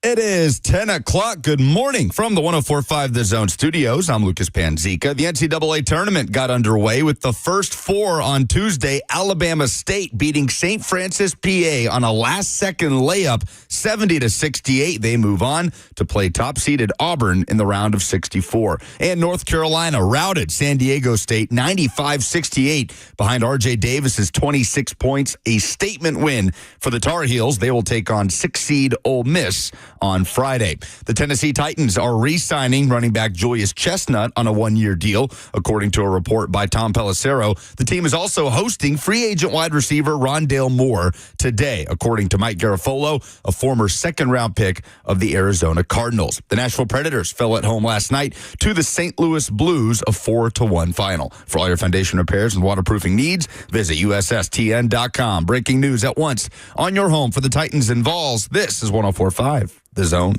It is 10 o'clock. Good morning from the 104.5 The Zone studios. I'm Lucas Panzica. The NCAA tournament got underway with the first four on Tuesday. Alabama State beating St. Francis, PA on a last-second layup, 70-68. They move on to play top-seeded Auburn in the round of 64. And North Carolina routed San Diego State 95-68 behind R.J. Davis's 26 points. A statement win for the Tar Heels. They will take on 6-seed Ole Miss on Friday. The Tennessee Titans are re-signing running back Julius Chestnut on a one-year deal, according to a report by Tom Pelissero. The team is also hosting free agent wide receiver Rondale Moore today, according to Mike Garafolo, a former second-round pick of the Arizona Cardinals. The Nashville Predators fell at home last night to the St. Louis Blues, a 4-1 final. For all your foundation repairs and waterproofing needs, visit USSTN.com. Breaking news at once on your home for the Titans and Vols. This is 104.5 The Zone.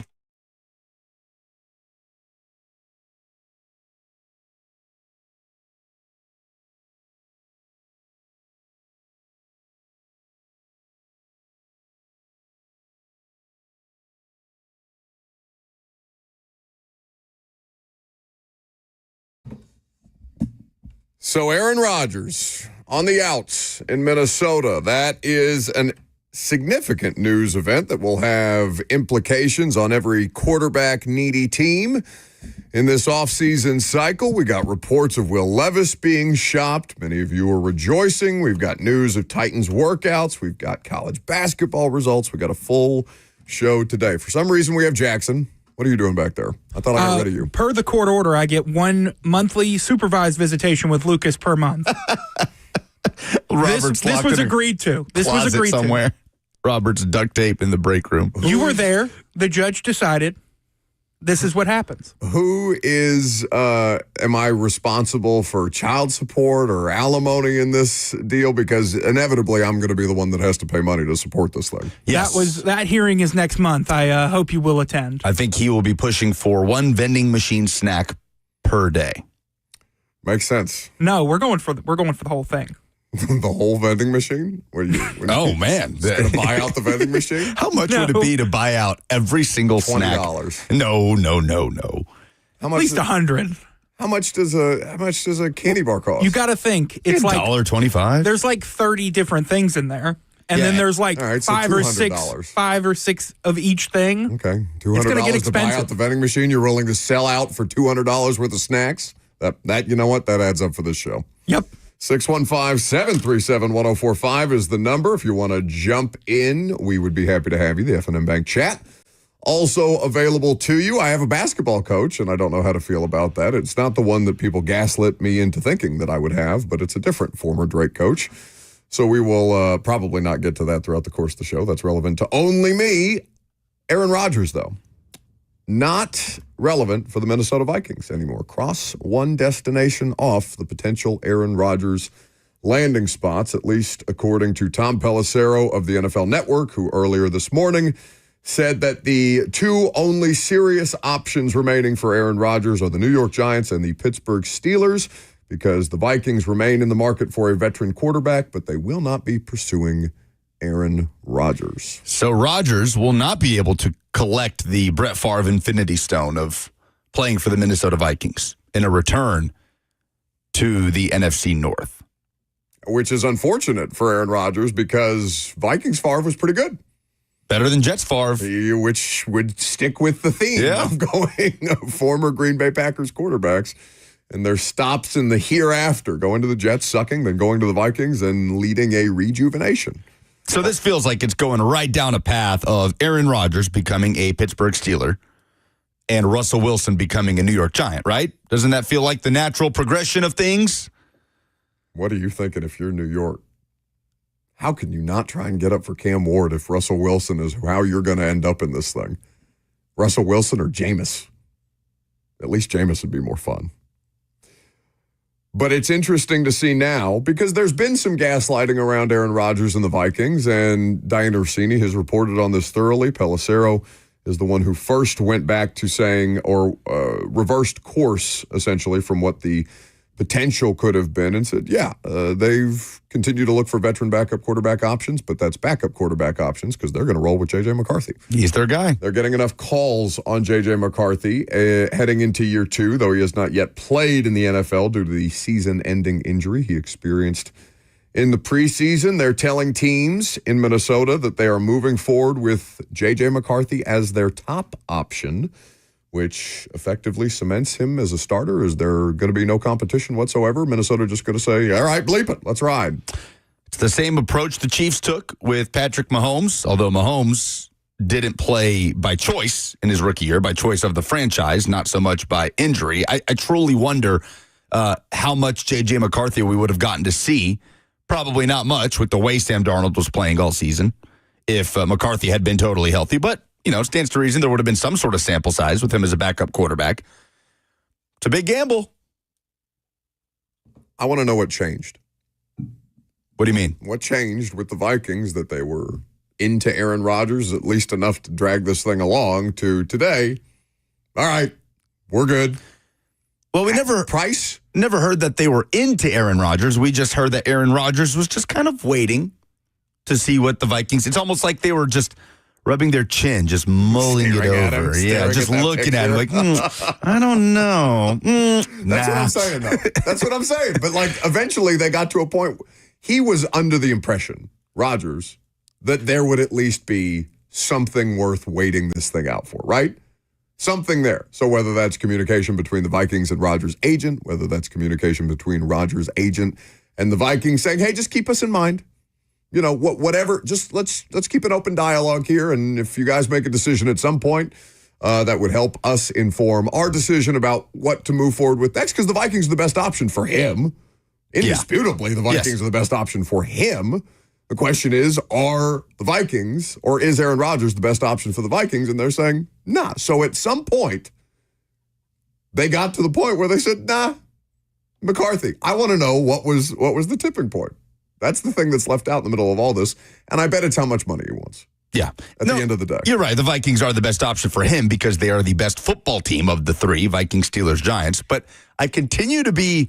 So Aaron Rodgers on the outs in Minnesota. That is a significant news event that will have implications on every quarterback-needy team in this offseason cycle. We got reports of Will Levis being shopped. Many of you are rejoicing. We've got news of Titans workouts. We've got college basketball results. We got a full show today. For some reason, we have Jackson. What are you doing back there? I thought I got rid of you. Per the court order, I get one monthly supervised visitation with Lucas per month. This was agreed to. This was agreed somewhere. to. Robert's duct tape in the break room. You were there. The judge decided this is what happens. Who is, am I responsible for child support or alimony in this deal? Because inevitably I'm going to be the one that has to pay money to support this thing. Yes. That hearing is next month. I hope you will attend. I think he will be pushing for one vending machine snack per day. Makes sense. No, we're going for the whole thing. The whole vending machine? Oh, man. Going to buy out the vending machine? How much would it be to buy out every single snack? $20. No. How much? At least 100. How much does a candy bar cost? You got to think it's like $1.25. There's like 30 different things in there, and then there's like right, so five or six of each thing. Okay, $200 to buy out the vending machine. You're willing to sell out for $200 worth of snacks? That you know what? That adds up for this show. Yep. 615-737-1045 is the number. If you want to jump in, we would be happy to have you. The F&M Bank chat. Also available to you. I have a basketball coach, and I don't know how to feel about that. It's not the one that people gaslit me into thinking that I would have, but it's a different former Drake coach. So we will probably not get to that throughout the course of the show. That's relevant to only me. Aaron Rodgers, though. Not relevant for the Minnesota Vikings anymore. Cross one destination off the potential Aaron Rodgers landing spots, at least according to Tom Pelissero of the NFL Network, who earlier this morning said that the two only serious options remaining for Aaron Rodgers are the New York Giants and the Pittsburgh Steelers, because the Vikings remain in the market for a veteran quarterback, but they will not be pursuing Aaron Rodgers. So Rodgers will not be able to collect the Brett Favre Infinity Stone of playing for the Minnesota Vikings in a return to the NFC North. Which is unfortunate for Aaron Rodgers, because Vikings Favre was pretty good. Better than Jets Favre. Which would stick with the theme of going former Green Bay Packers quarterbacks and their stops in the hereafter, going to the Jets, sucking, then going to the Vikings and leading a rejuvenation. So this feels like it's going right down a path of Aaron Rodgers becoming a Pittsburgh Steeler and Russell Wilson becoming a New York Giant, right? Doesn't that feel like the natural progression of things? What are you thinking if you're New York? How can you not try and get up for Cam Ward if Russell Wilson is how you're going to end up in this thing? Russell Wilson or Jameis? At least Jameis would be more fun. But it's interesting to see now, because there's been some gaslighting around Aaron Rodgers and the Vikings, and Diana Orsini has reported on this thoroughly. Pelissero is the one who first went back to saying, or reversed course, essentially, from what the potential could have been and said, they've continued to look for veteran backup quarterback options, but that's backup quarterback options because they're going to roll with J.J. McCarthy. He's their guy. They're getting enough calls on J.J. McCarthy heading into year 2, though he has not yet played in the NFL due to the season-ending injury he experienced in the preseason. They're telling teams in Minnesota that they are moving forward with J.J. McCarthy as their top option, which effectively cements him as a starter. Is there going to be no competition whatsoever? Minnesota just going to say, all right, bleep it, let's ride. It's the same approach the Chiefs took with Patrick Mahomes, although Mahomes didn't play by choice in his rookie year, by choice of the franchise, not so much by injury. I truly wonder how much J.J. McCarthy we would have gotten to see. Probably not much with the way Sam Darnold was playing all season if McCarthy had been totally healthy. But, stands to reason there would have been some sort of sample size with him as a backup quarterback. It's a big gamble. I want to know what changed. What do you mean? What changed with the Vikings that they were into Aaron Rodgers, at least enough to drag this thing along to today? All right, we're good. Well, we never heard that they were into Aaron Rodgers. We just heard that Aaron Rodgers was just kind of waiting to see what the Vikings. It's almost like they were just rubbing their chin, just mulling it over. Just looking at him like, I don't know. That's what I'm saying, though. That's what I'm saying. But, eventually they got to a point. He was under the impression, Rodgers, that there would at least be something worth waiting this thing out for, right? Something there. So whether that's communication between the Vikings and Rodgers' agent, whether that's communication between Rodgers' agent and the Vikings saying, hey, just keep us in mind. Whatever, just let's keep an open dialogue here. And if you guys make a decision at some point, that would help us inform our decision about what to move forward with next, because the Vikings are the best option for him. Indisputably, the Vikings are the best option for him. The question is, are the Vikings or is Aaron Rodgers the best option for the Vikings? And they're saying, nah. So at some point, they got to the point where they said, nah, McCarthy. I want to know what was the tipping point. That's the thing that's left out in the middle of all this. And I bet it's how much money he wants. Yeah. At the end of the day. You're right. The Vikings are the best option for him because they are the best football team of the three, Vikings, Steelers, Giants. But I continue to be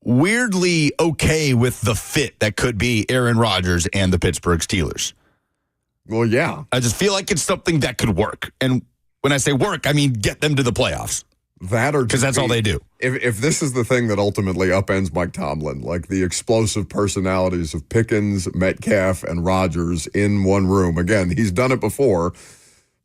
weirdly okay with the fit that could be Aaron Rodgers and the Pittsburgh Steelers. Well, yeah. I just feel like it's something that could work. And when I say work, I mean get them to the playoffs. That or because that's all they do. If this is the thing that ultimately upends Mike Tomlin, like the explosive personalities of Pickens, Metcalf, and Rodgers in one room. Again, he's done it before.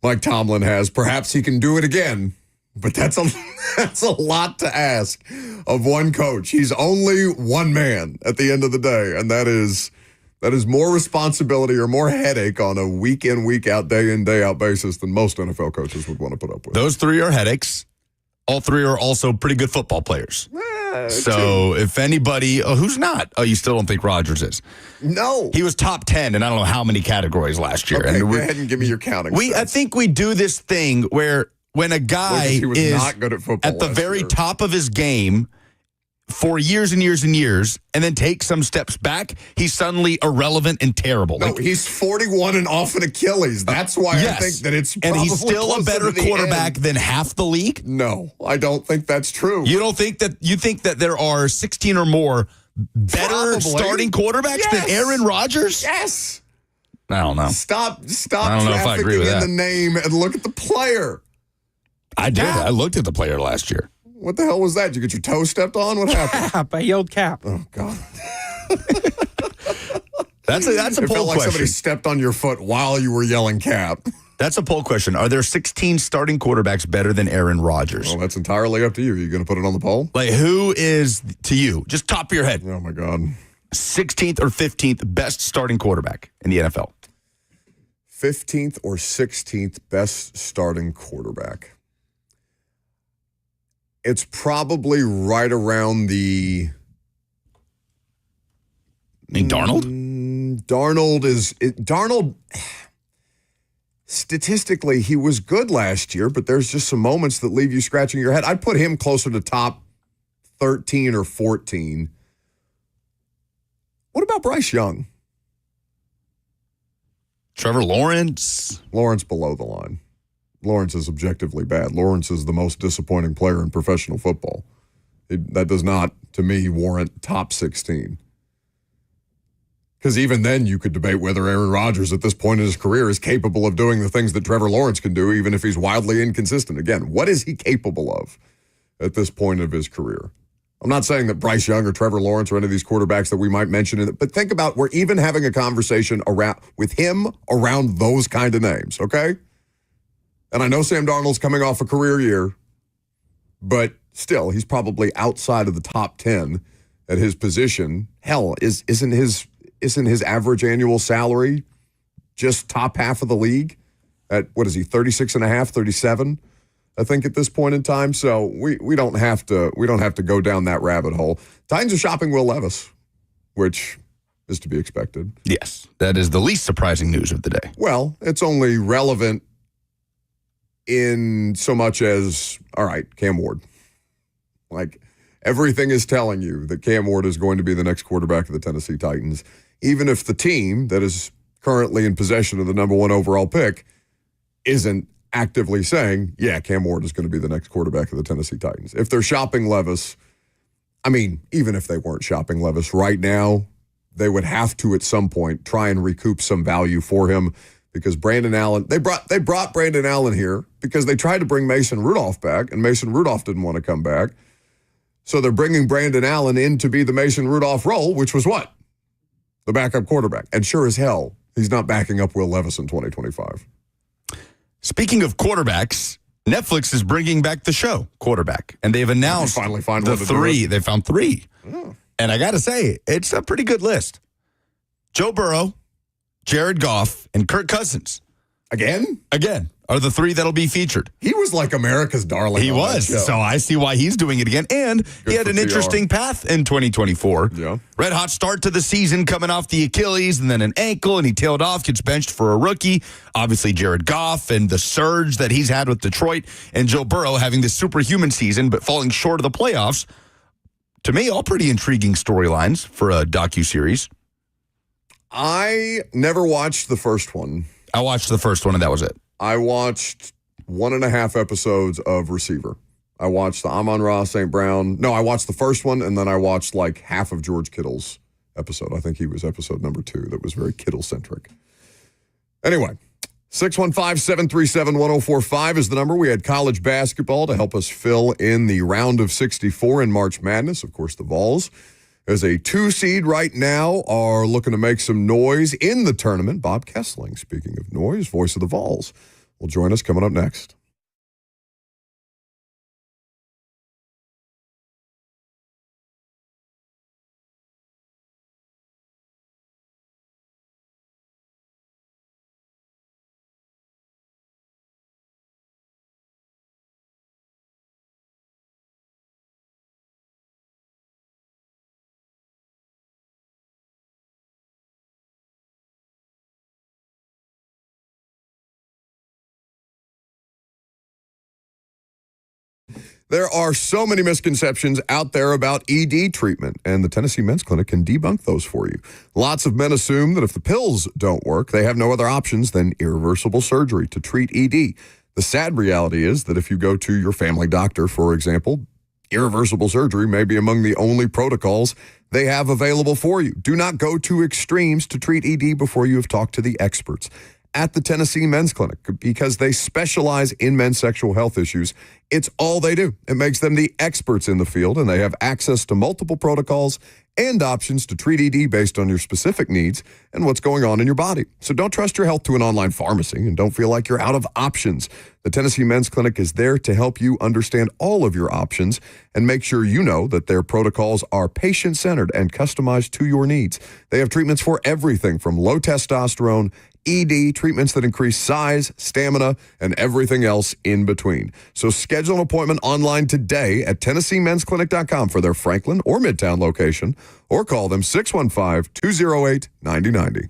Mike Tomlin has. Perhaps he can do it again. But that's a lot to ask of one coach. He's only one man at the end of the day, and that is more responsibility or more headache on a week in, week out, day in, day out basis than most NFL coaches would want to put up with. Those three are headaches. All three are also pretty good football players. So if anybody, who's not? Oh, you still don't think Rodgers is? No. He was top 10 in I don't know how many categories last year. Okay, go ahead and give me your counting. I think we do this thing where when a guy is not good at football at the very top of his game for years and years and years, and then takes some steps back, he's suddenly irrelevant and terrible. No, he's 41 and off an Achilles. That's why I think that it's probably and he's still a better quarterback than half the league? No, I don't think that's true. You don't think that? You think that there are 16 or more better starting quarterbacks than Aaron Rodgers? Yes. I don't know. Stop I don't know if I agree with trafficking in that. the name and look at the player. I did. I looked at the player last year. What the hell was that? Did you get your toe stepped on? What happened? Cap. I yelled cap. Oh, God. That's a It poll felt like question. somebody stepped on your foot while you were yelling cap. That's a poll question. Are there 16 starting quarterbacks better than Aaron Rodgers? Well, that's entirely up to you. Are you going to put it on the poll? Like, who is, to you, just top of your head, Oh, my God. 16th or 15th best starting quarterback in the NFL? 15th or 16th best starting quarterback. It's probably right around the... Darnold? Darnold, statistically, he was good last year, but there's just some moments that leave you scratching your head. I'd put him closer to top 13 or 14. What about Bryce Young? Trevor Lawrence? Lawrence below the line. Lawrence is objectively bad. Lawrence is the most disappointing player in professional football. That does not, to me, warrant top 16. Because even then, you could debate whether Aaron Rodgers at this point in his career is capable of doing the things that Trevor Lawrence can do, even if he's wildly inconsistent. Again, what is he capable of at this point of his career? I'm not saying that Bryce Young or Trevor Lawrence or any of these quarterbacks that we might mention, but think about we're even having a conversation with him around those kind of names, okay? And I know Sam Darnold's coming off a career year, but still, he's probably outside of the top 10 at his position. Hell, isn't his average annual salary just top half of the league at, what is he, 36 and a half, 37, I think at this point in time. So we don't have to go down that rabbit hole. Titans are shopping Will Levis, which is to be expected. Yes, that is the least surprising news of the day. Well, it's only relevant in so much as, all right, Cam Ward. Like, everything is telling you that Cam Ward is going to be the next quarterback of the Tennessee Titans, even if the team that is currently in possession of the number 1 overall pick isn't actively saying, yeah, Cam Ward is going to be the next quarterback of the Tennessee Titans. If they're shopping Levis, I mean, even if they weren't shopping Levis right now, they would have to at some point try and recoup some value for him, because Brandon Allen, they brought Brandon Allen here because they tried to bring Mason Rudolph back, and Mason Rudolph didn't want to come back. So they're bringing Brandon Allen in to be the Mason Rudolph role, which was what? The backup quarterback. And sure as hell, he's not backing up Will Levis in 2025. Speaking of quarterbacks, Netflix is bringing back the show Quarterback, and they've announced finally find the one to do 3. it. They found 3. Oh. And I got to say, it's a pretty good list. Joe Burrow, Jared Goff, and Kirk Cousins. Again, are the 3 that'll be featured. he was like America's darling. He on was. that show. So I see why he's doing it again. And he had for an PR. interesting path in 2024. Yeah. Red hot start to the season, coming off the Achilles and then an ankle, and he tailed off, gets benched for a rookie. Obviously, Jared Goff and the surge that he's had with Detroit, and Joe Burrow having this superhuman season but falling short of the playoffs. To me, all pretty intriguing storylines for a docuseries. I never watched the first one. I watched the first one, and that was it. I watched 1.5 episodes of Receiver. I watched the Amon-Ra St. Brown. No, I watched the first one, and then I watched like half of George Kittle's episode. I think he was episode number 2. That was very Kittle-centric. Anyway, 615-737-1045 is the number. We had college basketball to help us fill in the round of 64 in March Madness. Of course, the Vols, as a 2 seed right now, are looking to make some noise in the tournament. Bob Kesling, speaking of noise, voice of the Vols, will join us coming up next. There are so many misconceptions out there about ED treatment, and the Tennessee Men's Clinic can debunk those for you. Lots of men assume that if the pills don't work, they have no other options than irreversible surgery to treat ED. The sad reality is that if you go to your family doctor, for example, irreversible surgery may be among the only protocols they have available for you. Do not go to extremes to treat ED before you have talked to the experts at the Tennessee Men's Clinic, because they specialize in men's sexual health issues. It's all they do. It makes them the experts in the field, and they have access to multiple protocols and options to treat ED based on your specific needs and what's going on in your body. So don't trust your health to an online pharmacy, and don't feel like you're out of options. The Tennessee Men's Clinic is there to help you understand all of your options and make sure you know that their protocols are patient-centered and customized to your needs. They have treatments for everything from low testosterone, ED, treatments that increase size, stamina, and everything else in between. So schedule an appointment online today at TennesseeMen'sClinic.com for their Franklin or Midtown location, or call them 615-208-9090.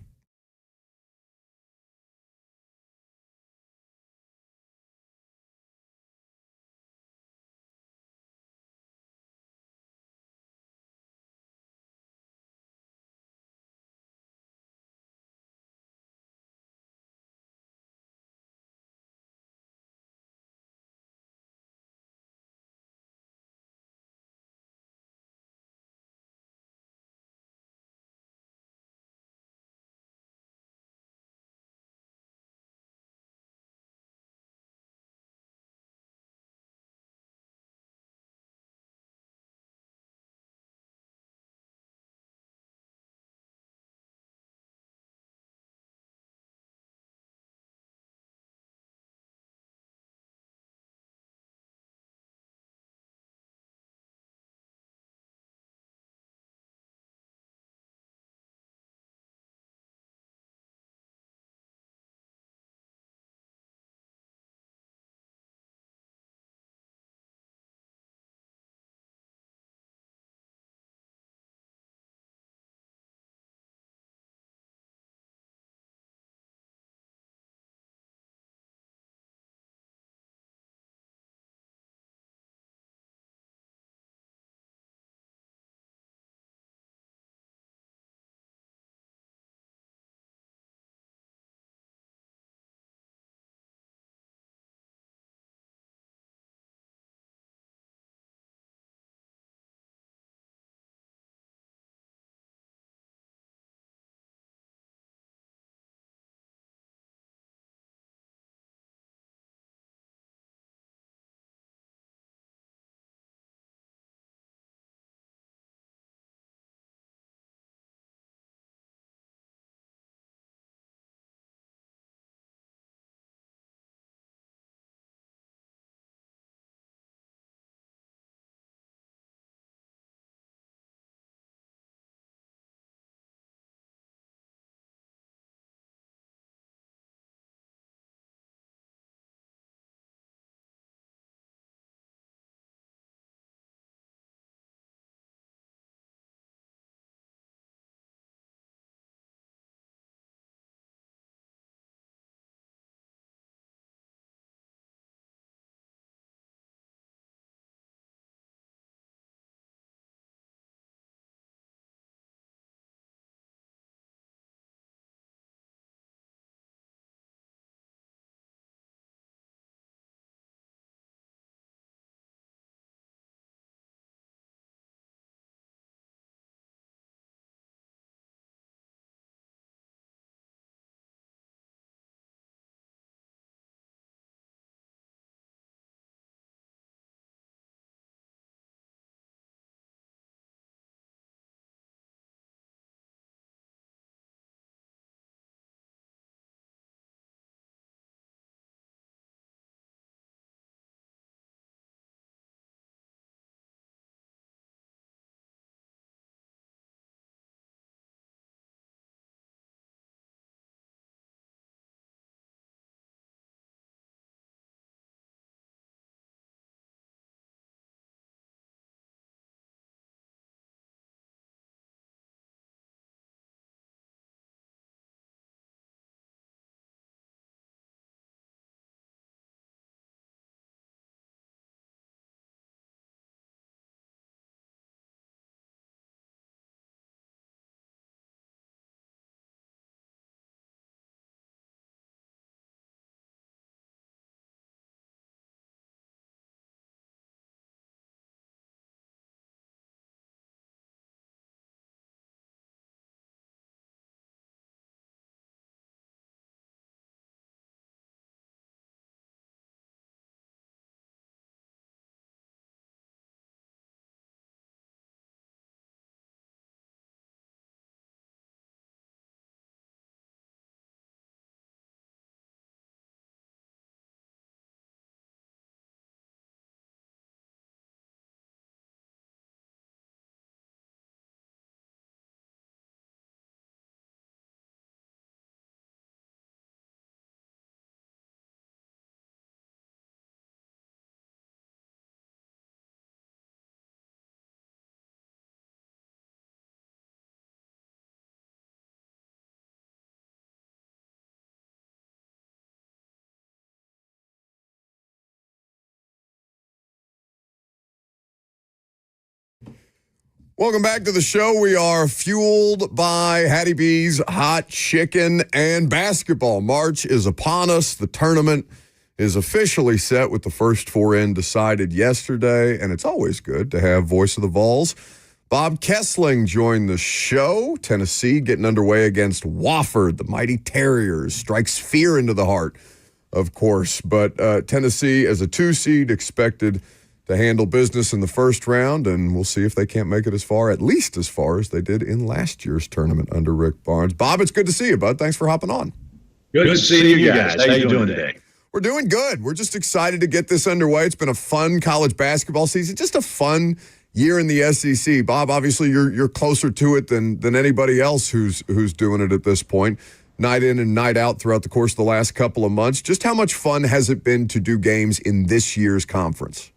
Welcome back to the show. We are fueled by Hattie B's hot chicken and basketball. March is upon us. The tournament is officially set with the first four in decided yesterday, and it's always good to have Voice of the Vols. Bob Kesling joined the show. Tennessee getting underway against Wofford. The Mighty Terriers strikes fear into the heart, of course. But Tennessee, as a 2-seed, expected to handle business in the first round, and we'll see if they can't make it at least as far as they did in last year's tournament under Rick Barnes. Bob, it's good to see you, bud. Thanks for hopping on. Good to see you guys. How you doing today? We're doing good. We're just excited to get this underway. It's been a fun college basketball season, just a fun year in the SEC. Bob, obviously you're closer to it than anybody else who's doing it at this point, night in and night out throughout the course of the last couple of months. Just how much fun has it been to do games in this year's conference?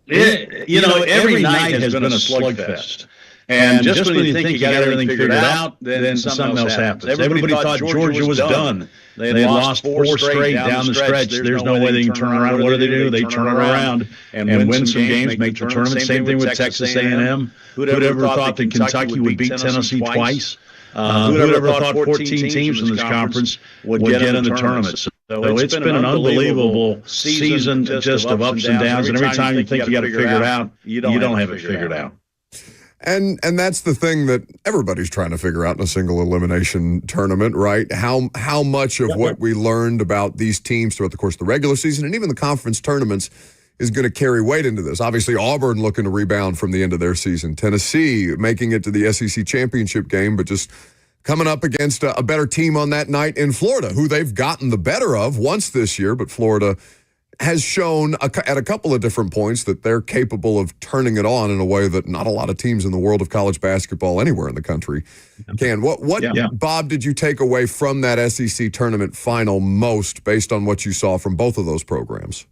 Every night has been a slugfest. And just when you think you got everything figured out, then something else happens. Everybody thought Georgia was done. They had lost four straight down the stretch. There's no way they can turn around. What do? They turn it around and win some games, make the tournament. Same thing with Texas A&M. Who'd ever thought that Kentucky would beat Tennessee twice? Who'd ever thought 14 teams in this conference would get in the tournament? So it's been an unbelievable season just of ups and downs. And every time you think you got it figured out, you don't have it figured out. And that's the thing that everybody's trying to figure out in a single elimination tournament, right? How much of what we learned about these teams throughout the course of the regular season and even the conference tournaments is going to carry weight into this. Obviously, Auburn looking to rebound from the end of their season. Tennessee making it to the SEC championship game, but just coming up against a better team on that night in Florida, who they've gotten the better of once this year, but Florida has shown at a couple of different points that they're capable of turning it on in a way that not a lot of teams in the world of college basketball anywhere in the country can. Bob, did you take away from that SEC tournament final most based on what you saw from both of those programs?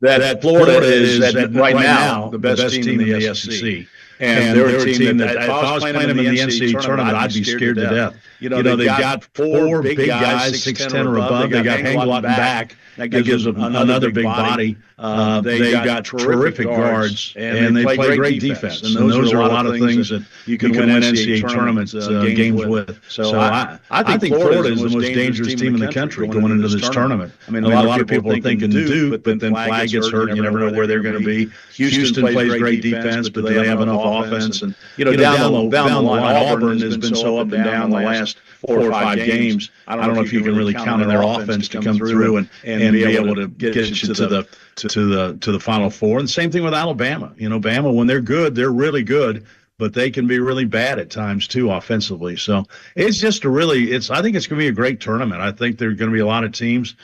That Florida is right now the best team in the SEC. And they're a team that if I was playing them in the NCAA tournament, I'd be scared to death. They've got four big guys, 6'10" or above. They got Hanglot back. That gives them another big body. They got terrific guards, and they play great defense. And those are a lot of things that you can win NCAA tournaments games with. So I think Florida is the most dangerous team in the country going into this tournament. I mean, a lot of people are thinking Duke, but then Flag gets hurt, and you never know where they're going to be. Houston plays great defense, but do they have enough offense? And down the line, Auburn has been so up and down the last 4 or 5 games. I don't know if you can really count on their offense to come through and be able to get you to the Final Four. And the same thing with Alabama. Bama, when they're good, they're really good, but they can be really bad at times too offensively. So it's just I think it's going to be a great tournament. I think there are going to be a lot of teams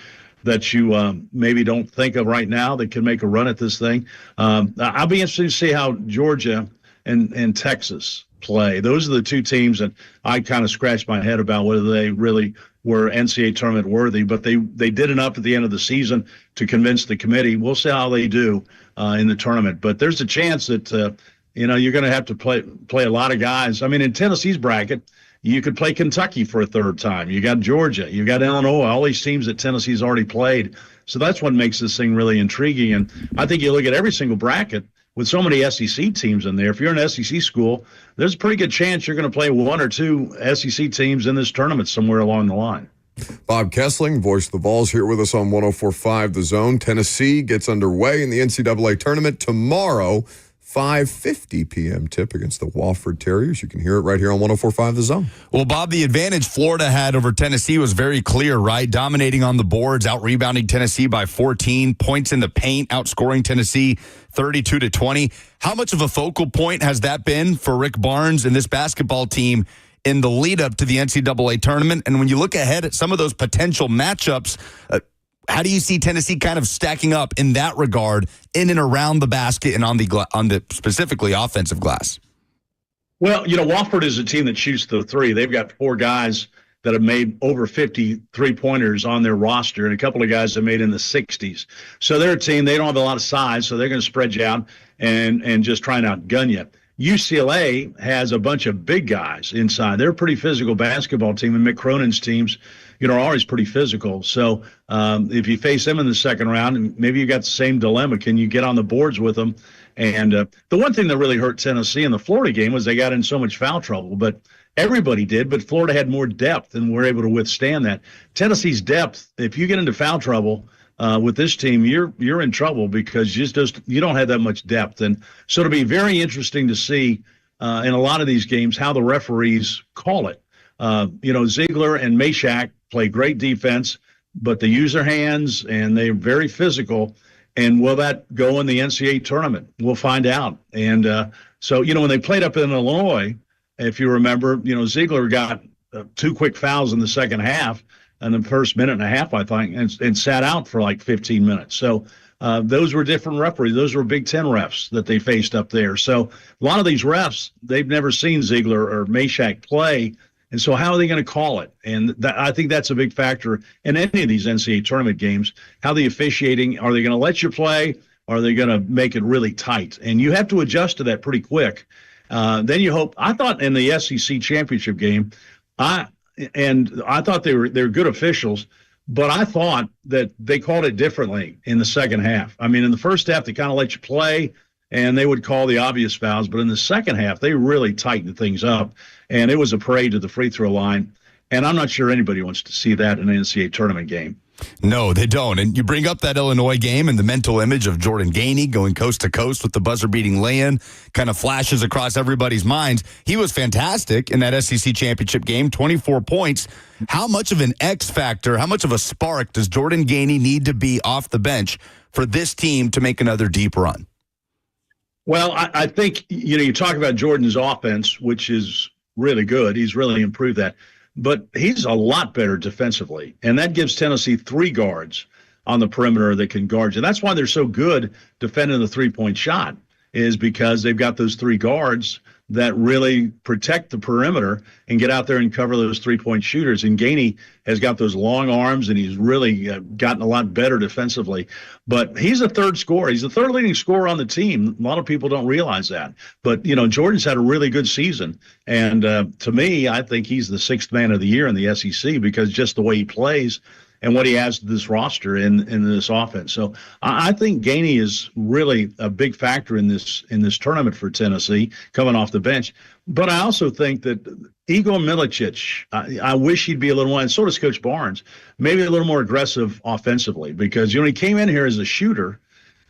that you maybe don't think of right now that can make a run at this thing. I'll be interested to see how Georgia and Texas play. Those are the two teams that I kind of scratched my head about whether they really were NCAA tournament worthy, but they did enough at the end of the season to convince the committee. We'll see how they do in the tournament, but there's a chance that you're going to have to play a lot of guys. I mean, in Tennessee's bracket, you could play Kentucky for a third time. You got Georgia, you got Illinois, all these teams that Tennessee's already played. So that's what makes this thing really intriguing. And I think you look at every single bracket with so many SEC teams in there. If you're an SEC school, there's a pretty good chance you're going to play one or two SEC teams in this tournament somewhere along the line. Bob Kesling, Voice of the Vols, here with us on 104.5 The Zone. Tennessee gets underway in the NCAA tournament tomorrow, 5:50 p.m. tip against the Wofford Terriers. You can hear it right here on 104.5 The Zone. Well, Bob, the advantage Florida had over Tennessee was very clear, right? Dominating on the boards, out-rebounding Tennessee by 14, points in the paint, outscoring Tennessee 32-20. How much of a focal point has that been for Rick Barnes and this basketball team in the lead-up to the NCAA tournament? And when you look ahead at some of those potential matchups, how do you see Tennessee kind of stacking up in that regard in and around the basket and on the specifically offensive glass? Well, Wofford is a team that shoots the three. They've got 4 guys that have made over 50 three-pointers on their roster and a couple of guys that made in the 60s. So they're a team, they don't have a lot of size, so they're going to spread you out and just try and outgun you. UCLA has a bunch of big guys inside. They're a pretty physical basketball team, and Mick Cronin's teams, are always pretty physical. So if you face them in the second round, maybe you got the same dilemma. Can you get on the boards with them And the one thing that really hurt Tennessee in the Florida game was they got in so much foul trouble, but everybody did, but Florida had more depth and were able to withstand that. Tennessee's depth, if you get into foul trouble with this team, you're in trouble because you don't have that much depth. And so it'll be very interesting to see in a lot of these games how the referees call it. Ziegler and Meshack play great defense, but they use their hands and they're very physical. And will that go in the NCAA tournament? We'll find out. And so when they played up in Illinois, if you remember, Ziegler got 2 quick fouls in the second half and the first minute and a half, I think, and sat out for like 15 minutes. So those were different referees. Those were Big Ten refs that they faced up there. So a lot of these refs, they've never seen Ziegler or Meshack play. And so how are they going to call it? And I think that's a big factor in any of these NCAA tournament games. How the officiating, are they going to let you play? Or are they going to make it really tight? And you have to adjust to that pretty quick. Then you hope. I thought in the SEC championship game, I thought they were good officials, but I thought that they called it differently in the second half. I mean, in the first half, they kind of let you play, and they would call the obvious fouls. But in the second half, they really tightened things up, and it was a parade to the free throw line. And I'm not sure anybody wants to see that in an NCAA tournament game. No, they don't. And you bring up that Illinois game and the mental image of Jordan Gainey going coast to coast with the buzzer-beating lay-in kind of flashes across everybody's minds. He was fantastic in that SEC championship game, 24 points. How much of an X factor, how much of a spark does Jordan Gainey need to be off the bench for this team to make another deep run? Well, I think, you talk about Jordan's offense, which is really good. He's really improved that. But he's a lot better defensively, and that gives Tennessee 3 guards on the perimeter that can guard you. That's why they're so good defending the three-point shot, is because they've got those 3 guards that really protect the perimeter and get out there and cover those three-point shooters. And Gainey has got those long arms, and he's really gotten a lot better defensively. But he's a third scorer. He's the third leading scorer on the team. A lot of people don't realize that. But, Jordan's had a really good season. And to me, I think he's the 6th man of the year in the SEC because just the way he plays and what he has to this roster in this offense. So I think Gainey is really a big factor in this tournament for Tennessee coming off the bench. But I also think that Igor Milicic, I wish he'd be a little more, and so does Coach Barnes, maybe a little more aggressive offensively because, he came in here as a shooter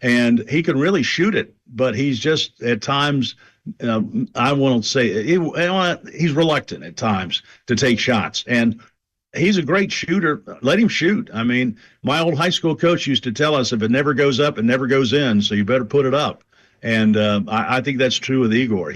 and he can really shoot it, but he's just at times, I won't say, he's reluctant at times to take shots. And he's a great shooter. Let him shoot. I mean, my old high school coach used to tell us if it never goes up, it never goes in, so you better put it up. And I think that's true with Igor.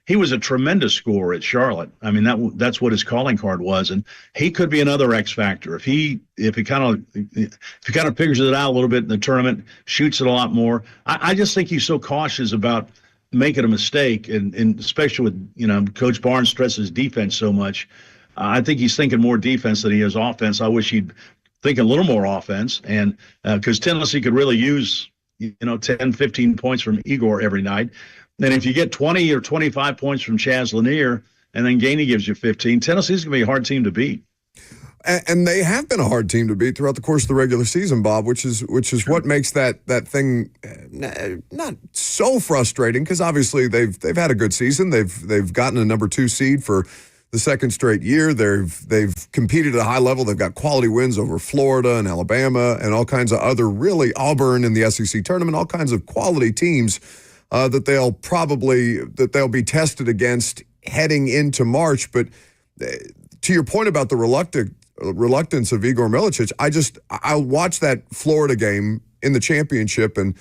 He was a tremendous scorer at Charlotte. I mean, that's what his calling card was, and he could be another X factor if he kind of figures it out a little bit in the tournament, shoots it a lot more. I just think he's so cautious about making a mistake, and especially with Coach Barnes stresses defense so much. I think he's thinking more defense than he is offense. I wish he'd think a little more offense, and because Tennessee could really use 10, 15 points from Igor every night. And if you get 20 or 25 points from Chaz Lanier, and then Gainey gives you 15, Tennessee's going to be a hard team to beat. And they have been a hard team to beat throughout the course of the regular season, Bob, which is what makes that thing not so frustrating because obviously they've had a good season. They've gotten a number 2 seed for the 2nd straight year. They've competed at a high level. They've got quality wins over Florida and Alabama and all kinds of other really Auburn in the SEC tournament, all kinds of quality teams that they'll be tested against heading into March. But to your point about the reluctance of Igor Milicic, I watched that Florida game in the championship and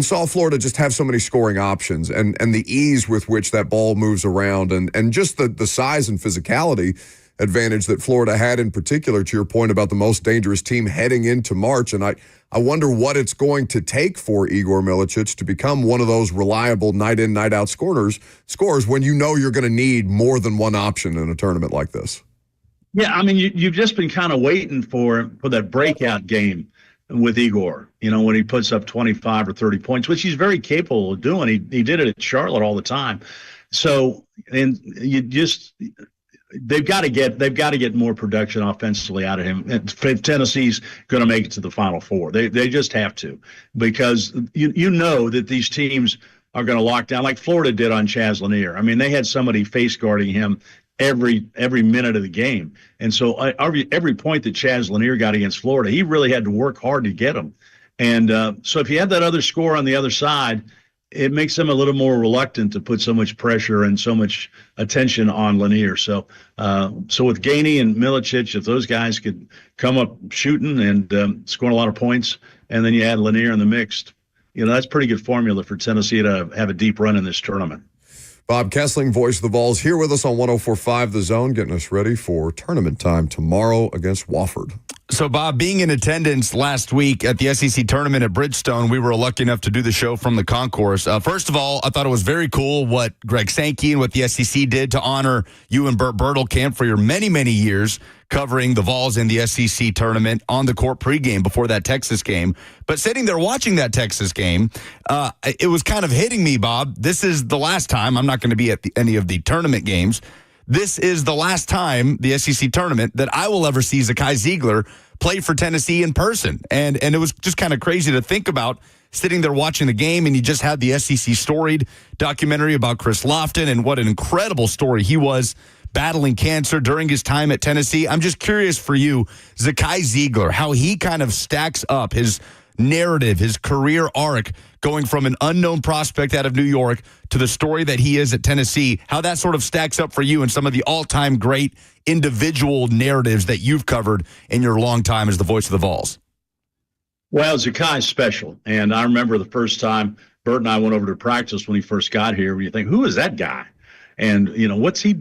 saw Florida just have so many scoring options and the ease with which that ball moves around and just the size and physicality advantage that Florida had in particular, to your point about the most dangerous team heading into March. And I wonder what it's going to take for Igor Milicic to become one of those reliable night in, night out scorers when you're going to need more than one option in a tournament like this. Yeah, I mean, you've just been kind of waiting for that breakout game with Igor, when he puts up 25 or 30 points, which he's very capable of doing. He did it at Charlotte all the time. So, and they've got to get more production offensively out of him. If Tennessee's going to make it to the Final Four, they just have to, because you know that these teams are going to lock down like Florida did on Chaz Lanier. I mean, they had somebody face guarding him every minute of the game. And so every point that Chaz Lanier got against Florida, he really had to work hard to get them. And so if you have that other score on the other side, it makes them a little more reluctant to put so much pressure and so much attention on Lanier. So with Gainey and Milicic, if those guys could come up shooting and scoring a lot of points, and then you add Lanier in the mix, that's pretty good formula for Tennessee to have a deep run in this tournament. Bob Kesling, voice of the Vols, here with us on 104.5 The Zone, getting us ready for tournament time tomorrow against Wofford. So, Bob, being in attendance last week at the SEC tournament at Bridgestone, we were lucky enough to do the show from the concourse. First of all, I thought it was very cool what Greg Sankey and what the SEC did to honor you and Bert Bertelcamp for your many, many years covering the Vols in the SEC tournament on the court pregame before that Texas game. But sitting there watching that Texas game, it was kind of hitting me, Bob. This is the last time. I'm not going to be at any of the tournament games. This is the last time, the SEC tournament, that I will ever see Zakai Ziegler play for Tennessee in person. And it was just kind of crazy to think about sitting there watching the game, and you just had the SEC Storied documentary about Chris Lofton and what an incredible story he was battling cancer during his time at Tennessee. I'm just curious for you, Zakai Ziegler, how he kind of stacks up his narrative, his career arc, going from an unknown prospect out of New York to the story that he is at Tennessee, how that sort of stacks up for you and some of the all-time great individual narratives that you've covered in your long time as the voice of the Vols. Well, Zakai's special. And I remember the first time Bert and I went over to practice when he first got here, where you think, who is that guy? And, what's he,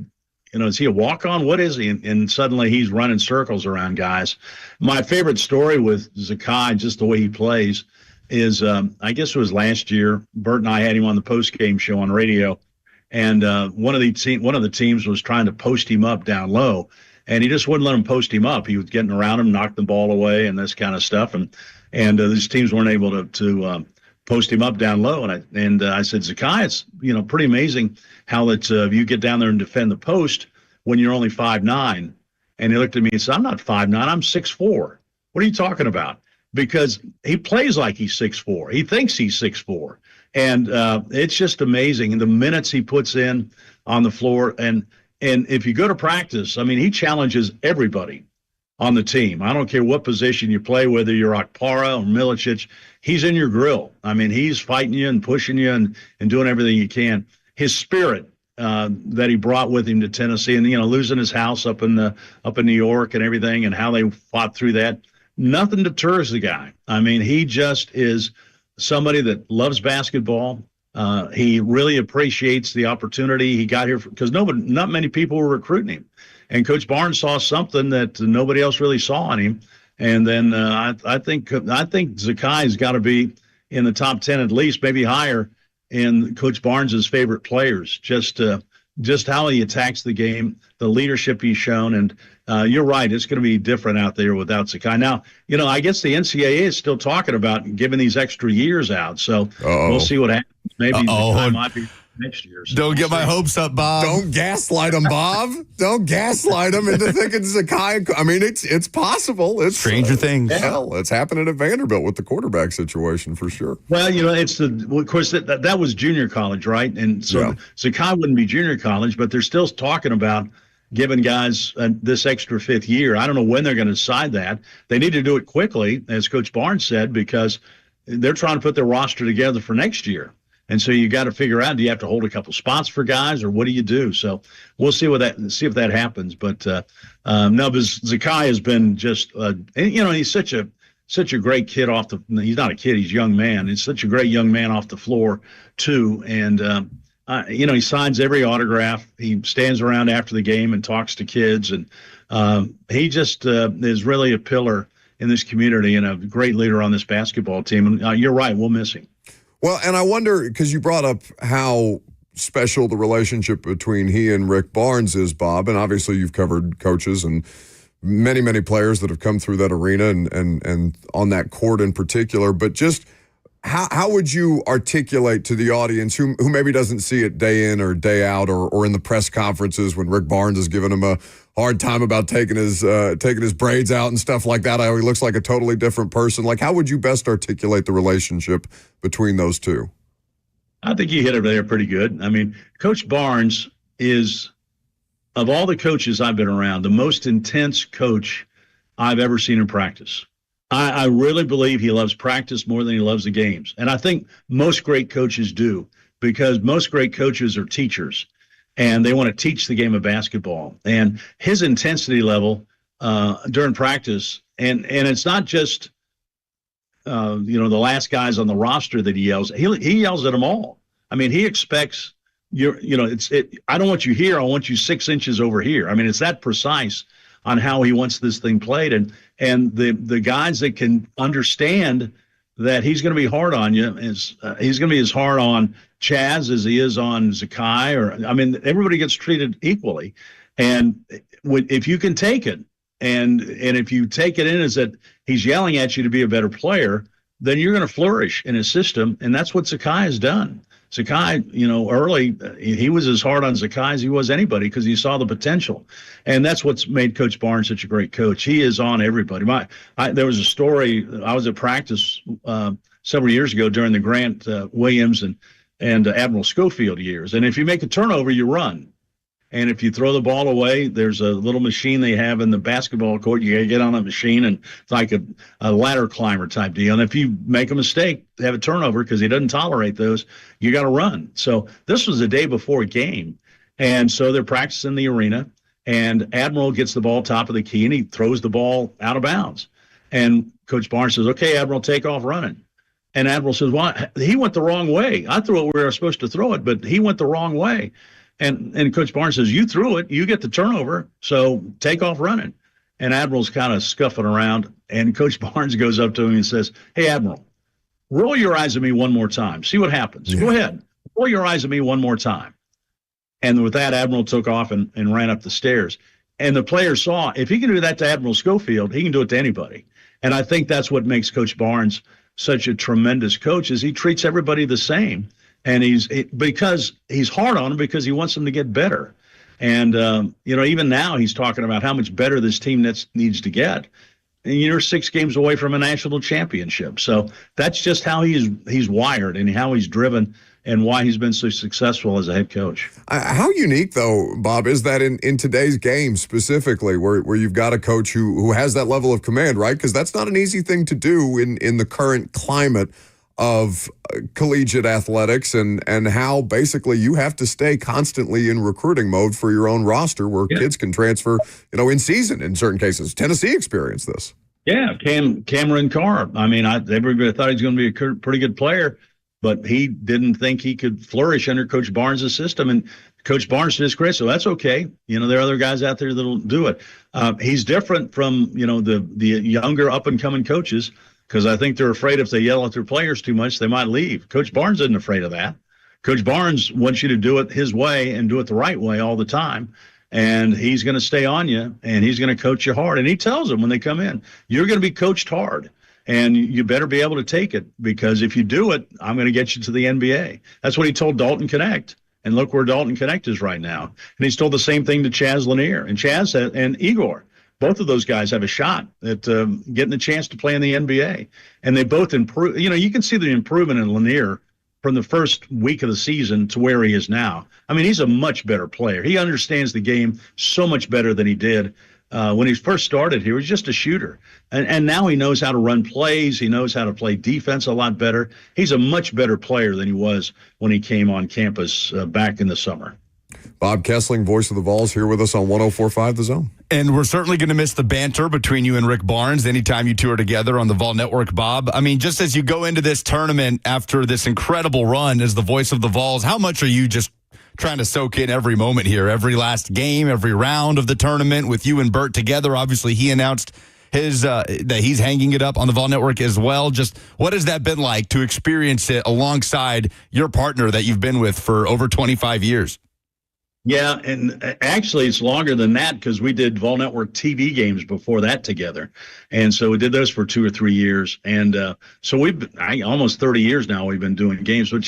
is he a walk-on? What is he? And suddenly he's running circles around guys. My favorite story with Zakai, just the way he plays, is I guess it was last year. Bert and I had him on the post-game show on radio, and one of the teams was trying to post him up down low, and he just wouldn't let him post him up. He was getting around him, knocked the ball away, and this kind of stuff, and these teams weren't able to post him up down low. And I said, Zakai, it's pretty amazing how that you get down there and defend the post when you're only 5'9". And he looked at me and said, I'm not 5'9", I'm 6'4". What are you talking about? Because he plays like he's 6'4". He thinks he's 6'4". And it's just amazing. And the minutes he puts in on the floor. And if you go to practice, I mean, he challenges everybody on the team. I don't care what position you play, whether you're Okpara or Milicic, he's in your grill. I mean, he's fighting you and pushing you and doing everything he can. His spirit that he brought with him to Tennessee, and losing his house up in New York and everything, and how they fought through that. Nothing deters the guy. I mean, he just is somebody that loves basketball. He really appreciates the opportunity he got here because not many people were recruiting him, and Coach Barnes saw something that nobody else really saw in him. And then I think Zakai's got to be in the top 10 at least, maybe higher, in Coach Barnes's favorite players. Just how he attacks the game, the leadership he's shown, and you're right, it's going to be different out there without Zakai. Now, I guess the NCAA is still talking about giving these extra years out, so we'll see what happens. Maybe Zakai might be next year. So don't get my hopes up, Bob. Don't gaslight him, Bob. Don't gaslight him into thinking Zakai. I mean, it's possible. It's stranger things. Hell, it's happening at Vanderbilt with the quarterback situation for sure. Well, of course that was junior college, right? And so Zakai wouldn't be junior college, but they're still talking about giving guys this extra fifth year. I don't know when they're going to decide that. They need to do it quickly, as Coach Barnes said, because they're trying to put their roster together for next year. And so you got to figure out, do you have to hold a couple spots for guys, or what do you do? So we'll see if that happens. But no, because Zakai has been just, he's such a great kid he's not a kid, he's a young man. He's such a great young man off the floor too. And, he signs every autograph. He stands around after the game and talks to kids. And he just is really a pillar in this community and a great leader on this basketball team. And you're right, we'll miss him. Well, and I wonder, because you brought up how special the relationship between he and Rick Barnes is, Bob, and obviously you've covered coaches and many, many players that have come through that arena and on that court in particular, but just how would you articulate to the audience who maybe doesn't see it day in or day out or in the press conferences when Rick Barnes is giving him a hard time about taking his braids out and stuff like that, how he looks like a totally different person? Like, how would you best articulate the relationship between those two? I think you hit it there pretty good. I mean, Coach Barnes is, of all the coaches I've been around, the most intense coach I've ever seen in practice. I really believe he loves practice more than he loves the games. And I think most great coaches do, because most great coaches are teachers and they want to teach the game of basketball. And his intensity level during practice, and it's not just the last guys on the roster that he yells. He yells at them all. I mean, he expects I don't want you here. I want you 6 inches over here. I mean, it's that precise on how he wants this thing played. And the guys that can understand that he's going to be hard on you he's going to be as hard on Chaz as he is on Zakai. Everybody gets treated equally. And if you can take it, and if you take it in as that he's yelling at you to be a better player, then you're going to flourish in his system. And that's what Zakai has done. Zakai, early, he was as hard on Zakai as he was anybody because he saw the potential. And that's what's made Coach Barnes such a great coach. He is on everybody. There was a story. I was at practice several years ago during the Grant Williams and Admiral Schofield years. And if you make a turnover, you run. And if you throw the ball away, there's a little machine they have in the basketball court. You got to get on a machine, and it's like a ladder climber type deal. And if you make a mistake, have a turnover, because he doesn't tolerate those, you got to run. So this was the day before a game. And so they're practicing in the arena, and Admiral gets the ball top of the key, and he throws the ball out of bounds. And Coach Barnes says, "Okay, Admiral, take off running." And Admiral says, "Well, he went the wrong way. I threw it where I was supposed to throw it, but he went the wrong way." And Coach Barnes says, "You threw it, you get the turnover, so take off running." And Admiral's kind of scuffing around, and Coach Barnes goes up to him and says, "Hey, Admiral, roll your eyes at me one more time. See what happens. Yeah. Go ahead. Roll your eyes at me one more time." And with that, Admiral took off and ran up the stairs. And the players saw, if he can do that to Admiral Schofield, he can do it to anybody. And I think that's what makes Coach Barnes such a tremendous coach, is he treats everybody the same. And because he's hard on them, because he wants them to get better. And, even now he's talking about how much better this team needs to get. And you're 6 games away from a national championship. So that's just how he's wired and how he's driven and why he's been so successful as a head coach. How unique, though, Bob, is that in today's game specifically, where you've got a coach who has that level of command, right? Because that's not an easy thing to do in the current climate of collegiate athletics, and how basically you have to stay constantly in recruiting mode for your own roster, where kids can transfer, in season in certain cases. Tennessee experienced this. Yeah, Cameron Carr. Everybody thought he was going to be a pretty good player, but he didn't think he could flourish under Coach Barnes' system. And Coach Barnes did great, so that's okay. There are other guys out there that'll do it. He's different from the younger up and coming coaches, because I think they're afraid if they yell at their players too much, they might leave. Coach Barnes isn't afraid of that. Coach Barnes wants you to do it his way and do it the right way all the time. And he's going to stay on you, and he's going to coach you hard. And he tells them when they come in, you're going to be coached hard, and you better be able to take it, because if you do it, I'm going to get you to the NBA. That's what he told Dalton Connect. And look where Dalton Connect is right now. And he's told the same thing to Chaz Lanier. And Chaz and Igor. Both of those guys have a shot at getting the chance to play in the NBA. And they both improve. You can see the improvement in Lanier from the first week of the season to where he is now. He's a much better player. He understands the game so much better than he did when he first started here. He was just a shooter. And now he knows how to run plays. He knows how to play defense a lot better. He's a much better player than he was when he came on campus back in the summer. Bob Kesling, voice of the Vols, here with us on 104.5 The Zone. And we're certainly going to miss the banter between you and Rick Barnes anytime you two are together on the Vol Network, Bob. Just as you go into this tournament after this incredible run as the voice of the Vols, how much are you just trying to soak in every moment here, every last game, every round of the tournament with you and Bert together? Obviously, he announced that he's hanging it up on the Vol Network as well. Just what has that been like to experience it alongside your partner that you've been with for over 25 years? Yeah, and actually it's longer than that, because we did Vol Network TV games before that together. And so we did those for 2 or 3 years. And so almost 30 years now we've been doing games. But,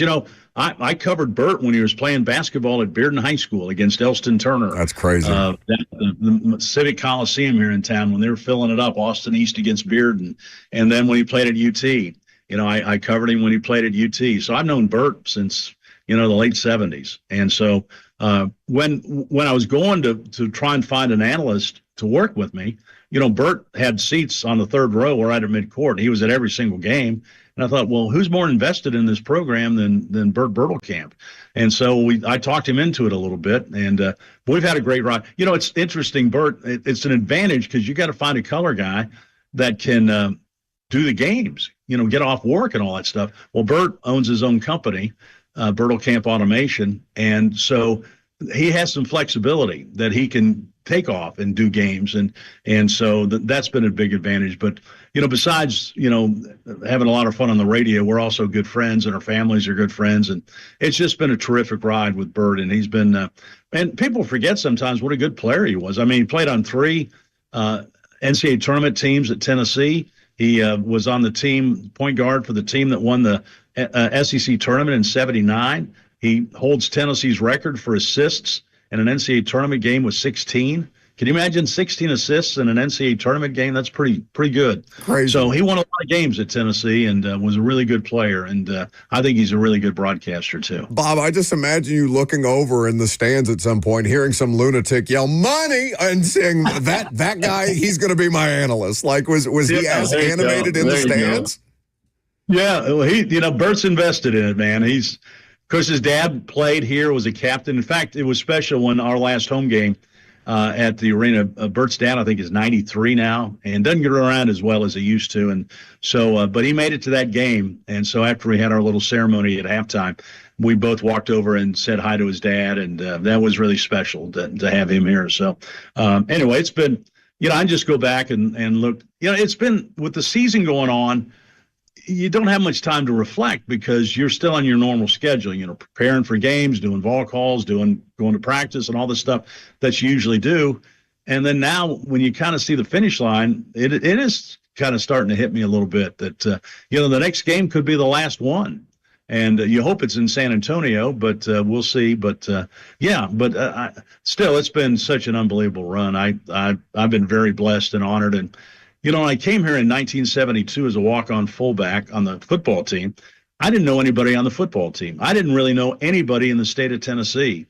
I covered Bert when he was playing basketball at Bearden High School against Elston Turner. That's crazy. The Civic Coliseum here in town, when they were filling it up, Austin East against Bearden. And then when he played at UT, I covered him when he played at UT. So I've known Bert since the late 70s. And so when I was going to try and find an analyst to work with me, Bert had seats on the third row right at midcourt. He was at every single game. And I thought, well, who's more invested in this program than Bert Bertelcamp? And so I talked him into it a little bit, and we've had a great ride. It's interesting, Bert. It's an advantage because you got to find a color guy that can do the games, get off work and all that stuff. Well, Bert owns his own company, Bertelcamp Automation, and so he has some flexibility that he can take off and do games, and so that's been a big advantage. But besides having a lot of fun on the radio, we're also good friends, and our families are good friends, and it's just been a terrific ride with Bert. And he's been and people forget sometimes what a good player he was. I mean, he played on 3 NCAA tournament teams at Tennessee. He was on the team, point guard for the team that won the SEC tournament in '79. He holds Tennessee's record for assists in an NCAA tournament game with 16. Can you imagine 16 assists in an NCAA tournament game? That's pretty good. Crazy. So he won a lot of games at Tennessee and was a really good player. And I think he's a really good broadcaster, too. Bob, I just imagine you looking over in the stands at some point, hearing some lunatic yell, "Money!" and saying, that guy, he's going to be my analyst. Like, was he as animated in the stands? Yeah, well, Bert's invested in it, man. Of course, his dad played here, was a captain. In fact, it was special when our last home game at the arena. Bert's dad, I think, is 93 now and doesn't get around as well as he used to. And so, but he made it to that game. And so after we had our little ceremony at halftime, we both walked over and said hi to his dad. And that was really special to have him here. So anyway, it's been, I just go back and look, it's been with the season going on. You don't have much time to reflect because you're still on your normal schedule, preparing for games, doing vol calls, going to practice and all the stuff that you usually do. And then now when you kind of see the finish line, it is kind of starting to hit me a little bit that, the next game could be the last one. And you hope it's in San Antonio, but we'll see. But still, it's been such an unbelievable run. I've been very blessed and honored. And I came here in 1972 as a walk-on fullback on the football team. I didn't know anybody on the football team. I didn't really know anybody in the state of Tennessee.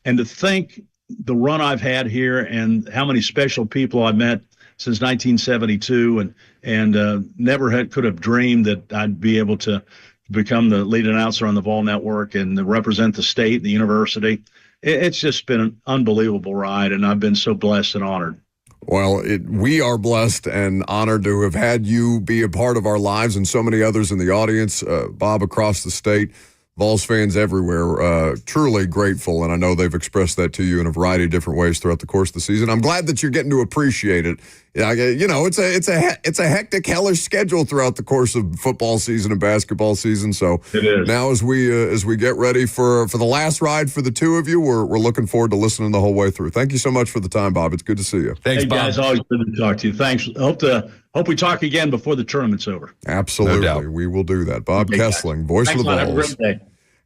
And to think the run I've had here and how many special people I've met since 1972 and never could have dreamed that I'd be able to become the lead announcer on the Vol Network and represent the state, the university. It's just been an unbelievable ride, and I've been so blessed and honored. Well, we are blessed and honored to have had you be a part of our lives and so many others in the audience, Bob, across the state, Vols fans everywhere. Truly grateful, and I know they've expressed that to you in a variety of different ways throughout the course of the season. I'm glad that you're getting to appreciate it. It's a hectic, hellish schedule throughout the course of football season and basketball season. So it is. Now, as we get ready for the last ride for the two of you, we're looking forward to listening the whole way through. Thank you so much for the time, Bob. It's good to see you. Thanks, Bob. Guys, always good to talk to you. Thanks. Hope we talk again before the tournament's over. Absolutely, No we will do that. Bob Kesling, voice Thanks of the Vols. Have a great day.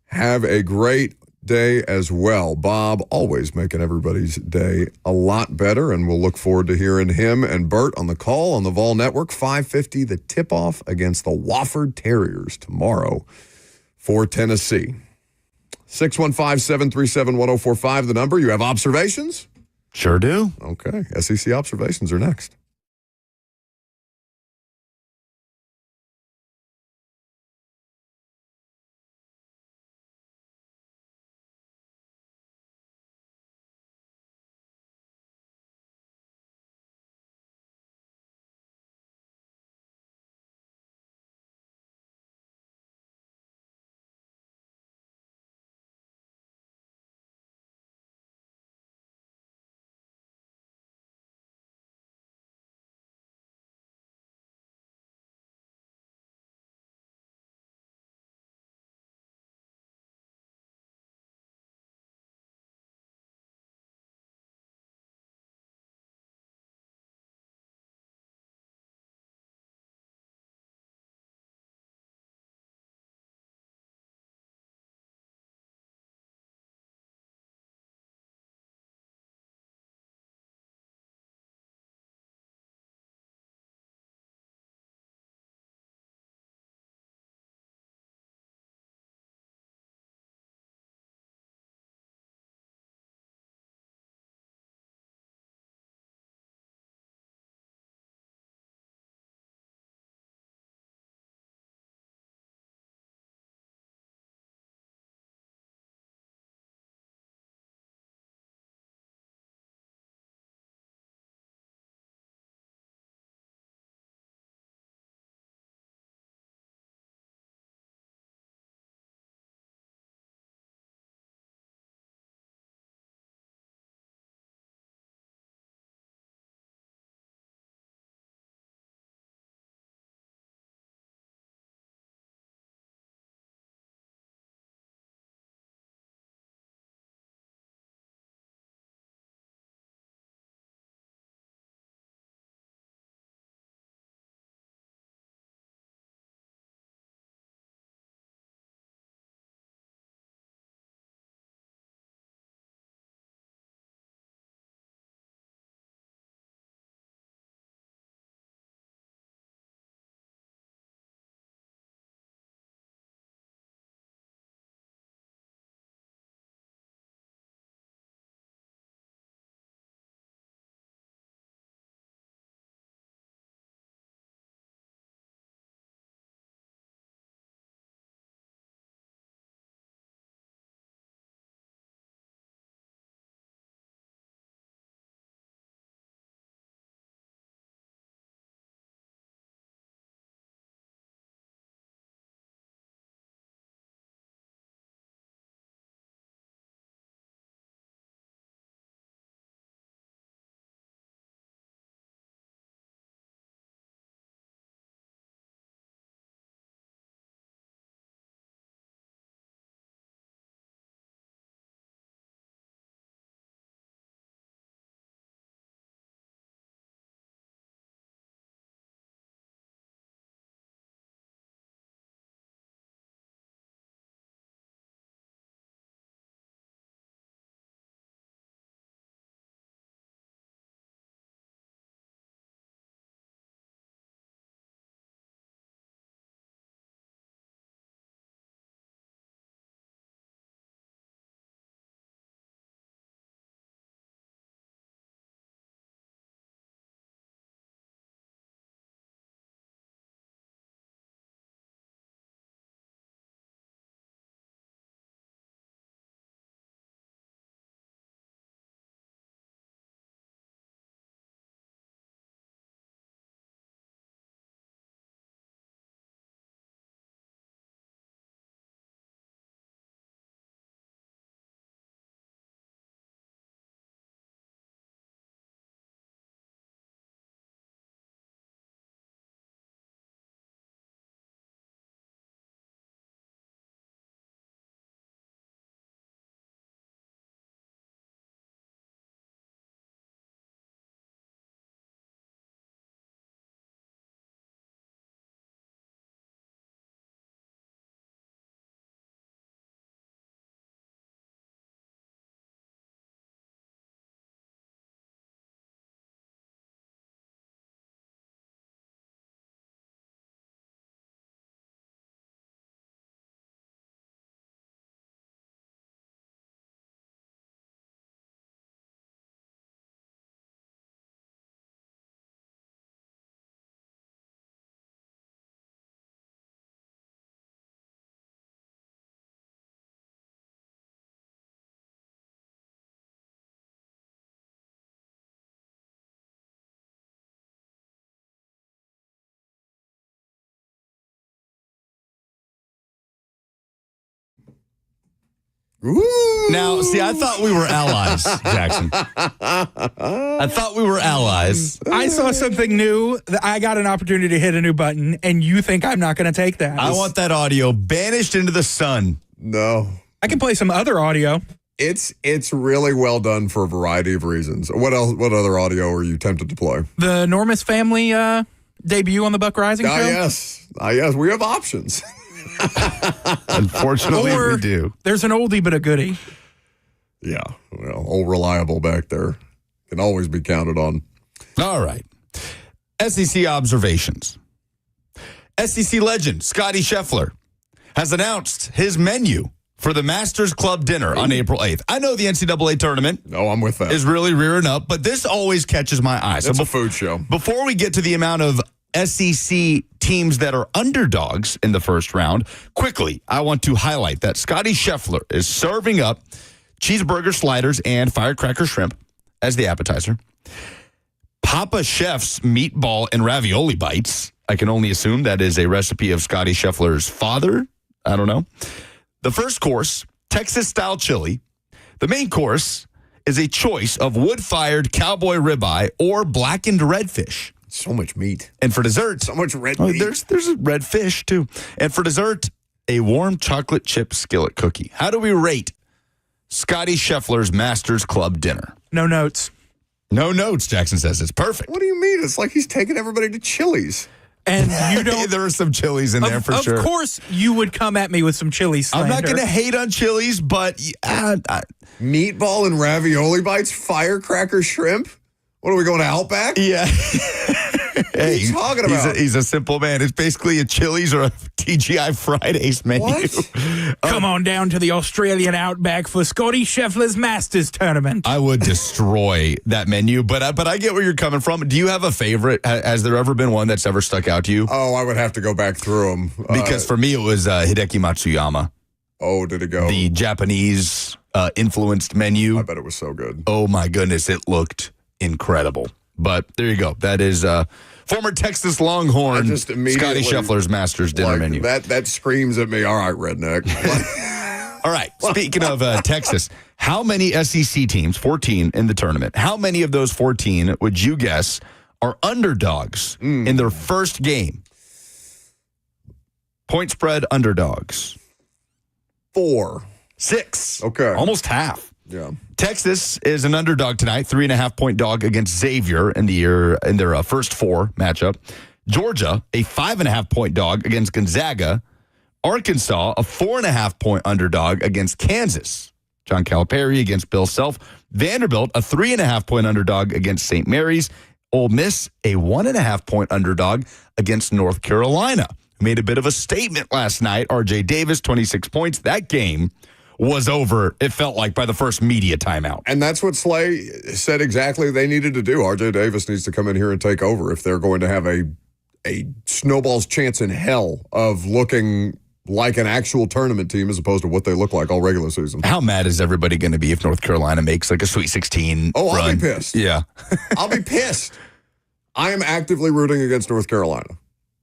Have a great day as well. Bob always making everybody's day a lot better, and we'll look forward to hearing him and Bert on the call on the Vol Network. 5:50, the tip-off against the Wofford Terriers tomorrow for Tennessee. 615-737-1045, the number. You have observations? Sure do. Okay, SEC observations are next. Ooh. Now, see, I thought we were allies, Jackson. I thought we were allies. I saw something new. I got an opportunity to hit a new button, and you think I'm not going to take that. I want that audio banished into the sun. No. I can play some other audio. It's really well done for a variety of reasons. What else? What other audio are you tempted to play? The Normus family debut on the Buck Rising show? Yes. We have options. Unfortunately, we do. There's an oldie but a goodie. Yeah. Well, old reliable back there. Can always be counted on. All right. SEC observations. SEC legend Scotty Scheffler has announced his menu for the Masters Club dinner on April 8th. I know the NCAA tournament No, I'm with that. is really rearing up, but this always catches my eye. It's a food show. Before we get to the amount of SEC teams that are underdogs in the first round, quickly, I want to highlight that Scotty Scheffler is serving up cheeseburger sliders and firecracker shrimp as the appetizer. Papa Chef's meatball and ravioli bites. I can only assume that is a recipe of Scotty Scheffler's father. I don't know. The first course, Texas-style chili. The main course is a choice of wood-fired cowboy ribeye or blackened redfish. So much meat. And for dessert, So much red meat. there's a red fish too. And for dessert, a warm chocolate chip skillet cookie. How do we rate Scotty Scheffler's Masters Club dinner? No notes. No notes, Jackson says. It's perfect. What do you mean? It's like he's taking everybody to Chili's. And you don't. There are some chilies in there for sure. Of course, you would come at me with some chili slander. I'm not going to hate on chilies, but Meatball and ravioli bites, firecracker shrimp. What are we going to Outback? yeah. What are you talking about? He's a simple man. It's basically a Chili's or a TGI Fridays menu. What? Come on down to the Australian Outback for Scotty Scheffler's Masters tournament. I would destroy that menu, but I get where you're coming from. Do you have a favorite? Has there ever been one that's ever stuck out to you? Oh, I would have to go back through them. Because for me, it was Hideki Matsuyama, Oh, did it go? the Japanese influenced menu. I bet it was so good. Oh my goodness, it looked incredible. But there you go. That is former Texas Longhorn I just Scotty immediately, Scheffler's Masters dinner Like, menu. That screams at me, all right, redneck. All right. Speaking of Texas, how many SEC teams, 14 in the tournament, how many of those 14 would you guess are underdogs in their first game? Point spread underdogs. 4. 6. Okay. Almost half. Yeah. Texas is an underdog tonight, 3.5-point dog against Xavier in their first 4 matchup. Georgia, a 5.5-point dog against Gonzaga. Arkansas, a 4.5-point underdog against Kansas. John Calipari against Bill Self. Vanderbilt, a 3.5-point underdog against St. Mary's. Ole Miss, a 1.5-point underdog against North Carolina. Made a bit of a statement last night. R.J. Davis, 26 points. That game was over, it felt like, by the first media timeout. And that's what Slay said exactly they needed to do. R.J. Davis needs to come in here and take over if they're going to have a snowball's chance in hell of looking like an actual tournament team as opposed to what they look like all regular season. How mad is everybody going to be if North Carolina makes like a Sweet 16 Oh, run? I'll be pissed. Yeah. I'll be pissed. I am actively rooting against North Carolina.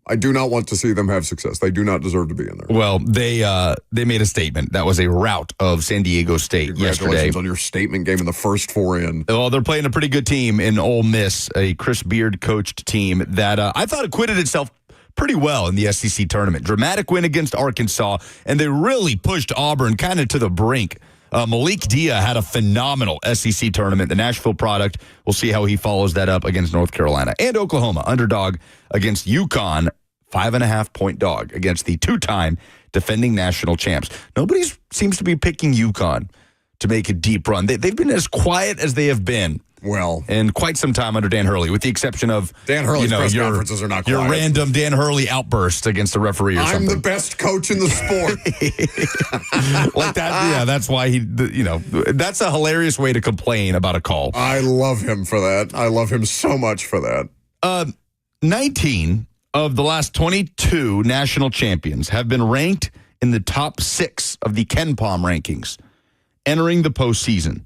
I do not want to see them have success. They do not deserve to be in there. Well, they made a statement. That was a rout of San Diego State yesterday. Congratulations on your statement game in the first 4 in. Well, they're playing a pretty good team in Ole Miss, a Chris Beard coached team that I thought acquitted itself pretty well in the SEC tournament. Dramatic win against Arkansas, and they really pushed Auburn kind of to the brink. Malik Dia had a phenomenal SEC tournament, the Nashville product. We'll see how he follows that up against North Carolina. And Oklahoma, underdog against UConn, 5.5-point dog against the 2-time defending national champs. Nobody seems to be picking UConn to make a deep run. They've been as quiet as they have been. Well, in quite some time under Dan Hurley, with the exception of Dan Hurley's press conferences are not quiet. Your random Dan Hurley outburst against a referee or something. I'm the best coach in the sport. Like that, yeah, that's why that's a hilarious way to complain about a call. I love him for that. I love him so much for that. 19 of the last 22 national champions have been ranked in the top 6 of the Ken Palm rankings entering the postseason.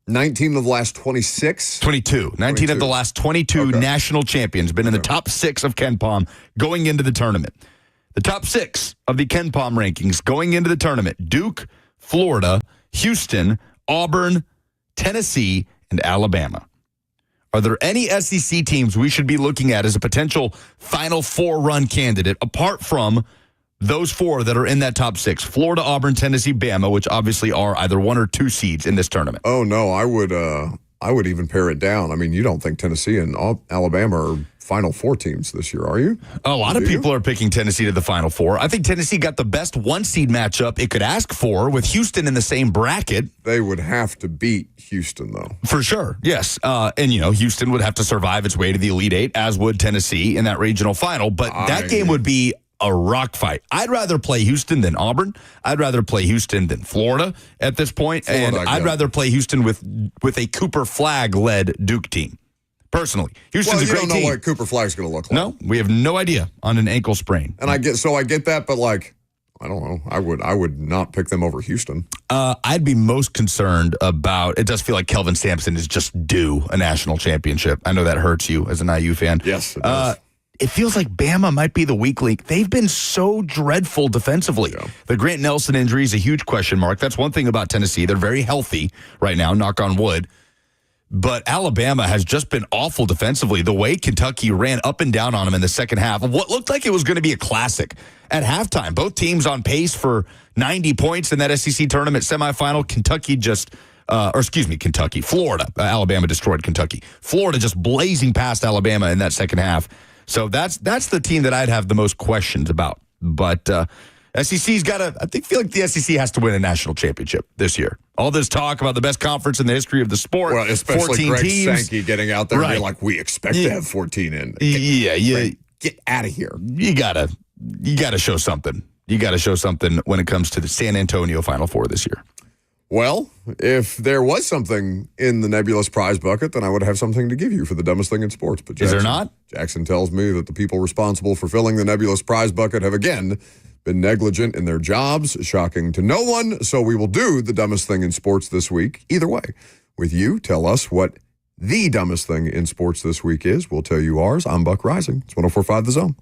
19 of the last 26? 22. 19 of the last 22 national champions been in the top 6 of Ken Palm going into the tournament. The top 6 of the Ken Palm rankings going into the tournament: Duke, Florida, Houston, Auburn, Tennessee, and Alabama. Are there any SEC teams we should be looking at as a potential Final Four run candidate apart from those four that are in that top six? Florida, Auburn, Tennessee, Bama, which obviously are either 1 or 2 seeds in this tournament. Oh, no, I would even pare it down. I mean, you don't think Tennessee and Alabama are Final Four teams this year, are you? A lot of people are picking Tennessee to the Final Four. I think Tennessee got the best 1-seed matchup it could ask for with Houston in the same bracket. They would have to beat Houston, though. For sure, yes. And, Houston would have to survive its way to the Elite Eight, as would Tennessee in that regional final. But that game would be a rock fight. I'd rather play Houston than Auburn. I'd rather play Houston than Florida at this point. And I'd rather play Houston with a Cooper Flagg-led Duke team. Personally, Houston's a great team. You don't know what Cooper Flagg's going to look like. No, we have no idea on an ankle sprain. And I get that, but I don't know. I would not pick them over Houston. I'd be most concerned about. It does feel like Kelvin Sampson is just due a national championship. I know that hurts you as an IU fan. Yes, it does. It feels like Bama might be the weak link. They've been so dreadful defensively. Yeah. The Grant Nelson injury is a huge question mark. That's one thing about Tennessee. They're very healthy right now, knock on wood. But Alabama has just been awful defensively. The way Kentucky ran up and down on them in the second half of what looked like it was going to be a classic at halftime. Both teams on pace for 90 points in that SEC tournament semifinal. Kentucky. Florida. Alabama destroyed Kentucky. Florida just blazing past Alabama in that second half. So that's the team that I'd have the most questions about. But SEC's got to, I feel like the SEC has to win a national championship this year. All this talk about the best conference in the history of the sport. Well, especially 14 Greg teams. Sankey getting out there and being like, we expect to have 14 in. Get out of here. You gotta show something. You got to show something when it comes to the San Antonio Final Four this year. Well, if there was something in the nebulous prize bucket, then I would have something to give you for the dumbest thing in sports. But is there not? Jackson tells me that the people responsible for filling the nebulous prize bucket have again been negligent in their jobs. Shocking to no one. So we will do the dumbest thing in sports this week. Either way, with you, tell us what the dumbest thing in sports this week is. We'll tell you ours. I'm Buck Rising. It's 104.5 The Zone.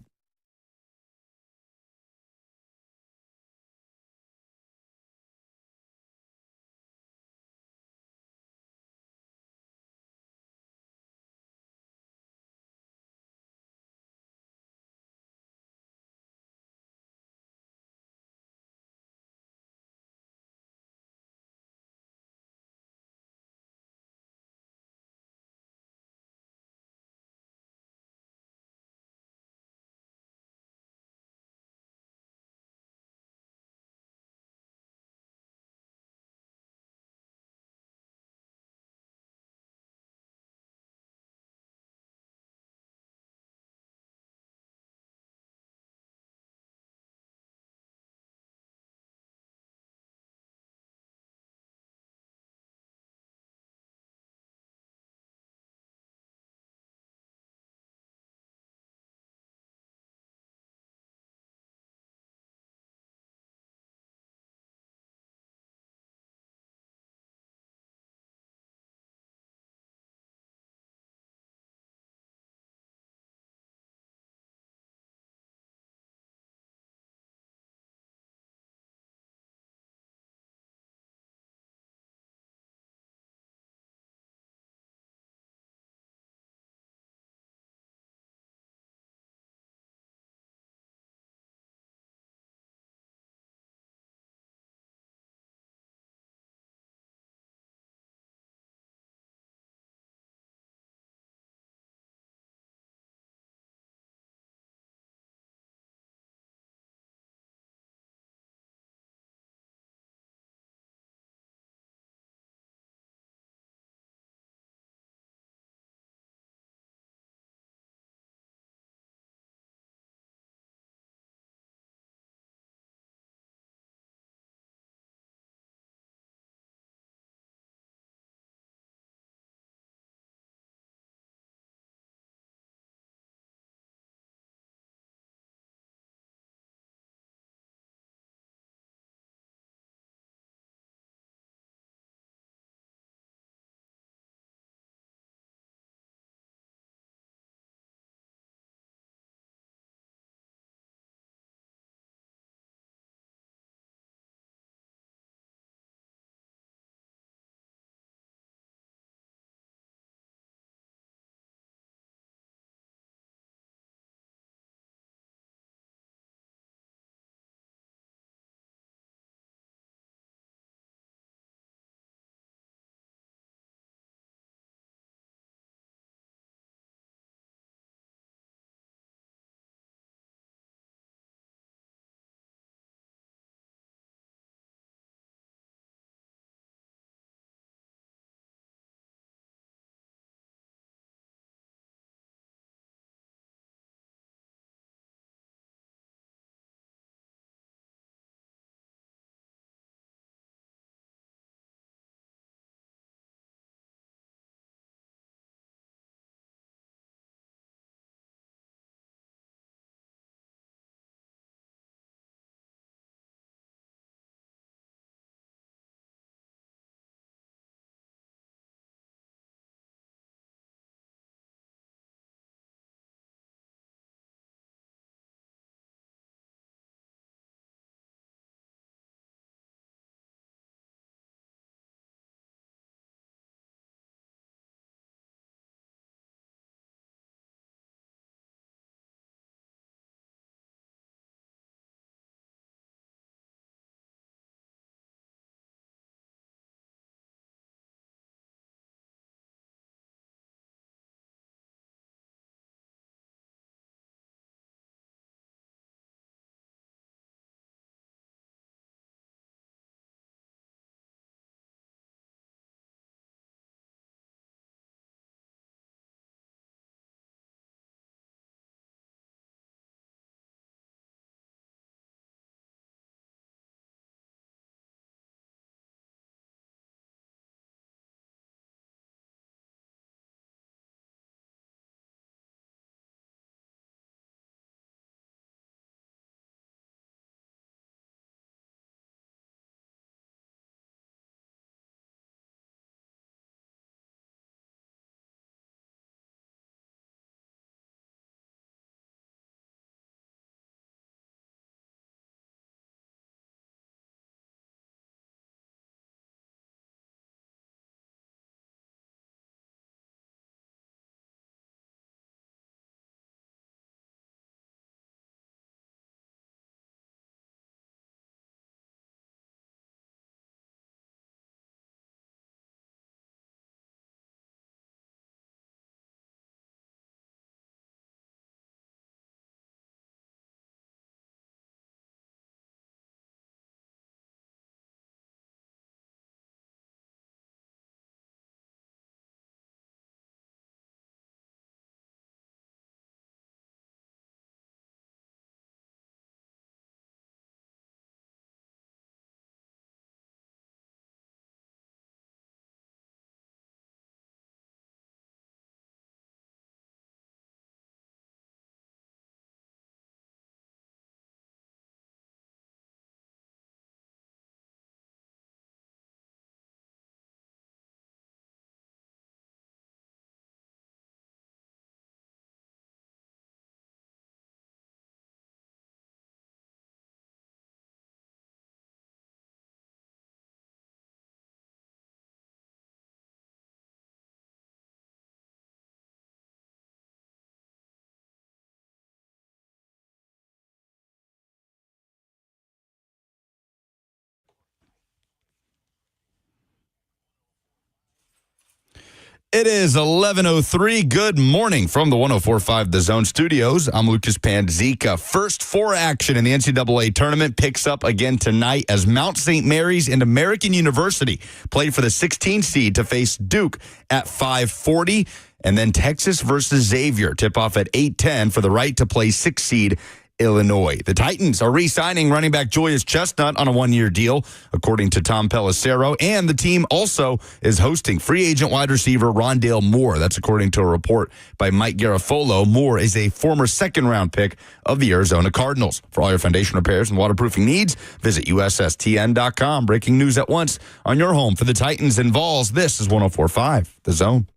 It is 11:03. Good morning from the 104.5 The Zone studios. I'm Lucas Panzika. First four action in the NCAA tournament picks up again tonight as Mount St. Mary's and American University play for the 16 seed to face Duke at 5:40. And then Texas versus Xavier tip off at 8:10 for the right to play 6 seed Illinois. The Titans are re-signing running back Julius Chestnut on a 1-year deal, according to Tom Pelissero, and the team also is hosting free agent wide receiver Rondale Moore. That's according to a report by Mike Garafolo. Moore is a former second-round pick of the Arizona Cardinals. For all your foundation repairs and waterproofing needs, visit USSTN.com. Breaking news at once on your home for the Titans and Vols. This is 104.5 The Zone.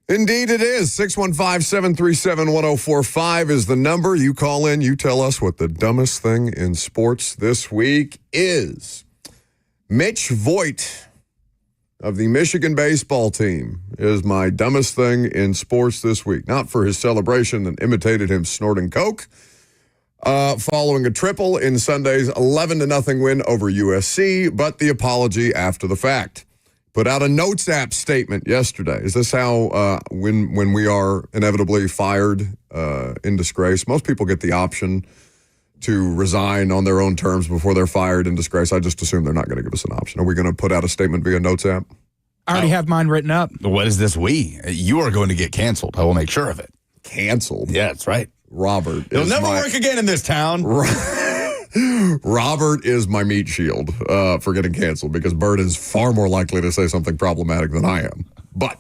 Indeed it is. 615-737-1045 is the number. You call in, you tell us what the dumbest thing in sports this week is. Mitch Voigt of the Michigan baseball team is my dumbest thing in sports this week. Not for his celebration that imitated him snorting coke, following a triple in Sunday's 11-0 win over USC, but the apology after the fact. Put out a Notes app statement yesterday. Is this how, when we are inevitably fired in disgrace, most people get the option to resign on their own terms before they're fired in disgrace? I just assume they're not going to give us an option. Are we going to put out a statement via Notes app? I already have mine written up. What is this we? You are going to get canceled. I will make sure of it. Canceled? Yeah, that's right. Robert. It'll never work again in this town. Robert is my meat shield for getting canceled because Bert is far more likely to say something problematic than I am. But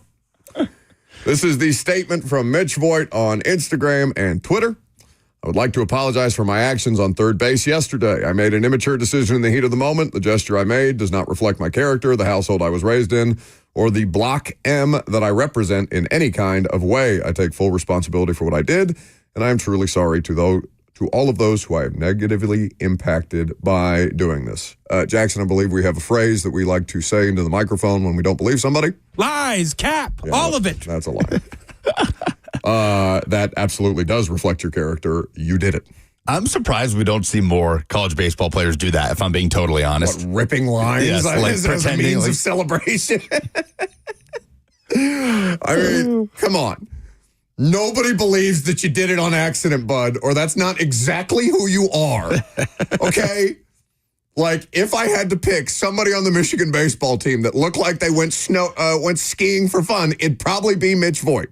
this is the statement from Mitch Voigt on Instagram and Twitter. I would like to apologize for my actions on third base yesterday. I made an immature decision in the heat of the moment. The gesture I made does not reflect my character, the household I was raised in, or the Block M that I represent in any kind of way. I take full responsibility for what I did, and I am truly sorry to all of those who I have negatively impacted by doing this. Jackson, I believe we have a phrase that we like to say into the microphone when we don't believe somebody. Lies, cap, all of it. That's a lie. That absolutely does reflect your character. You did it. I'm surprised we don't see more college baseball players do that, if I'm being totally honest. What, ripping lines? Yes, like as a means of celebration? I mean, come on. Nobody believes that you did it on accident, bud, or that's not exactly who you are. Okay? Like, if I had to pick somebody on the Michigan baseball team that looked like they went skiing for fun, it'd probably be Mitch Voigt.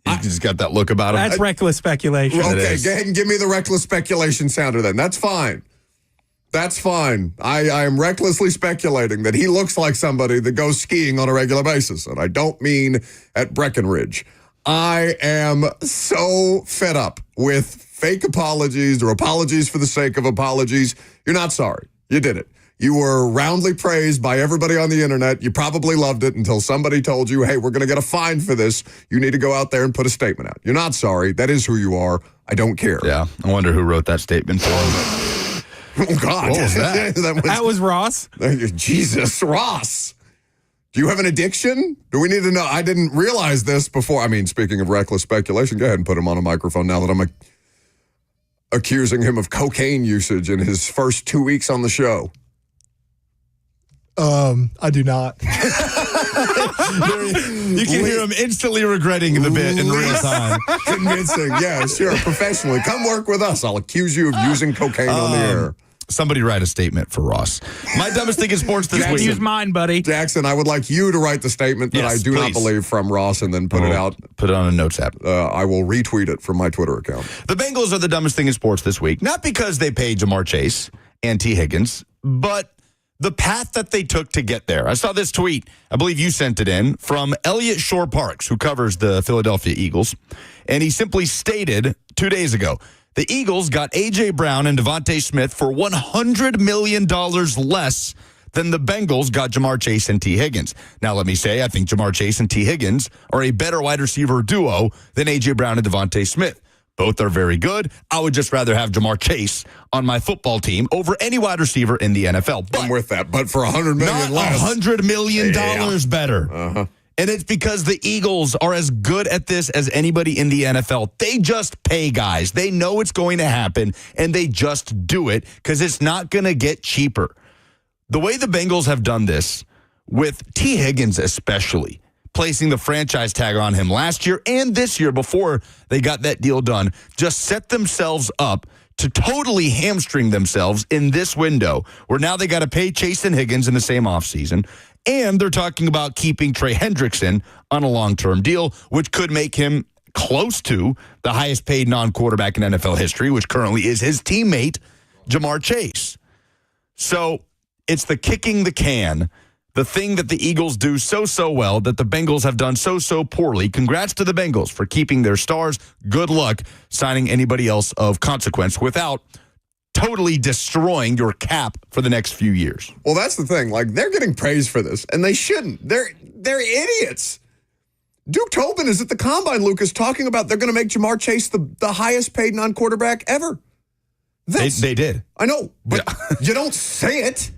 You just got that look about him. That's reckless speculation. Okay, go ahead and give me the reckless speculation sounder then. That's fine. That's fine. I am recklessly speculating that he looks like somebody that goes skiing on a regular basis, and I don't mean at Breckenridge. I am so fed up with fake apologies or apologies for the sake of apologies. You're not sorry. You did it. You were roundly praised by everybody on the internet. You probably loved it until somebody told you, hey, we're going to get a fine for this. You need to go out there and put a statement out. You're not sorry. That is who you are. I don't care. Yeah. I wonder who wrote that statement for him. Oh, God. What was that? That was Ross. Jesus, Ross. Do you have an addiction? Do we need to know? I didn't realize this before. I mean, speaking of reckless speculation, go ahead and put him on a microphone now that I'm accusing him of cocaine usage in his first 2 weeks on the show. I do not. You can hear him instantly regretting the bit in real time. Convincing, yeah, sure, professionally. Come work with us. I'll accuse you of using cocaine on the air. Somebody write a statement for Ross. My dumbest thing in sports this week. Use mine, buddy. Jackson, I would like you to write the statement that Yes, I do not please. believe from Ross and then put it out. Put it on a notes app. I will retweet it from my Twitter account. The Bengals are the dumbest thing in sports this week. Not because they paid Jamar Chase and T. Higgins, but the path that they took to get there. I saw this tweet, I believe you sent it in, from Elliot Shore Parks, who covers the Philadelphia Eagles. And he simply stated 2 days ago, the Eagles got A.J. Brown and Devontae Smith for $100 million less then the Bengals got Jamar Chase and T. Higgins. Now, let me say, I think Jamar Chase and T. Higgins are a better wide receiver duo than A.J. Brown and Devontae Smith. Both are very good. I would just rather have Jamar Chase on my football team over any wide receiver in the NFL. But I'm with that, but for $100 million less. $100 million better. Uh-huh. And it's because the Eagles are as good at this as anybody in the NFL. They just pay guys. They know it's going to happen, and they just do it because it's not going to get cheaper. The way the Bengals have done this, with T. Higgins especially, placing the franchise tag on him last year and this year before they got that deal done, just set themselves up to totally hamstring themselves in this window where now they got to pay Chase and Higgins in the same offseason. And they're talking about keeping Trey Hendrickson on a long-term deal, which could make him close to the highest paid non-quarterback in NFL history, which currently is his teammate, Jamar Chase. So it's the kicking the can, the thing that the Eagles do so well that the Bengals have done so poorly. Congrats to the Bengals for keeping their stars. Good luck signing anybody else of consequence without totally destroying your cap for the next few years. Well, that's the thing. Like, they're getting praise for this, and they shouldn't. They're idiots. Duke Tobin is at the Combine, Lucas, talking about they're going to make Jamar Chase the highest paid non-quarterback ever. They did. I know, but you don't say it.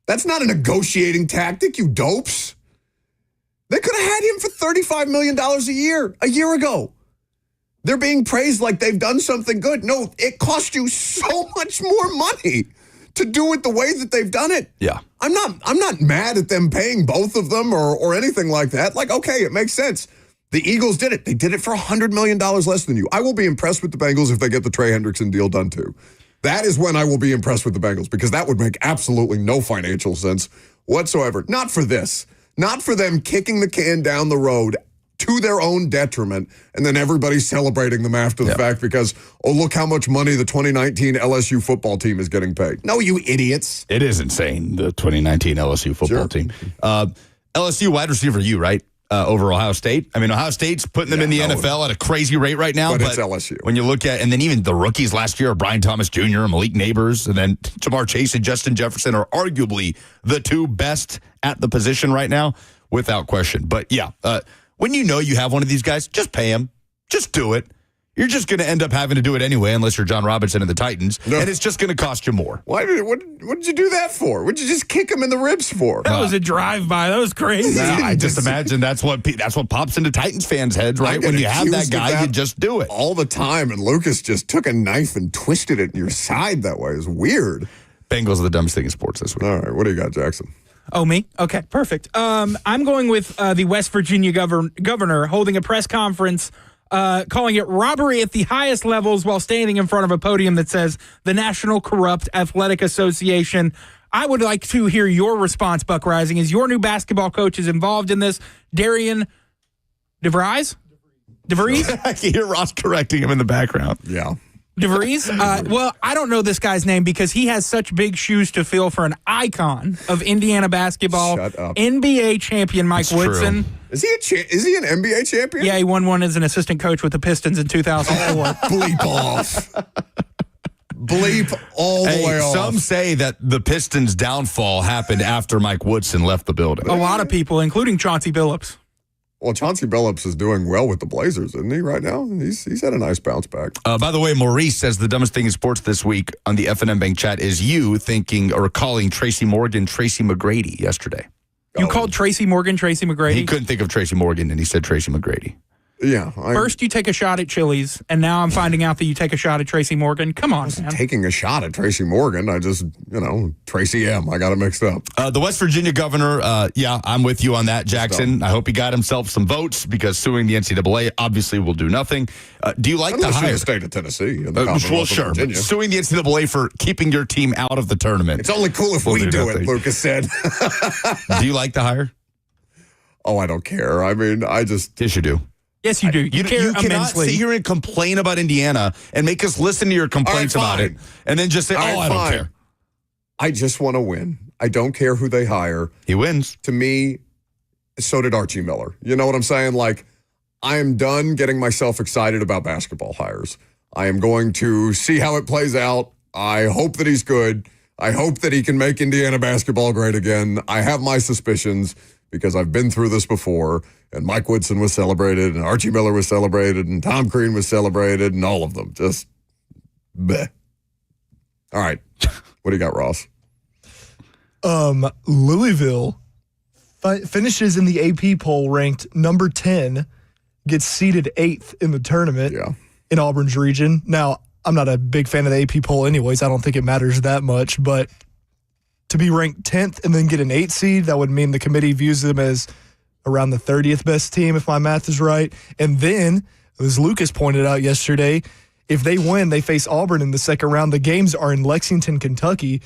That's not a negotiating tactic, you dopes. They could have had him for $35 million a year ago. They're being praised like they've done something good. No, it cost you so much more money to do it the way that they've done it. Yeah. I'm not mad at them paying both of them or anything like that. Like, okay, it makes sense. The Eagles did it. They did it for $100 million less than you. I will be impressed with the Bengals if they get the Trey Hendrickson deal done too. That is when I will be impressed with the Bengals because that would make absolutely no financial sense whatsoever. Not for this. Not for them kicking the can down the road to their own detriment, and then everybody's celebrating them after the fact because, oh, look how much money the 2019 LSU football team is getting paid. No, you idiots. It is insane, the 2019 LSU football team. LSU wide receiver right? Over Ohio State. I mean, Ohio State's putting them in the NFL at a crazy rate right now. But it's LSU. When you look at, and then even the rookies last year, Brian Thomas Jr. and Malik Neighbors, and then Jamar Chase and Justin Jefferson are arguably the two best at the position right now, without question. But yeah, when you know you have one of these guys, just pay him. Just do it. You're just going to end up having to do it anyway, unless you're John Robinson and the Titans, and it's just going to cost you more. What did you do that for? What did you just kick him in the ribs for? That was a drive-by. That was crazy. I just imagine that's what pops into Titans fans' heads, right? When you have that guy, you just do it. All the time, and Lucas just took a knife and twisted it in your side that way. It was weird. Bengals are the dumbest thing in sports this week. All right, what do you got, Jackson? Oh, me? Okay, perfect. I'm going with the West Virginia governor holding a press conference calling it robbery at the highest levels while standing in front of a podium that says the National Corrupt Athletic Association. I would like to hear your response, Buck Rising. Is your new basketball coach is involved in this? Darian DeVries? I can hear Ross correcting him in the background. Yeah. DeVries? Well, I don't know this guy's name because he has such big shoes to fill for an icon of Indiana basketball. Shut up. NBA champion Mike Woodson. True. Is he an NBA champion? Yeah, he won one as an assistant coach with the Pistons in 2004. Bleep off. Bleep all the way off. Some say that the Pistons' downfall happened after Mike Woodson left the building. A lot of people, including Chauncey Billups. Well, Chauncey Billups is doing well with the Blazers, isn't he, right now? He's had a nice bounce back. By the way, Maurice says the dumbest thing in sports this week on the FNM Bank chat is you thinking or calling Tracy Morgan Tracy McGrady yesterday. You called Tracy Morgan Tracy McGrady? He couldn't think of Tracy Morgan, and he said Tracy McGrady. Yeah. First, you take a shot at Chili's, and now I'm finding out that you take a shot at Tracy Morgan. Come on, man. Taking a shot at Tracy Morgan. I just, Tracy M. I got it mixed up. The West Virginia governor, I'm with you on that, Jackson. I hope he got himself some votes because suing the NCAA obviously will do nothing. Do you like the hire? The state of Tennessee. Well, sure. But suing the NCAA for keeping your team out of the tournament. It's only cool if we do it, Lucas said. Do you like the hire? Oh, I don't care. I mean, Yes, you do. Yes, you do. You care you cannot immensely. sit here and complain about Indiana and make us listen to your complaints about it and then just say, I don't care. I just want to win. I don't care who they hire. He wins. To me, so did Archie Miller. You know what I'm saying? Like, I am done getting myself excited about basketball hires. I am going to see how it plays out. I hope that he's good. I hope that he can make Indiana basketball great again. I have my suspicions because I've been through this before, and Mike Woodson was celebrated, and Archie Miller was celebrated, and Tom Crean was celebrated, and all of them. Just, bleh. All right. What do you got, Ross? Louisville finishes in the AP poll ranked number 10, gets seeded 8th in the tournament in Auburn's region. Now, I'm not a big fan of the AP poll anyways. I don't think it matters that much, but to be ranked 10th and then get an 8 seed, that would mean the committee views them as around the 30th best team, if my math is right. And then, as Lucas pointed out yesterday, if they win, they face Auburn in the second round. The games are in Lexington, Kentucky.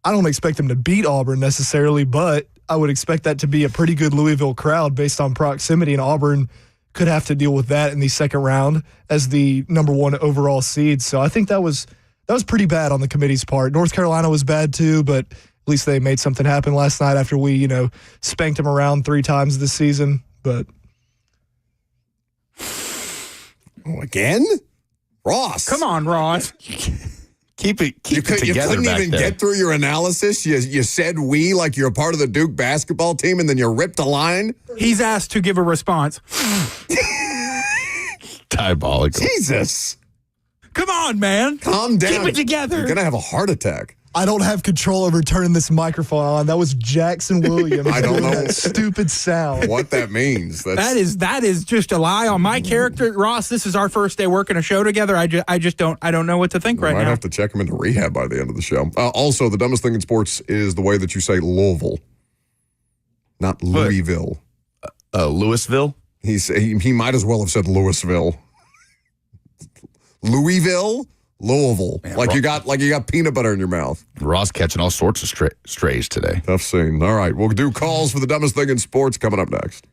I don't expect them to beat Auburn necessarily, but I would expect that to be a pretty good Louisville crowd based on proximity, and Auburn could have to deal with that in the second round as the number 1 overall seed. So I think that was pretty bad on the committee's part. North Carolina was bad too, but at least they made something happen last night after we, spanked them around 3 times this season. But again? Ross. Come on, Ross. Keep it together. You couldn't even get through your analysis. You said we like you're a part of the Duke basketball team, and then you ripped a line. He's asked to give a response. Diabolical. Jesus. Come on, man. Calm down. Keep it together. You're going to have a heart attack. I don't have control over turning this microphone on. That was Jackson Williams. I don't know that stupid sound. what that means. That is just a lie on my character, Ross. This is our first day working a show together. I don't know what to think right now. Might have to check him into rehab by the end of the show. Also, the dumbest thing in sports is the way that you say Louisville, not Louisville. Louisville. He might as well have said Louisville. Louisville. Louisville, Man, like you got peanut butter in your mouth. Ross catching all sorts of strays today. Tough scene. All right, we'll do calls for the dumbest thing in sports coming up next.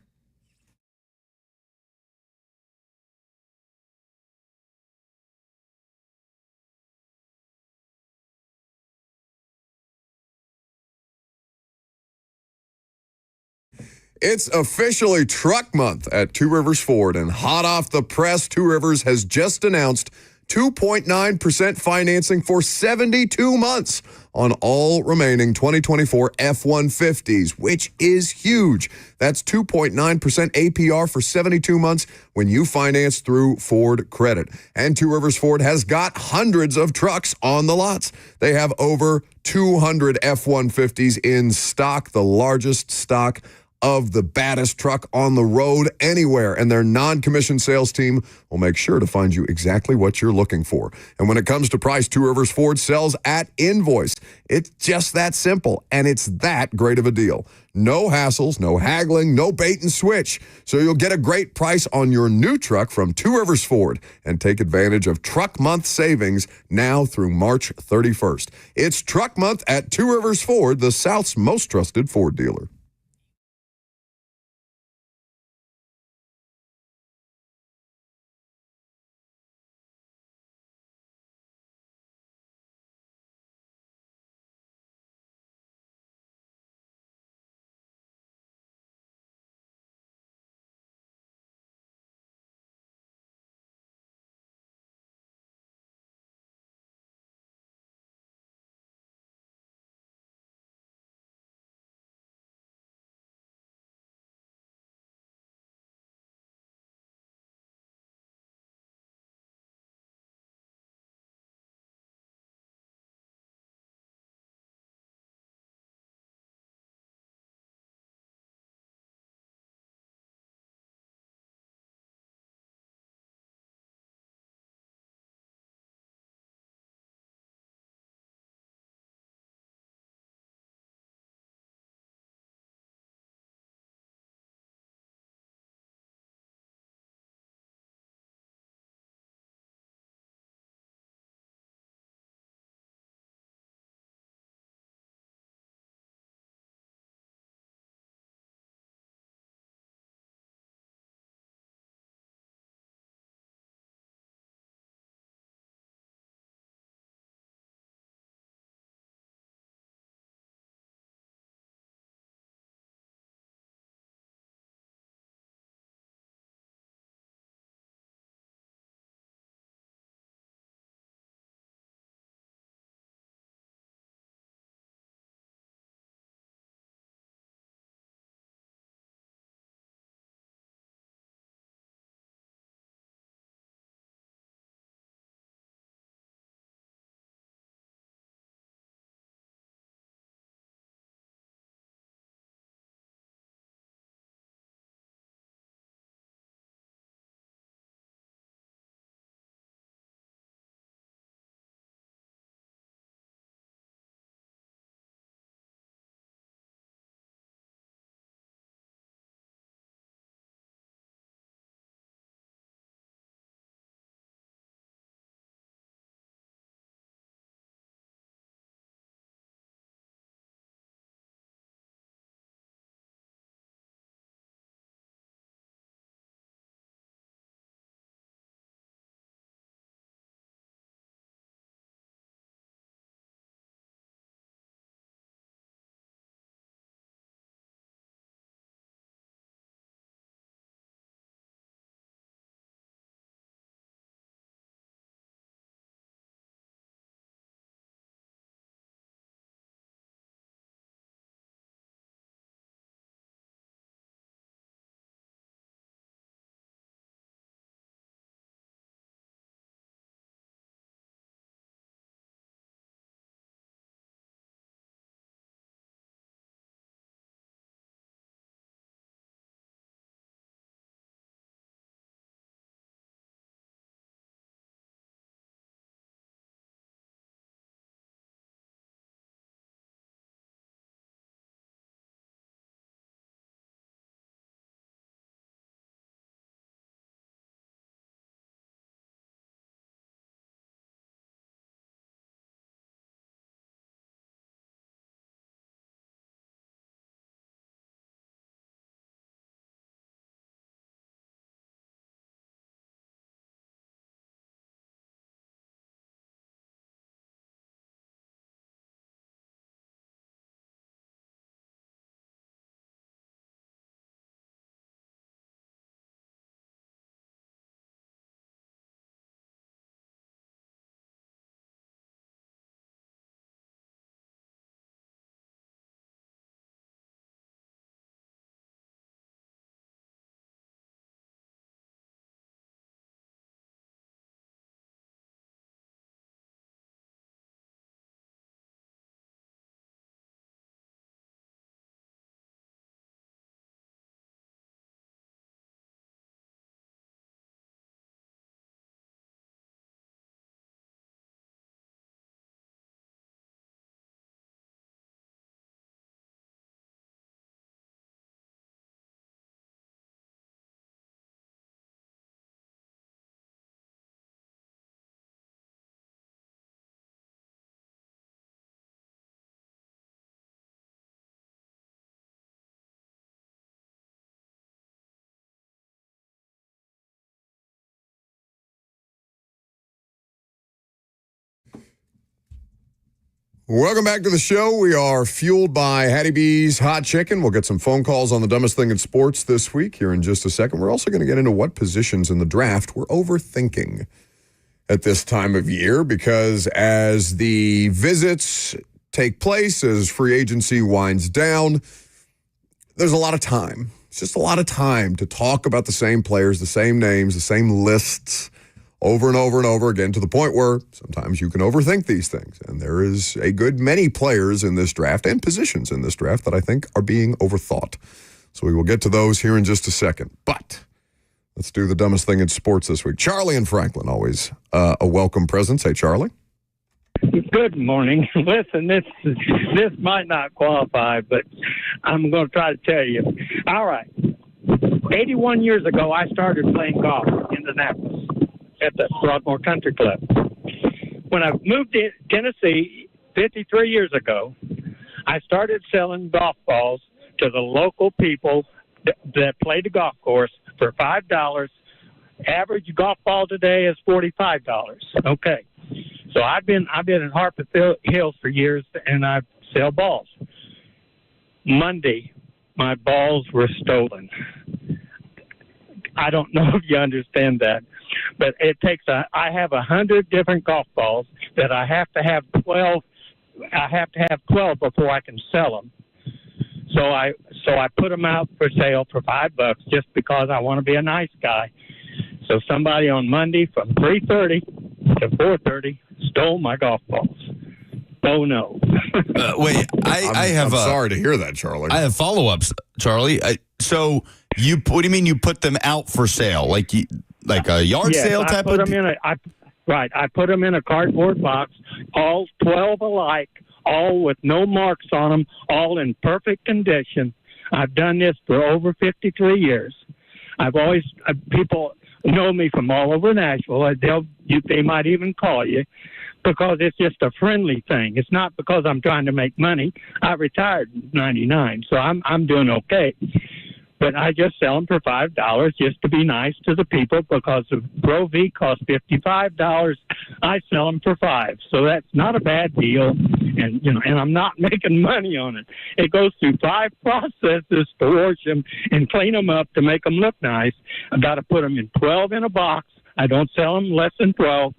It's officially truck month at Two Rivers Ford, and hot off the press, Two Rivers has just announced 2.9% financing for 72 months on all remaining 2024 F-150s, which is huge. That's 2.9% APR for 72 months when you finance through Ford Credit. And Two Rivers Ford has got hundreds of trucks on the lots. They have over 200 F-150s in stock, the largest stock of the baddest truck on the road anywhere, and their non-commissioned sales team will make sure to find you exactly what you're looking for. And when it comes to price, Two Rivers Ford sells at invoice. It's just that simple, and it's that great of a deal. No hassles, no haggling, no bait and switch. So you'll get a great price on your new truck from Two Rivers Ford and take advantage of Truck Month savings now through March 31st. It's Truck Month at Two Rivers Ford, the South's most trusted Ford dealer. Welcome back to the show. We are fueled by Hattie B's Hot Chicken. We'll get some phone calls on the dumbest thing in sports this week here in just a second. We're also going to get into what positions in the draft we're overthinking at this time of year, because as the visits take place, as free agency winds down, there's a lot of time. It's just a lot of time to talk about the same players, the same names, the same lists over and over and over again, to the point where sometimes you can overthink these things. And there is a good many players in this draft and positions in this draft that I think are being overthought. So we will get to those here in just a second. But let's do the dumbest thing in sports this week. Charlie and Franklin, always a welcome presence. Hey, Charlie. Good morning. Listen, this might not qualify, but I'm going to try to tell you. All right. 81 years ago, I started playing golf in Indianapolis at the Broadmoor Country Club. When I moved to Tennessee 53 years ago, I started selling golf balls to the local people that played the golf course for $5. Average golf ball today is $45. Okay. So I've been in Harpeth Hills for years, and I sell balls. Monday, my balls were stolen. I don't know if you understand that, but it takes I have 100 different golf balls that I have to have 12. I have to have 12 before I can sell them. So I put them out for sale for $5 just because I want to be a nice guy. So somebody on Monday from 3:30 to 4:30 stole my golf balls. Oh no! Wait, I'm sorry to hear that, Charlie. I have follow-ups, Charlie. So what do you mean you put them out for sale? Like a yard sale type of? I put them in a cardboard box, all 12 alike, all with no marks on them, all in perfect condition. I've done this for over 53 years. People know me from all over Nashville. They might even call you because it's just a friendly thing. It's not because I'm trying to make money. I retired in '99, so I'm doing okay. But I just sell them for $5 just to be nice to the people, because the Pro V costs $55. I sell them for $5, so that's not a bad deal. And I'm not making money on it. It goes through 5 processes to wash them and clean them up to make them look nice. I got to put them in 12 in a box. I don't sell them less than 12.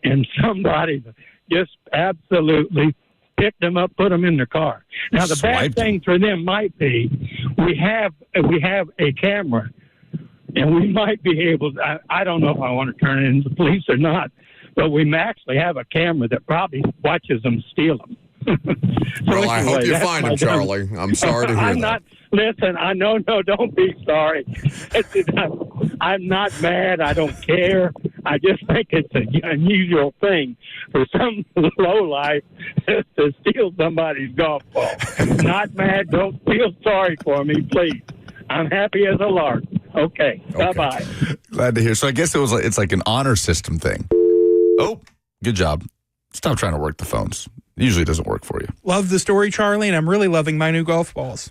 And somebody just absolutely picked them up, put them in their car. Now the bad thing for them might be we have a camera, and we might be able to, I don't know if I want to turn it into the police or not, but we actually have a camera that probably watches them steal them. Well, I hope you find them, Charlie. I'm sorry to hear that. Listen, no, don't be sorry. I'm not mad. I don't care. I just think it's an unusual thing for some lowlife to steal somebody's golf ball. Not mad. Don't feel sorry for me, please. I'm happy as a lark. Okay. Bye-bye. Glad to hear. So I guess it's like an honor system thing. Oh, good job. Stop trying to work the phones. It usually doesn't work for you. Love the story, Charlie, and I'm really loving my new golf balls.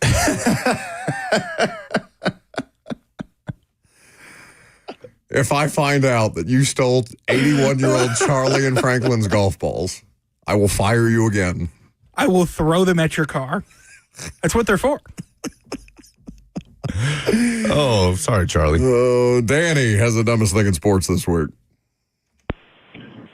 If I find out that you stole 81-year-old Charlie and Franklin's golf balls, I will fire you again. I will throw them at your car. That's what they're for. Oh, sorry, Charlie. Oh, Danny has the dumbest thing in sports this week.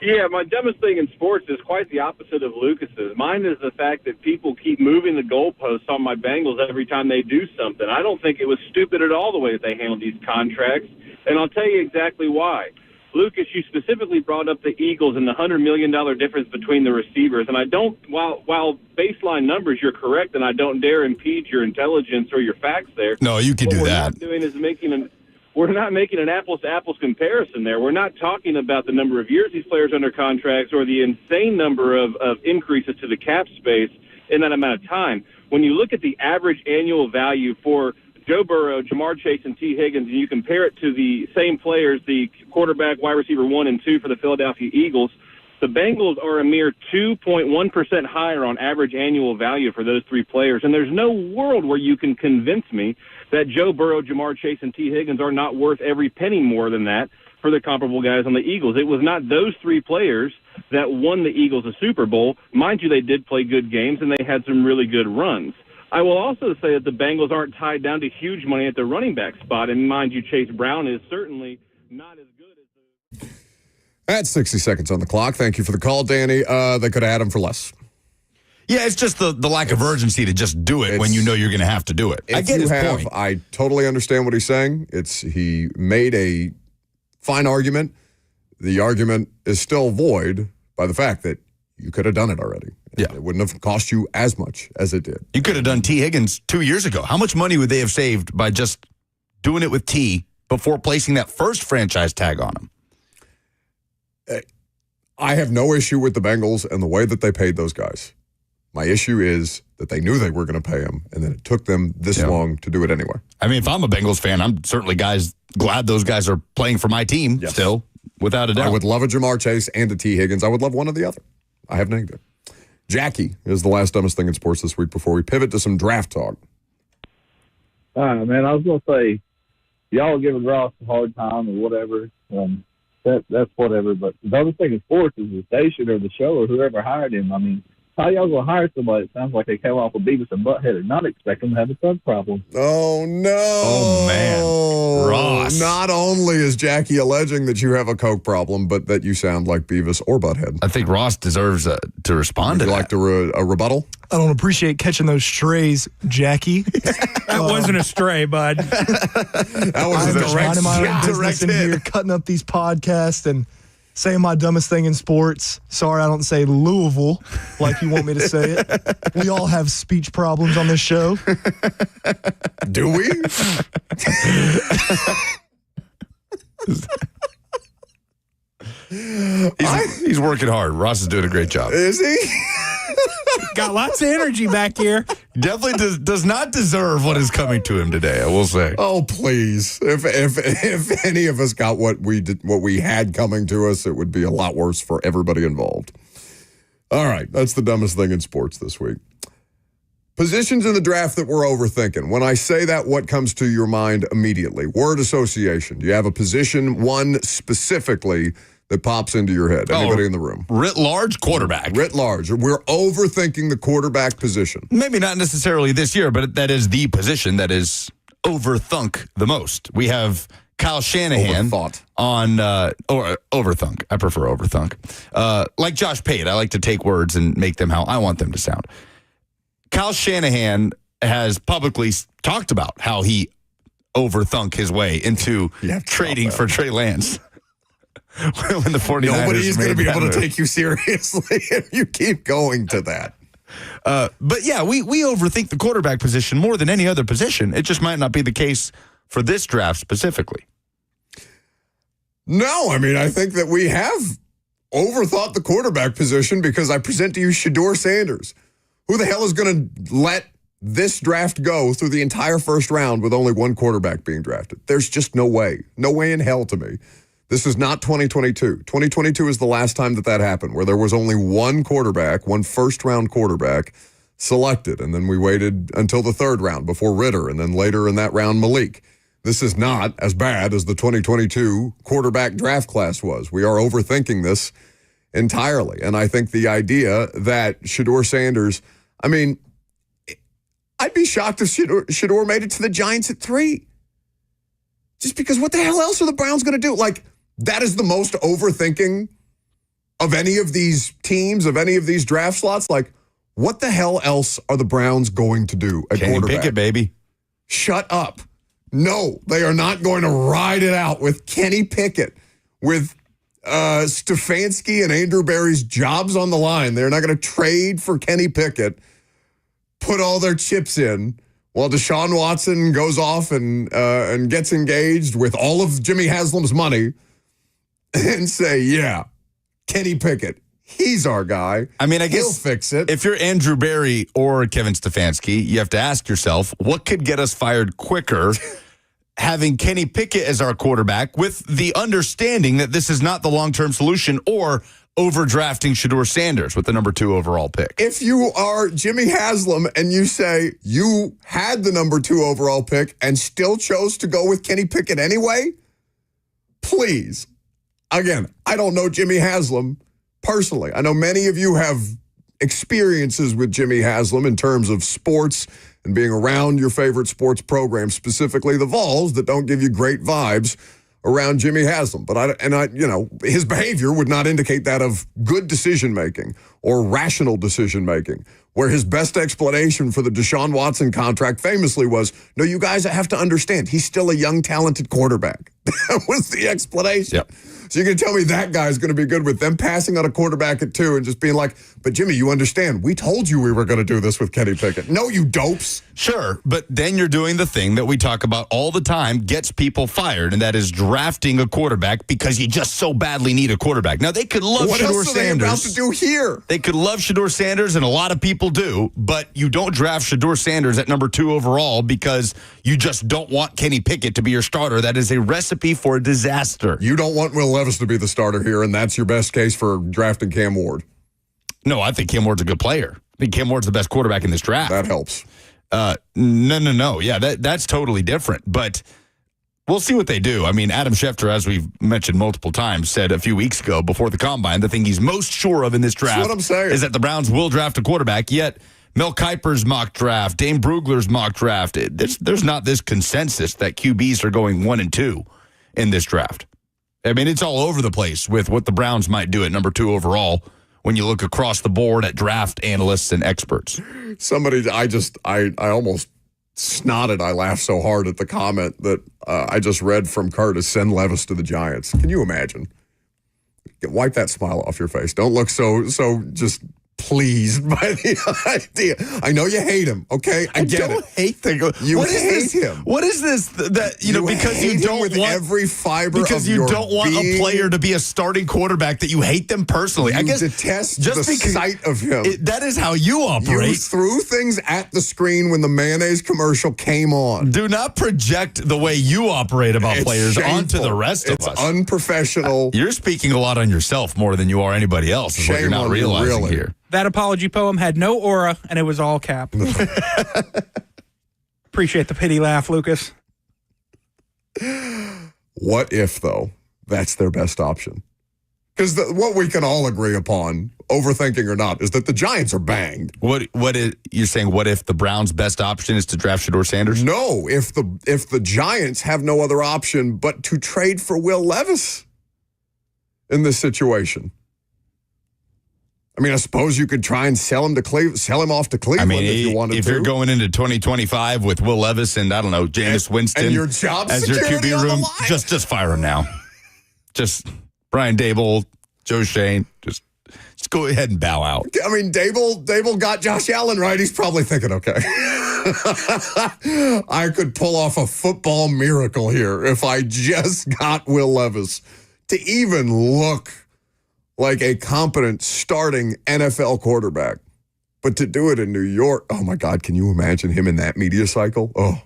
Yeah, my dumbest thing in sports is quite the opposite of Lucas's. Mine is the fact that people keep moving the goalposts on my Bengals every time they do something. I don't think it was stupid at all the way that they handled these contracts, and I'll tell you exactly why. Lucas, you specifically brought up the Eagles and the $100 million difference between the receivers, and I don't, while baseline numbers, you're correct, and I don't dare impede your intelligence or your facts there. No, you can do that. What we're not doing is we're not making an apples-to-apples comparison there. We're not talking about the number of years these players are under contracts or the insane number of increases to the cap space in that amount of time. When you look at the average annual value for Joe Burrow, Jamar Chase, and T. Higgins, and you compare it to the same players, the quarterback, wide receiver 1 and 2 for the Philadelphia Eagles, the Bengals are a mere 2.1% higher on average annual value for those 3 players. And there's no world where you can convince me that Joe Burrow, Jamar Chase, and T. Higgins are not worth every penny more than that for the comparable guys on the Eagles. It was not those 3 players that won the Eagles a Super Bowl. Mind you, they did play good games, and they had some really good runs. I will also say that the Bengals aren't tied down to huge money at the running back spot, and mind you, Chase Brown is certainly not as good as the... That's 60 seconds on the clock. Thank you for the call, Danny. They could have had him for less. Yeah, it's just the lack of urgency to just do it when you know you're going to have to do it. I get his point. I totally understand what he's saying. He made a fine argument. The argument is still void by the fact that you could have done it already. Yeah. It wouldn't have cost you as much as it did. You could have done T. Higgins 2 years ago. How much money would they have saved by just doing it with T before placing that first franchise tag on him? I have no issue with the Bengals and the way that they paid those guys. My issue is that they knew they were going to pay him, and then it took them this long to do it anyway. I mean, if I'm a Bengals fan, I'm certainly glad those guys are playing for my team still, without a doubt. I would love a Jamar Chase and a T. Higgins. I would love one or the other. I have negative. Jackie is the last dumbest thing in sports this week before we pivot to some draft talk. Man, I was going to say, y'all are giving Ross a hard time or whatever. That's whatever. But the other thing in sports is the station or the show or whoever hired him. I mean, how y'all going to hire somebody? It sounds like they came off of Beavis and Butthead and not expect them to have a drug problem. Oh, no. Oh, man. Ross. Not only is Jackie alleging that you have a coke problem, but that you sound like Beavis or Butthead. I think Ross deserves to respond to that. Would you like a rebuttal? I don't appreciate catching those strays, Jackie. That wasn't a stray, bud. That was a minding my own direct business in here, cutting up these podcasts and saying my dumbest thing in sports. Sorry, I don't say Louisville like you want me to say it. We all have speech problems on this show. Do we? He's working hard. Ross is doing a great job. Is he? Got lots of energy back here. Definitely does not deserve what is coming to him today, I will say. Oh, please. If any of us got what we had coming to us, it would be a lot worse for everybody involved. All right, that's the dumbest thing in sports this week. Positions in the draft that we're overthinking. When I say that, what comes to your mind immediately? Word association. Do you have a position, one specifically, that pops into your head? Anybody in the room? Writ large, quarterback. Writ large. We're overthinking the quarterback position. Maybe not necessarily this year, but that is the position that is overthunk the most. We have Kyle Shanahan on or overthunk. I prefer overthunk. Like Josh Pate, I like to take words and make them how I want them to sound. Kyle Shanahan has publicly talked about how he overthunk his way into trading for Trey Lance. When the 49ers Nobody is going to be able to move. take you seriously if you keep going to that. But yeah, we overthink the quarterback position more than any other position. It just might not be the case for this draft specifically. No, I mean, I think that we have overthought the quarterback position because I present to you Shedeur Sanders. Who the hell is going to let this draft go through the entire first round with only one quarterback being drafted? There's just no way. No way in hell to me. This is not 2022. 2022 is the last time that happened, where there was only one quarterback, one first-round quarterback selected, and then we waited until the third round before Ritter, and then later in that round, Malik. This is not as bad as the 2022 quarterback draft class was. We are overthinking this entirely, and I think the idea that Shedeur Sanders, I mean, I'd be shocked if Shedeur made it to the Giants at 3. Just because what the hell else are the Browns going to do? Like, that is the most overthinking of any of these teams, of any of these draft slots. Like, what the hell else are the Browns going to do at Kenny quarterback? Pickett, baby. Shut up. No, they are not going to ride it out with Kenny Pickett, with Stefanski and Andrew Berry's jobs on the line. They're not going to trade for Kenny Pickett, put all their chips in, while Deshaun Watson goes off and gets engaged with all of Jimmy Haslam's money and say, yeah, Kenny Pickett, he's our guy. I mean, I guess he'll fix it. If you're Andrew Berry or Kevin Stefanski, you have to ask yourself, what could get us fired quicker? Having Kenny Pickett as our quarterback with the understanding that this is not the long-term solution, or overdrafting Shedeur Sanders with the number 2 overall pick. If you are Jimmy Haslam and you say you had the number 2 overall pick and still chose to go with Kenny Pickett anyway, please. Again, I don't know Jimmy Haslam personally. I know many of you have experiences with Jimmy Haslam in terms of sports and being around your favorite sports program, specifically the Vols, that don't give you great vibes around Jimmy Haslam. But his behavior would not indicate that of good decision-making or rational decision-making, where his best explanation for the Deshaun Watson contract famously was, no, you guys have to understand, he's still a young, talented quarterback. That was the explanation. Yep. So you're going to tell me that guy's going to be good with them passing on a quarterback at 2 and just being like, but Jimmy, you understand, we told you we were going to do this with Kenny Pickett. No, you dopes. Sure, but then you're doing the thing that we talk about all the time, gets people fired, and that is drafting a quarterback because you just so badly need a quarterback. Now, they could love what Shedeur else are they Sanders. about to do here? They could love Shedeur Sanders, and a lot of people do, but you don't draft Shedeur Sanders at number 2 overall because you just don't want Kenny Pickett to be your starter. That is a recipe for disaster. You don't want Will Levis to be the starter here, and that's your best case for drafting Cam Ward. No, I think Cam Ward's a good player. I think Cam Ward's the best quarterback in this draft. That helps. No. Yeah, that's totally different. But we'll see what they do. I mean, Adam Schefter, as we've mentioned multiple times, said a few weeks ago before the Combine, the thing he's most sure of in this draft That's what I'm saying. is that the Browns will draft a quarterback. Yet Mel Kiper's mock draft, Dane Brugler's mock draft, there's not this consensus that QBs are going 1 and 2 in this draft. I mean, it's all over the place with what the Browns might do at number 2 overall when you look across the board at draft analysts and experts. Somebody, I almost snotted. I laughed so hard at the comment that I just read from Curtis, send Levis to the Giants. Can you imagine? Wipe that smile off your face. Don't look so just pleased by the idea. I know you hate him, okay? I get don't it. hate the You what is hate this? him. What is this that because hate you him don't with want every fiber because of you your don't want being. a player to be a starting quarterback that you hate them personally. I You guess detest just the because sight of him. that is how you You operate. threw things at the screen when the mayonnaise commercial came on. Do not project the way you operate about It's players shameful. onto the rest of It's us. unprofessional. You're speaking a lot on yourself more than you are anybody else. Is what you're Shame not on you, realizing really. here. That apology poem had no aura, and it was all cap. Appreciate the pity laugh, Lucas. What if, though, that's their best option? Because what we can all agree upon, overthinking or not, is that the Giants are banged. You're saying? What if the Browns' best option is to draft Shedeur Sanders? No, if the Giants have no other option but to trade for Will Levis in this situation. I mean, I suppose you could try and sell him off to Cleveland if you wanted to. If you're going into 2025 with Will Levis and, I don't know, Jameis Winston and your job as your security QB on the room, line. just fire him now. Just Brian Dable, Joe Shane, just go ahead and bow out. I mean, Dable got Josh Allen right. He's probably thinking, okay, I could pull off a football miracle here if I just got Will Levis to even look like a competent starting NFL quarterback. But to do it in New York, oh my God, can you imagine him in that media cycle? Oh,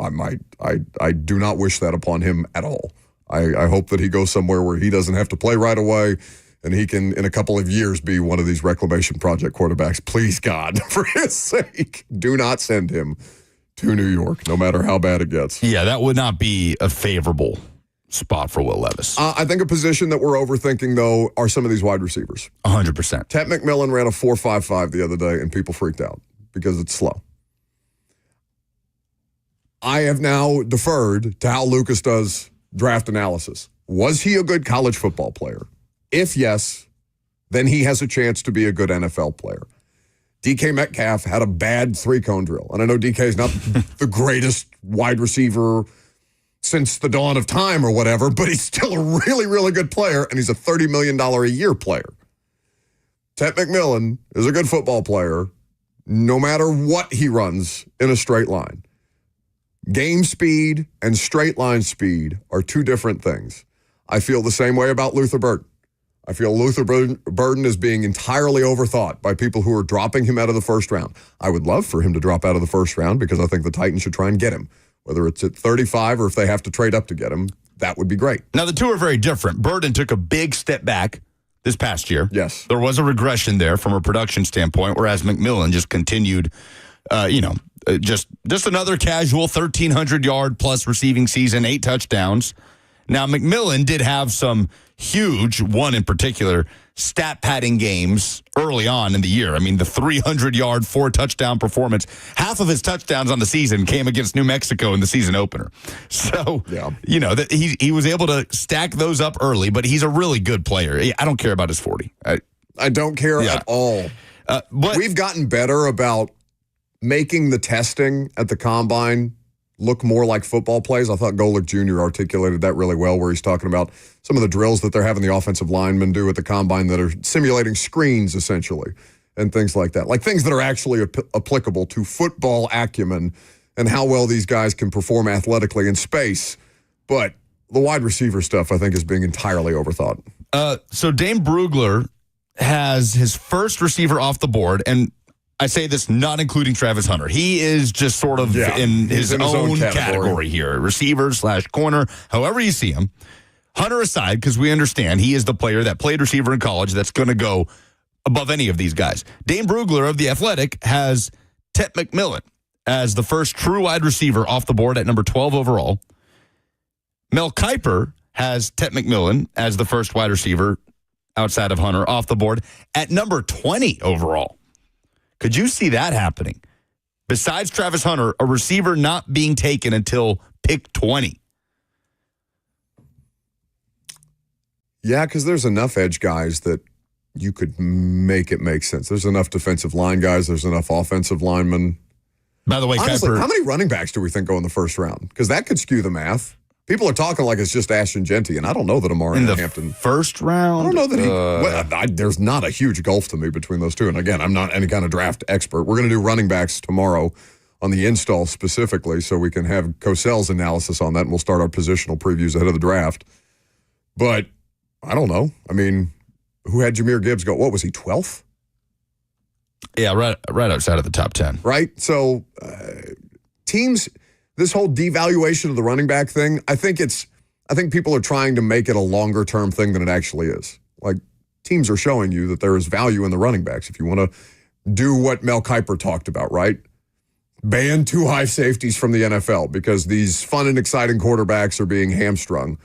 I do not wish that upon him at all. I hope that he goes somewhere where he doesn't have to play right away and he can, in a couple of years, be one of these reclamation project quarterbacks. Please, God, for his sake, do not send him to New York, no matter how bad it gets. Yeah, that would not be a favorable spot for Will Levis. I think a position that we're overthinking, though, are some of these wide receivers. 100%. Ted McMillan ran a 4.55 the other day, and people freaked out because it's slow. I have now deferred to how Lucas does draft analysis. Was he a good college football player? If yes, then he has a chance to be a good NFL player. DK Metcalf had a bad 3-cone drill. And I know DK is not the greatest wide receiver since the dawn of time or whatever, but he's still a really, really good player, and he's a $30 million a year player. Ted McMillan is a good football player no matter what he runs in a straight line. Game speed and straight line speed are two different things. I feel the same way about Luther Burden. I feel Luther Burden is being entirely overthought by people who are dropping him out of the first round. I would love for him to drop out of the first round because I think the Titans should try and get him. Whether it's at 35 or if they have to trade up to get him, that would be great. Now, the two are very different. Burden took a big step back this past year. Yes. There was a regression there from a production standpoint, whereas McMillan just continued, just another casual 1,300-yard plus receiving season, 8 touchdowns. Now, McMillan did have some huge, one in particular, stat padding games early on in the year. I mean, the 300-yard, 4-touchdown performance, half of his touchdowns on the season came against New Mexico in the season opener. So, that he was able to stack those up early, but he's a really good player. I don't care about his 40. I don't care at all. We've gotten better about making the testing at the combine look more like football plays. I thought Golick Jr. articulated that really well, where he's talking about some of the drills that they're having the offensive linemen do at the combine that are simulating screens, essentially, and things like that. Like things that are actually applicable to football acumen and how well these guys can perform athletically in space. But the wide receiver stuff, I think, is being entirely overthought. So Dane Brugler has his first receiver off the board, and I say this not including Travis Hunter. He is just sort of in his own category here. Receiver / corner, however you see him. Hunter aside, because we understand he is the player that played receiver in college that's going to go above any of these guys. Dane Brugler of The Athletic has Tet McMillan as the first true wide receiver off the board at number 12 overall. Mel Kiper has Tet McMillan as the first wide receiver outside of Hunter off the board at number 20 overall. Could you see that happening? Besides Travis Hunter, a receiver not being taken until pick 20. Yeah, because there's enough edge guys that you could make it make sense. There's enough defensive line guys. There's enough offensive linemen. By the way, honestly, Kiper, how many running backs do we think go in the first round? Because that could skew the math. People are talking like it's just Ashton Genty, and I don't know that Amari in the Hampton. First round? I don't know that there's not a huge gulf to me between those two. And again, I'm not any kind of draft expert. We're going to do running backs tomorrow on the install specifically, so we can have Cosell's analysis on that, and we'll start our positional previews ahead of the draft. But I don't know. I mean, who had Jahmyr Gibbs go? What was he, 12th? Yeah, right outside of the top 10. Right? So teams... This whole devaluation of the running back thing, I think people are trying to make it a longer term thing than it actually is. Like, teams are showing you that there is value in the running backs. If you want to do what Mel Kiper talked about, right? Ban 2 high safeties from the NFL because these fun and exciting quarterbacks are being hamstrung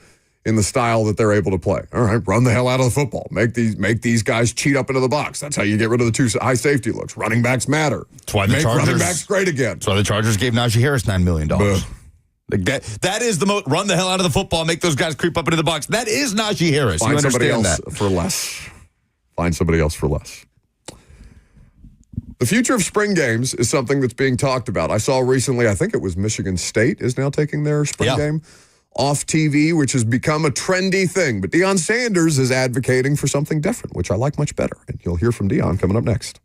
in the style that they're able to play. All right, run the hell out of the football. Make these guys cheat up into the box. That's how you get rid of the 2 high safety looks. Running backs matter. That's why the Make Chargers, running backs great again. That's why the Chargers gave Najee Harris $9 million. Like that is the most run the hell out of the football, make those guys creep up into the box. That is Najee Harris. Find somebody else that. for less. Find somebody else for less. The future of spring games is something that's being talked about. I saw recently, I think it was Michigan State is now taking their spring game off TV, which has become a trendy thing. But Deion Sanders is advocating for something different, which I like much better. And you'll hear from Deion coming up next.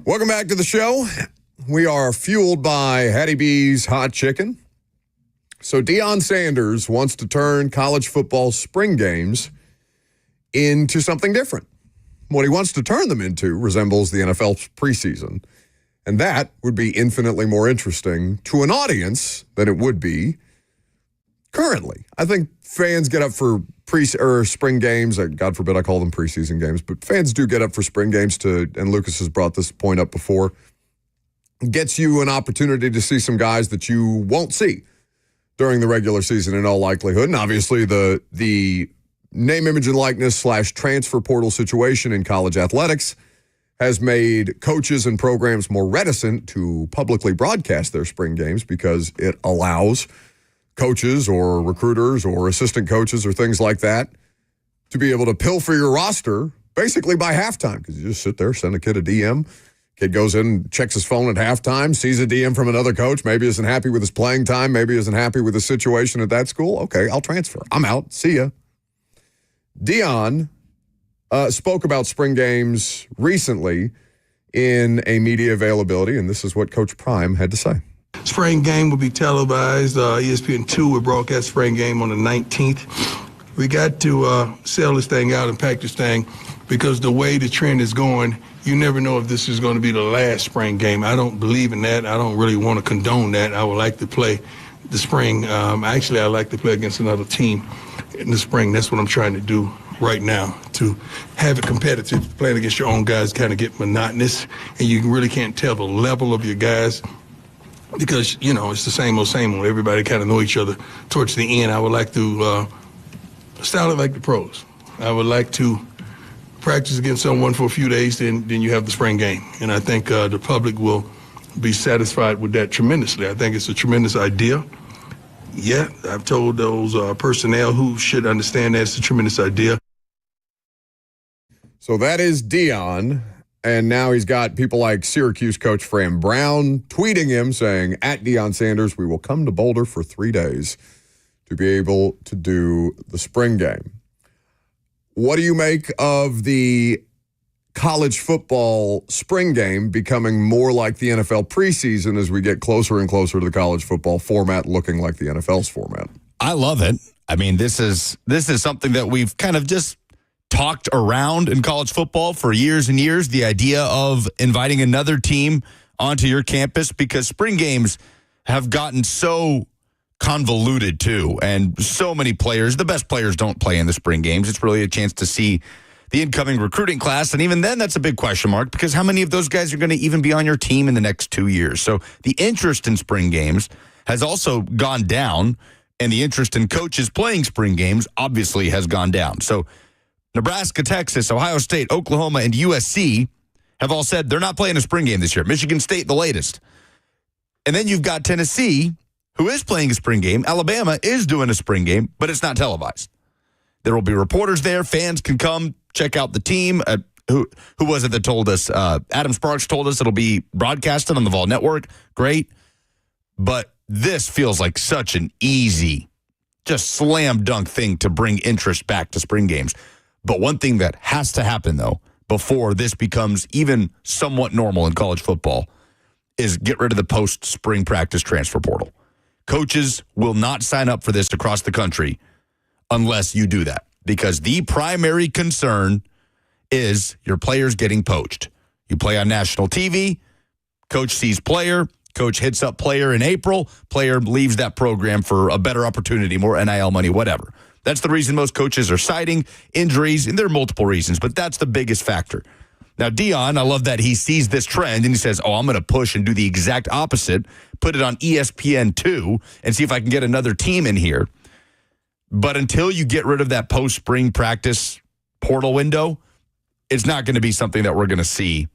Welcome back to the show. We are fueled by Hattie B's Hot Chicken. So Deion Sanders wants to turn college football spring games into something different. What he wants to turn them into resembles the NFL's preseason. And that would be infinitely more interesting to an audience than it would be currently. I think fans get up for spring games. God forbid I call them preseason games, but fans do get up for spring games and Lucas has brought this point up before, gets you an opportunity to see some guys that you won't see during the regular season in all likelihood. And obviously the name, image, and likeness / transfer portal situation in college athletics has made coaches and programs more reticent to publicly broadcast their spring games because it allows coaches or recruiters or assistant coaches or things like that to be able to pilfer your roster basically by halftime, because you just sit there, send a kid a DM. Kid goes in, checks his phone at halftime, sees a DM from another coach, maybe isn't happy with his playing time, maybe isn't happy with the situation at that school. Okay, I'll transfer. I'm out. See ya. Deion spoke about spring games recently in a media availability, and this is what Coach Prime had to say. Spring game will be televised. ESPN2 will broadcast spring game on the 19th. We got to sell this thing out and pack this thing because the way the trend is going, you never know if this is going to be the last spring game. I don't believe in that. I don't really want to condone that. I would like to play the spring. Actually, I like to play against another team in the spring. That's what I'm trying to do right now, to have it competitive. Playing against your own guys kind of get monotonous, and you really can't tell the level of your guys because, it's the same old. Everybody kind of know each other towards the end. I would like to style it like the pros. I would like to practice against someone for a few days, then you have the spring game. And I think the public will be satisfied with that tremendously. I think it's a tremendous idea. Yeah, I've told those personnel who should understand that it's a tremendous idea. So that is Deion, and now he's got people like Syracuse coach Fran Brown tweeting him saying, at Deion Sanders, we will come to Boulder for 3 days to be able to do the spring game. What do you make of the college football spring game becoming more like the NFL preseason as we get closer and closer to the college football format looking like the NFL's format? I love it. I mean, this is something that we've kind of just talked around in college football for years and years, the idea of inviting another team onto your campus, because spring games have gotten so convoluted too, and so many players, the best players don't play in the spring games. It's really a chance to see the incoming recruiting class, and even then that's a big question mark, because how many of those guys are going to even be on your team in the next 2 years? So the interest in spring games has also gone down, and the interest in coaches playing spring games obviously has gone down. So Nebraska, Texas, Ohio State, Oklahoma, and USC have all said they're not playing a spring game this year. Michigan State, the latest. And then you've got Tennessee, who is playing a spring game. Alabama is doing a spring game, but it's not televised. There will be reporters there. Fans can come check out the team. Who was it that told us? Adam Sparks told us it'll be broadcasted on the Vol Network. Great. But this feels like such an easy, just slam dunk thing to bring interest back to spring games. But one thing that has to happen, though, before this becomes even somewhat normal in college football is get rid of the post-spring practice transfer portal. Coaches will not sign up for this across the country unless you do that, because the primary concern is your players getting poached. You play on national TV, coach sees player, coach hits up player in April, player leaves that program for a better opportunity, more NIL money, whatever. That's the reason most coaches are citing injuries, and there are multiple reasons, but that's the biggest factor. Now, Deion, I love that he sees this trend, and he says, I'm going to push and do the exact opposite, put it on ESPN2, and see if I can get another team in here. But until you get rid of that post-spring practice portal window, it's not going to be something that we're going to see.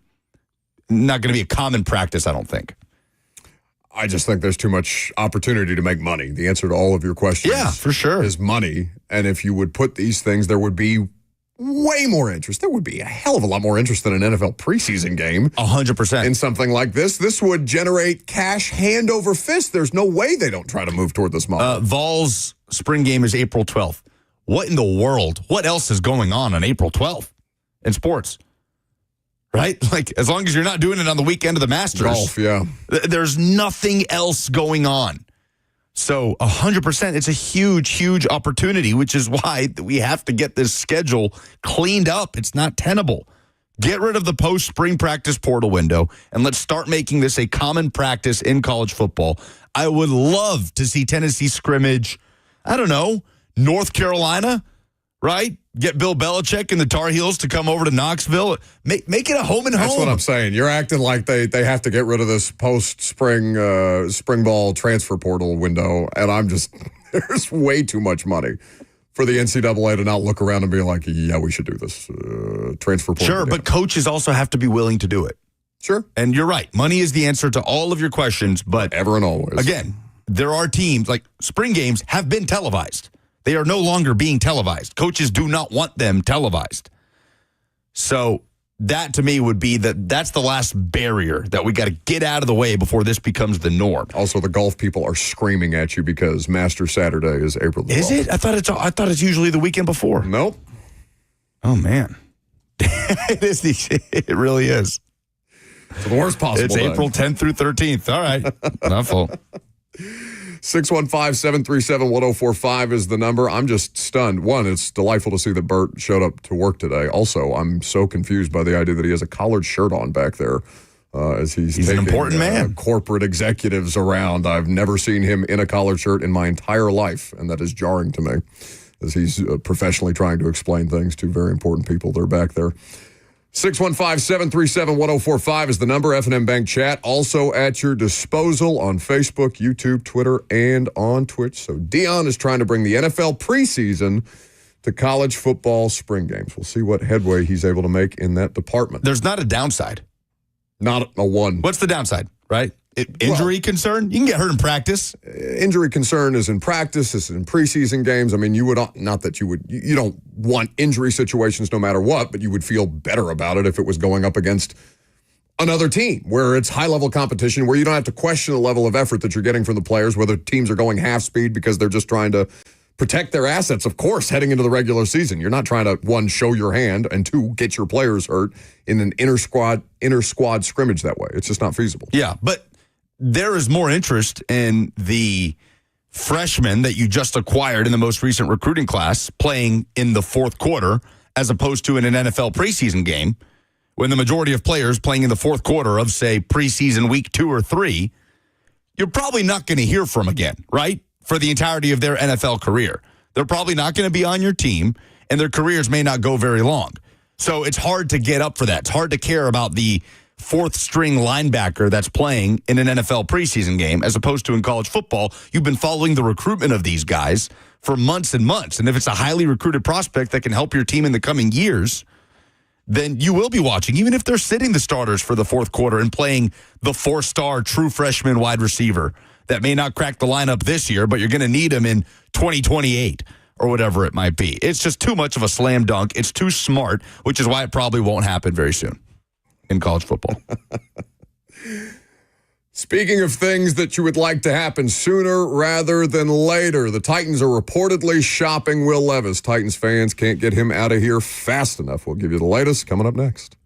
Not going to be a common practice, I don't think. I just think there's too much opportunity to make money. The answer to all of your questions for sure is money. And if you would put these things, there would be way more interest. There would be a hell of a lot more interest than an NFL preseason game. 100%. In something like this. This would generate cash hand over fist. There's no way they don't try to move toward this model. Vol's spring game is April 12th. What in the world? What else is going on April 12th in sports? right? Like, as long as you're not doing it on the weekend of the Masters. Golf, yeah. There's nothing else going on. So 100%, it's a huge, huge opportunity, which is why we have to get this schedule cleaned up. It's not tenable. Get rid of the post-spring practice portal window, and let's start making this a common practice in college football. I would love to see Tennessee scrimmage, I don't know, North Carolina, right? Get Bill Belichick and the Tar Heels to come over to Knoxville. Make it a home and home. That's what I'm saying. You're acting like they have to get rid of this post-spring spring ball transfer portal window, and I'm just – there's way too much money for the NCAA to not look around and be like, yeah, we should do this transfer portal. Sure, but coaches also have to be willing to do it. Sure. And you're right. Money is the answer to all of your questions, but ever and always. Again, there are teams, like spring games have been televised. They are no longer being televised. Coaches do not want them televised. So that to me would be that's the last barrier that we got to get out of the way before this becomes the norm. Also, the golf people are screaming at you because Master Saturday is April the 12th. Is it? I thought it's usually the weekend before. Nope. Oh man. It is. It really is. It's the worst possible. It's April 10th through 13th. All right. Not full. 615-737-1045 is the number. I'm just stunned. One, it's delightful to see that Bert showed up to work today. Also, I'm so confused by the idea that he has a collared shirt on back there as he's taking, an important man. Corporate executives around. I've never seen him in a collared shirt in my entire life, and that is jarring to me as he's professionally trying to explain things to very important people. They're back there. 615-737-1045 is the number. F&M Bank chat also at your disposal on Facebook, YouTube, Twitter, and on Twitch. So Dion is trying to bring the NFL preseason to college football spring games. We'll see what headway he's able to make in that department. There's not a downside. Not a one. What's the downside, right? Injury concern? You can get hurt in practice. Injury concern is in practice, is in preseason games. I mean, you don't want injury situations no matter what, but you would feel better about it if it was going up against another team where it's high-level competition, where you don't have to question the level of effort that you're getting from the players, whether teams are going half speed because they're just trying to protect their assets. Of course, heading into the regular season, you're not trying to, one, show your hand, and two, get your players hurt in an inter-squad scrimmage that way. It's just not feasible. Yeah, but there is more interest in the freshmen that you just acquired in the most recent recruiting class playing in the fourth quarter as opposed to in an NFL preseason game when the majority of players playing in the fourth quarter of, say, preseason week 2 or 3, you're probably not going to hear from again, right? For the entirety of their NFL career. They're probably not going to be on your team, and their careers may not go very long. So it's hard to get up for that. It's hard to care about the fourth-string linebacker that's playing in an NFL preseason game as opposed to in college football. You've been following the recruitment of these guys for months and months, and if it's a highly recruited prospect that can help your team in the coming years, then you will be watching, even if they're sitting the starters for the fourth quarter and playing the 4-star true freshman wide receiver that may not crack the lineup this year, but you're going to need him in 2028 or whatever it might be. It's just too much of a slam dunk. It's too smart, which is why it probably won't happen very soon in college football. Speaking of things that you would like to happen sooner rather than later, the Titans are reportedly shopping Will Levis. Titans fans can't get him out of here fast enough. We'll give you the latest coming up next.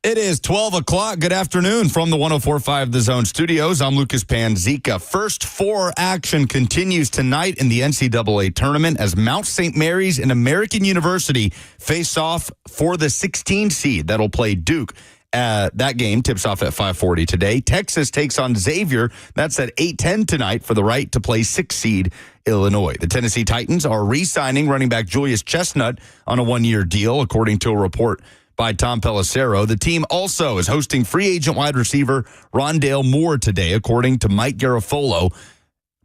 It is 12 o'clock. Good afternoon from the 104.5 The Zone studios. I'm Lucas Panzica. First four action continues tonight in the NCAA tournament as Mount St. Mary's and American University face off for the 16 seed that'll play Duke. That game tips off at 5:40 today. Texas takes on Xavier. That's at 8:10 tonight for the right to play 6 seed Illinois. The Tennessee Titans are re-signing running back Julius Chestnut on a 1-year deal, according to a report by Tom Pelissero. The team also is hosting free agent wide receiver Rondale Moore today, according to Mike Garafolo.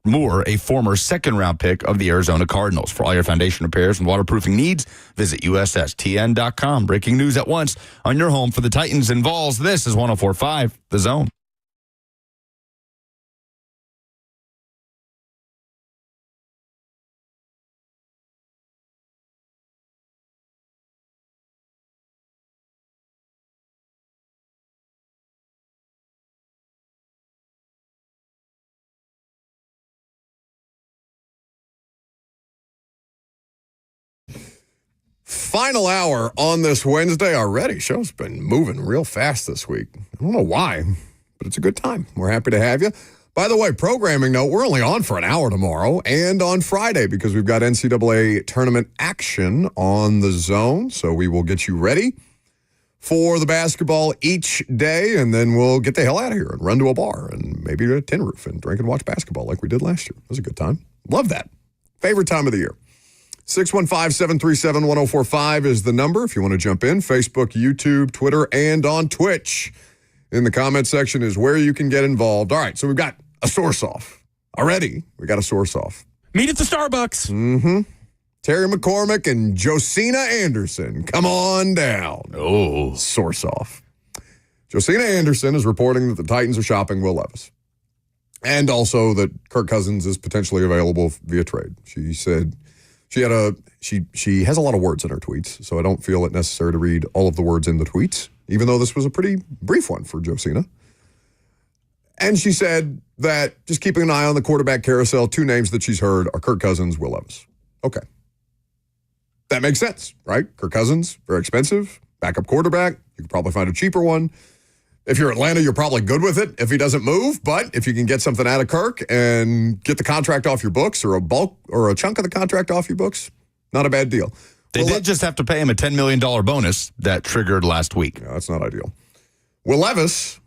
Moore, a former second-round pick of the Arizona Cardinals. For all your foundation repairs and waterproofing needs, visit USSTN.com. Breaking news at once on your home for the Titans and Vols. This is 104.5 The Zone. Final hour on this Wednesday already. Show's been moving real fast this week. I don't know why, but it's a good time. We're happy to have you. By the way, programming note, we're only on for an hour tomorrow and on Friday because we've got NCAA tournament action on the Zone. So we will get you ready for the basketball each day, and then we'll get the hell out of here and run to a bar and maybe a tin roof and drink and watch basketball like we did last year. It was a good time. Love that. Favorite time of the year. 615-737-1045 is the number if you want to jump in. Facebook, YouTube, Twitter, and on Twitch. In the comment section is where you can get involved. All right, so we've got a source-off. Already, we got a source-off. Meet at the Starbucks. Mm-hmm. Terry McCormick and Josina Anderson. Come on down. Oh. Source-off. Josina Anderson is reporting that the Titans are shopping Will Levis. And also that Kirk Cousins is potentially available via trade. She said... She has a lot of words in her tweets, so I don't feel it necessary to read all of the words in the tweets, even though this was a pretty brief one for Josina. And she said that just keeping an eye on the quarterback carousel, 2 names that she's heard are Kirk Cousins, Will Levis. Okay. That makes sense, right? Kirk Cousins, very expensive, backup quarterback. You could probably find a cheaper one. If you're Atlanta, you're probably good with it if he doesn't move. But if you can get something out of Kirk and get the contract off your books or a bulk or a chunk of the contract off your books, not a bad deal. They did just have to pay him a $10 million bonus that triggered last week. Yeah, that's not ideal. Will Levis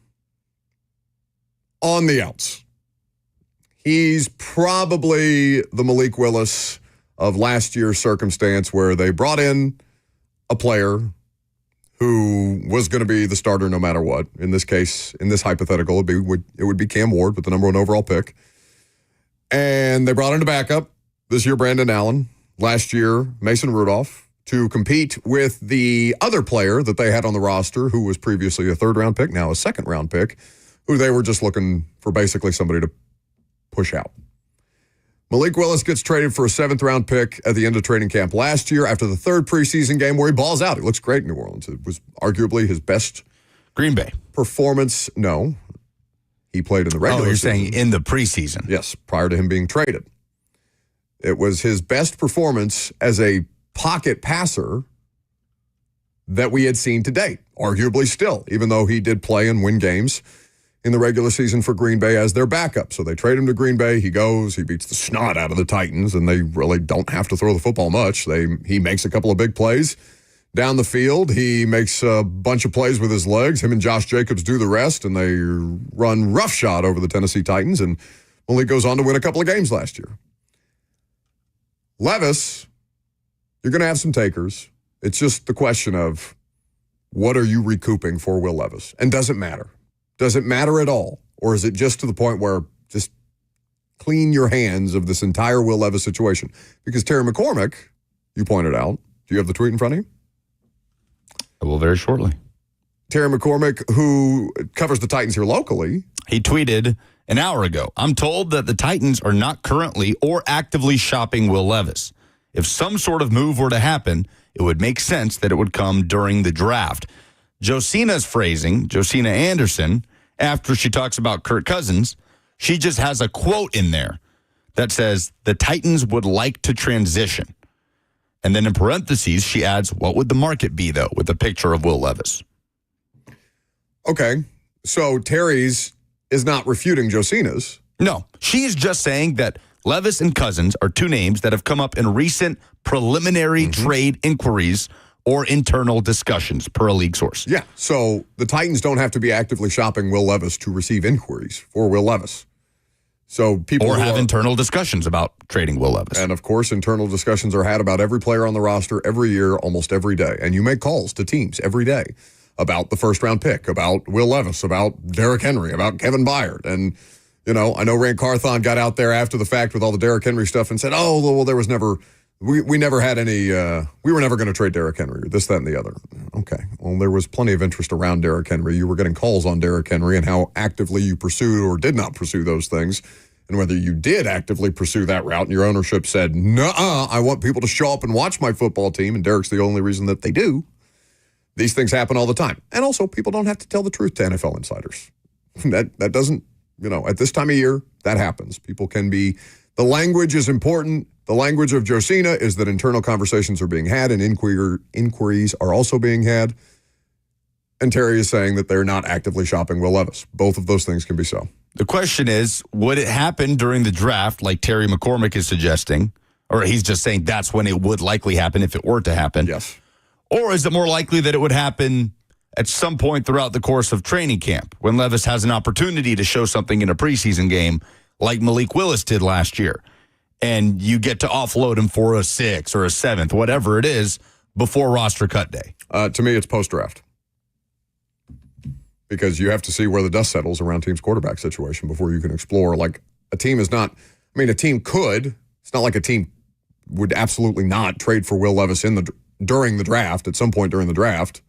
on the outs. He's probably the Malik Willis of last year's circumstance where they brought in a player who was going to be the starter no matter what. In this case, in this hypothetical, it would be Cam Ward with the number 1 overall pick. And they brought in a backup. This year, Brandon Allen. Last year, Mason Rudolph, to compete with the other player that they had on the roster who was previously a 3rd-round pick, now a 2nd-round pick, who they were just looking for basically somebody to push out. Malik Willis gets traded for a 7th-round pick at the end of training camp last year after the 3rd preseason game where he balls out. He looks great in New Orleans. It was arguably his best Green Bay performance. No, he played in the regular season. Oh, you're saying in the preseason. Yes, prior to him being traded. It was his best performance as a pocket passer that we had seen to date, arguably still, even though he did play and win games in the regular season for Green Bay as their backup. So they trade him to Green Bay. He goes, he beats the snot out of the Titans, and they really don't have to throw the football much. He makes a couple of big plays down the field. He makes a bunch of plays with his legs. Him and Josh Jacobs do the rest, and they run roughshod over the Tennessee Titans, and Malik goes on to win a couple of games last year. Levis, you're going to have some takers. It's just the question of what are you recouping for Will Levis? And does it matter? Does it matter at all? Or is it just to the point where just clean your hands of this entire Will Levis situation? Because Terry McCormick, you pointed out, do you have the tweet in front of you? I will very shortly. Terry McCormick, who covers the Titans here locally. He tweeted an hour ago, I'm told that the Titans are not currently or actively shopping Will Levis. If some sort of move were to happen, it would make sense that it would come during the draft. Josina's phrasing, Josina Anderson, after she talks about Kirk Cousins, she just has a quote in there that says, the Titans would like to transition. And then in parentheses, she adds, what would the market be, though, with a picture of Will Levis? Okay. So Terry's is not refuting Josina's. No, she's just saying that Levis and Cousins are two names that have come up in recent preliminary trade inquiries or internal discussions, per a league source. Yeah, so the Titans don't have to be actively shopping Will Levis to receive inquiries for Will Levis. So people or have internal discussions about trading Will Levis. And of course, internal discussions are had about every player on the roster every year, almost every day. And you make calls to teams every day about the first-round pick, about Will Levis, about Derrick Henry, about Kevin Byard. And, you know, I know Rand Carthon got out there after the fact with all the Derrick Henry stuff and said, oh, well, there was never... We never had any, we were never going to trade Derrick Henry, or this, that, and the other. Okay. Well, there was plenty of interest around Derrick Henry. You were getting calls on Derrick Henry and how actively you pursued or did not pursue those things, and whether you did actively pursue that route and your ownership said, nuh-uh, I want people to show up and watch my football team, and Derrick's the only reason that they do. These things happen all the time. And also, people don't have to tell the truth to NFL insiders. That doesn't, you know, at this time of year, that happens. People can be, the language is important. The language of Josina is that internal conversations are being had and inquiries are also being had. And Terry is saying that they're not actively shopping Will Levis. Both of those things can be so. The question is, would it happen during the draft like Terry McCormick is suggesting? Or he's just saying that's when it would likely happen if it were to happen. Yes. Or is it more likely that it would happen at some point throughout the course of training camp when Levis has an opportunity to show something in a preseason game like Malik Willis did last year? And you get to offload him for a 6th or a 7th, whatever it is, before roster cut day. To me, it's post-draft. Because you have to see where the dust settles around team's quarterback situation before you can explore. Like, a team is not, I mean, a team could. It's not like a team would absolutely not trade for Will Levis during the draft, at some point during the draft.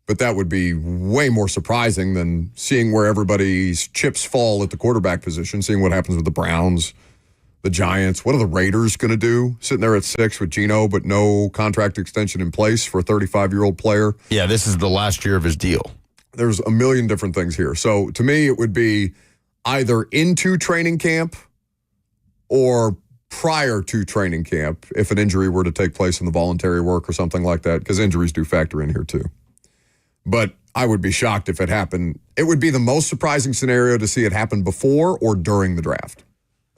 But that would be way more surprising than seeing where everybody's chips fall at the quarterback position, seeing what happens with the Browns, the Giants. What are the Raiders going to do? Sitting there at 6 with Geno, but no contract extension in place for a 35-year-old player. Yeah, this is the last year of his deal. There's a million different things here. So to me, it would be either into training camp or prior to training camp if an injury were to take place in the voluntary work or something like that, because injuries do factor in here too. But I would be shocked if it happened. It would be the most surprising scenario to see it happen before or during the draft,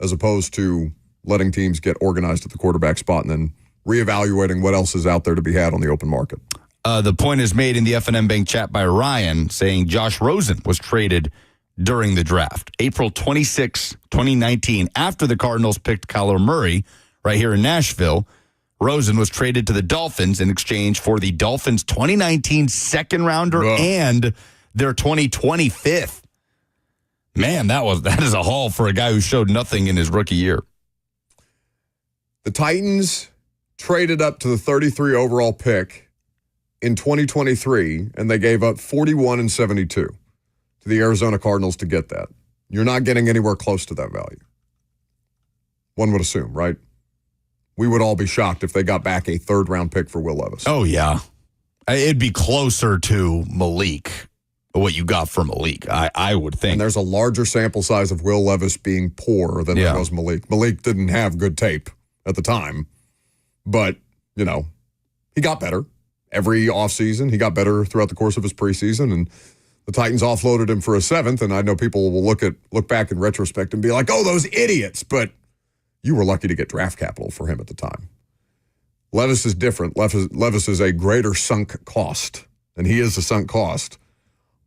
as opposed to letting teams get organized at the quarterback spot and then reevaluating what else is out there to be had on the open market. The point is made in the F&M Bank chat by Ryan saying Josh Rosen was traded during the draft. April 26, 2019, after the Cardinals picked Kyler Murray right here in Nashville, Rosen was traded to the Dolphins in exchange for the Dolphins' 2019 second-rounder and their 2020 fifth. Man, that is a haul for a guy who showed nothing in his rookie year. The Titans traded up to the 33 overall pick in 2023, and they gave up 41 and 72 to the Arizona Cardinals to get that. You're not getting anywhere close to that value. One would assume, right? We would all be shocked if they got back a third-round pick for Will Levis. Oh, yeah. It'd be closer to Malik, what you got for Malik, I would think. And there's a larger sample size of Will Levis being poor than there was Malik. Malik didn't have good tape at the time, but, you know, he got better. Every offseason, he got better throughout the course of his preseason, and the Titans offloaded him for a 7th, and I know people will look back in retrospect and be like, oh, those idiots, but you were lucky to get draft capital for him at the time. Levis is different. Levis is a greater sunk cost, and he is a sunk cost.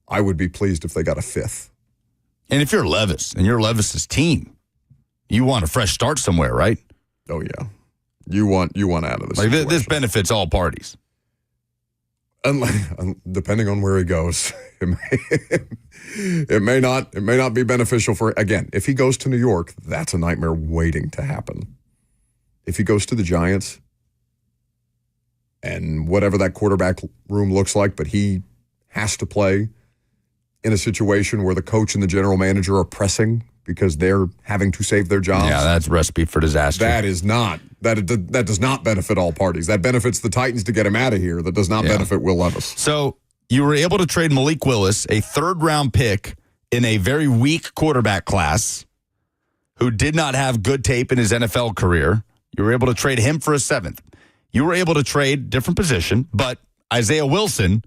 I would be pleased if they got a 5th. And if you're Levis and you're Levis's team, you want a fresh start somewhere, right? Oh, yeah. You want out of this. Like this benefits all parties. Depending on where he goes, it may not be beneficial for, again, if he goes to New York, that's a nightmare waiting to happen. If he goes to the Giants and whatever that quarterback room looks like, but he has to play in a situation where the coach and the general manager are pressing because they're having to save their jobs. Yeah, that's a recipe for disaster. That does not benefit all parties. That benefits the Titans to get him out of here. That does not benefit Will Levis. So you were able to trade Malik Willis, a third-round pick in a very weak quarterback class who did not have good tape in his NFL career. You were able to trade him for a 7th. You were able to trade different position, but Isaiah Wilson,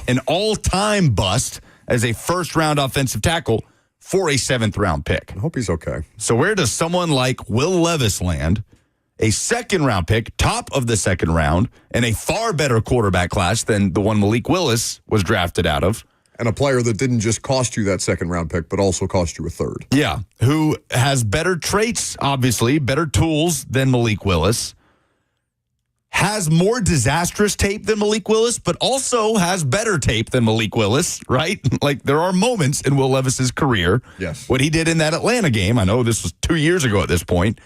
an all-time bust, as a first-round offensive tackle for a 7th-round pick. I hope he's okay. So where does someone like Will Levis land? A 2nd-round pick, top of the 2nd round, and a far better quarterback class than the one Malik Willis was drafted out of. And a player that didn't just cost you that 2nd-round pick, but also cost you a 3rd. Yeah, who has better traits, obviously, better tools than Malik Willis, has more disastrous tape than Malik Willis, but also has better tape than Malik Willis, right? Like, there are moments in Will Levis's career. Yes. What he did in that Atlanta game, I know this was 2 years ago at this point,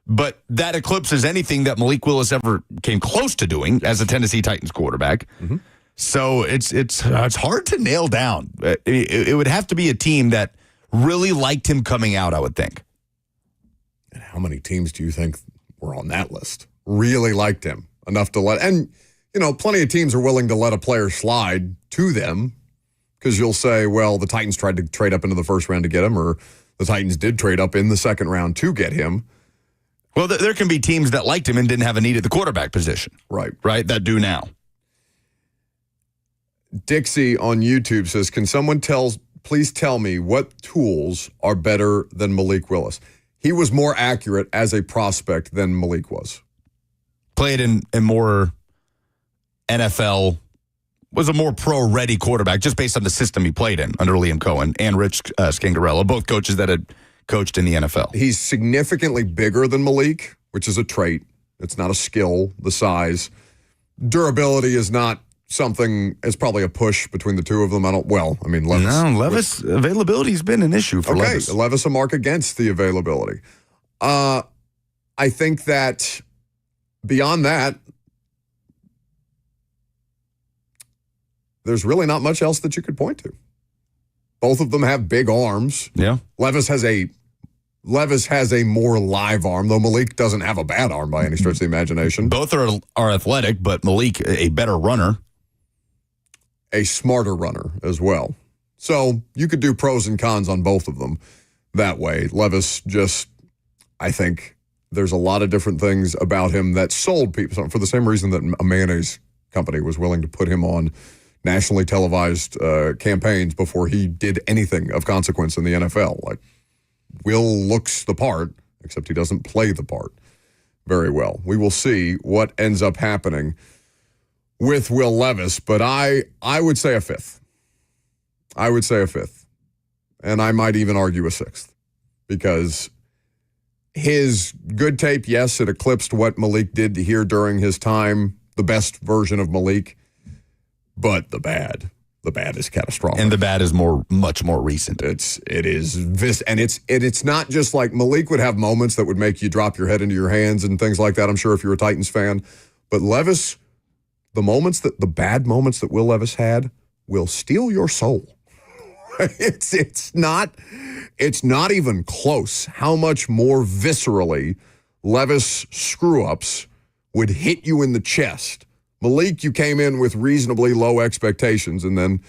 but that eclipses anything that Malik Willis ever came close to doing as a Tennessee Titans quarterback. Mm-hmm. So it's hard to nail down. It would have to be a team that really liked him coming out, I would think. And how many teams do you think were on that list? Really liked him enough to let, and plenty of teams are willing to let a player slide to them because you'll say, well, the Titans tried to trade up into the 1st round to get him, or the Titans did trade up in the 2nd round to get him. Well, there can be teams that liked him and didn't have a need at the quarterback position. Right. That do now. Dixie on YouTube says, can someone please tell me what tools are better than Malik Willis? He was more accurate as a prospect than Malik was. Played in more NFL, was a more pro-ready quarterback just based on the system he played in under Liam Cohen and Rich Scangarello, both coaches that had coached in the NFL. He's significantly bigger than Malik, which is a trait. It's not a skill, the size. Durability is not something, it's probably a push between the two of them. Levis availability has been an issue for Levis. Okay, Levis a mark against the availability. I think that beyond that, there's really not much else that you could point to. Both of them have big arms. Yeah. Levis has a more live arm, though Malik doesn't have a bad arm by any stretch of the imagination. Both are athletic, but Malik a better runner. A smarter runner as well. So you could do pros and cons on both of them that way. Levis I think there's a lot of different things about him that sold people for the same reason that a mayonnaise company was willing to put him on nationally televised campaigns before he did anything of consequence in the NFL. Like, Will looks the part, except he doesn't play the part very well. We will see what ends up happening with Will Levis, but I would say a 5th. I would say a 5th. And I might even argue a 6th. Because his good tape, yes, it eclipsed what Malik did here during his time, the best version of Malik. But the bad is catastrophic. And the bad is much more recent. It is this, and it's not just like Malik would have moments that would make you drop your head into your hands and things like that, I'm sure, if you're a Titans fan. But Levis, the bad moments that Will Levis had will steal your soul. It's not even close how much more viscerally Levis screw-ups would hit you in the chest. Malik, you came in with reasonably low expectations, and then,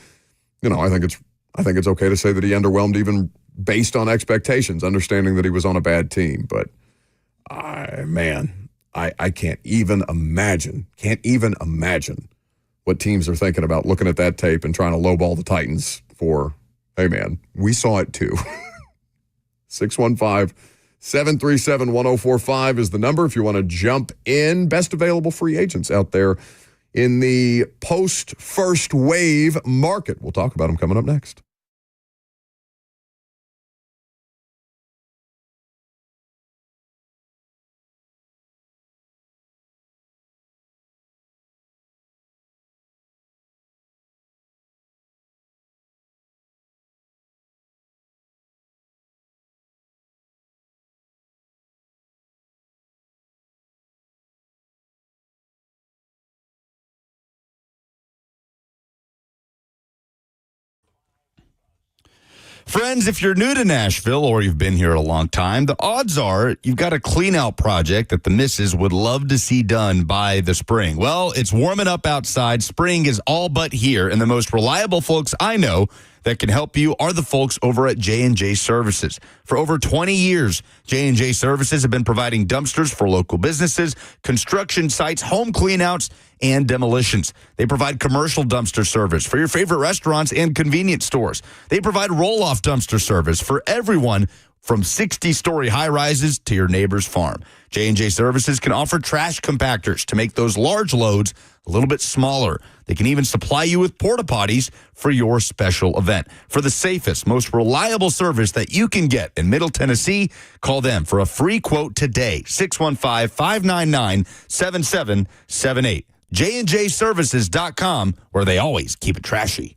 I think it's okay to say that he underwhelmed even based on expectations, understanding that he was on a bad team. But I can't even imagine what teams are thinking about looking at that tape and trying to lowball the Titans for, hey man, we saw it too. 615-737-1045 is the number if you want to jump in. Best available free agents out there in the post-first wave market. We'll talk about them coming up next. Friends, if you're new to Nashville or you've been here a long time, the odds are you've got a clean-out project that the missus would love to see done by the spring. Well, it's warming up outside. Spring is all but here, and the most reliable folks I know that can help you are the folks over at J&J Services. For over 20 years, J&J Services have been providing dumpsters for local businesses, construction sites, home cleanouts, and demolitions. They provide commercial dumpster service for your favorite restaurants and convenience stores. They provide roll-off dumpster service for everyone from 60-story high-rises to your neighbor's farm. J&J Services can offer trash compactors to make those large loads a little bit smaller. They can even supply you with porta potties for your special event. For the safest, most reliable service that you can get in Middle Tennessee, call them for a free quote today, 615-599-7778. JandJServices.com, where they always keep it trashy.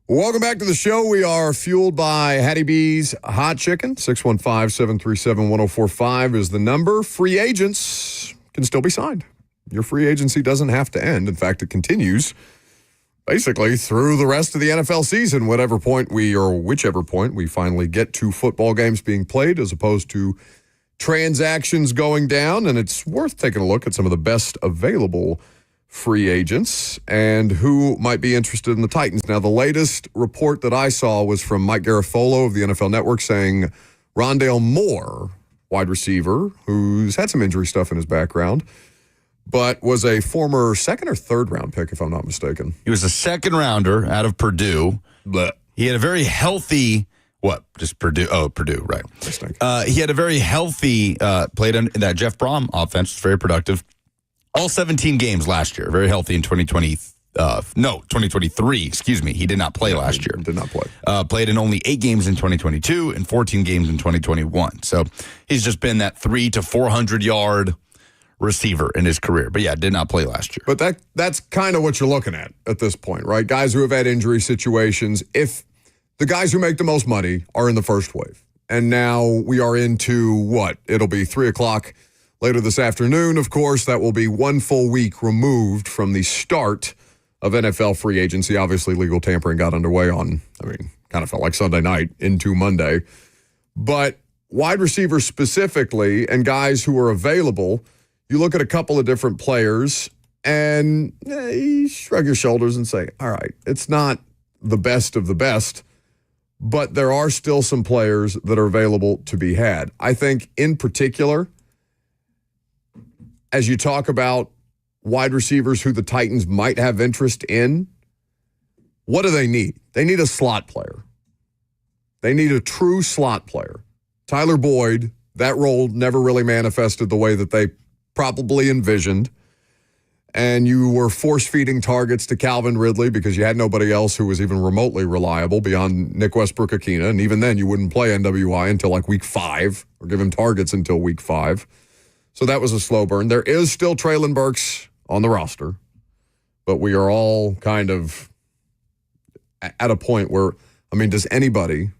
Welcome back to the show. We are fueled by Hattie B's Hot Chicken. 615-737-1045 is the number. Free agents can still be signed. Your free agency doesn't have to end. In fact, it continues basically through the rest of the NFL season, whichever point we finally get to football games being played as opposed to transactions going down. And it's worth taking a look at some of the best available free agents and who might be interested in the Titans. Now, the latest report that I saw was from Mike Garafolo of the NFL Network saying Rondale Moore, wide receiver, who's had some injury stuff in his background, but was a former second or third round pick, if I'm not mistaken. He was a second rounder out of Purdue. But he had a very healthy, Purdue? Oh, Purdue, right. He had a very healthy, played in that Jeff Brom offense, was very productive. All 17 games last year, very healthy in 2023, excuse me. He did not play last year. Did not play. Played in only 8 games in 2022 and 14 games in 2021. So he's just been that 300 to 400 yard receiver in his career. But yeah, did not play last year. But that's kind of what you're looking at this point, right? Guys who have had injury situations. If the guys who make the most money are in the first wave, and now we are into it'll be 3:00 later this afternoon, of course. That will be one full week removed from the start of NFL free agency. Obviously, legal tampering got underway kind of felt like Sunday night into Monday. But wide receivers specifically and guys who are available, you look at a couple of different players and you shrug your shoulders and say, all right, it's not the best of the best, but there are still some players that are available to be had. I think in particular, as you talk about wide receivers who the Titans might have interest in, what do they need? They need a slot player. They need a true slot player. Tyler Boyd, that role never really manifested the way that they probably envisioned. And you were force-feeding targets to Calvin Ridley because you had nobody else who was even remotely reliable beyond Nick Westbrook-Akina. And even then, you wouldn't play NWI until week 5 or give him targets until week 5. So that was a slow burn. There is still Treylon Burks on the roster, but we are all kind of at a point where, does anybody,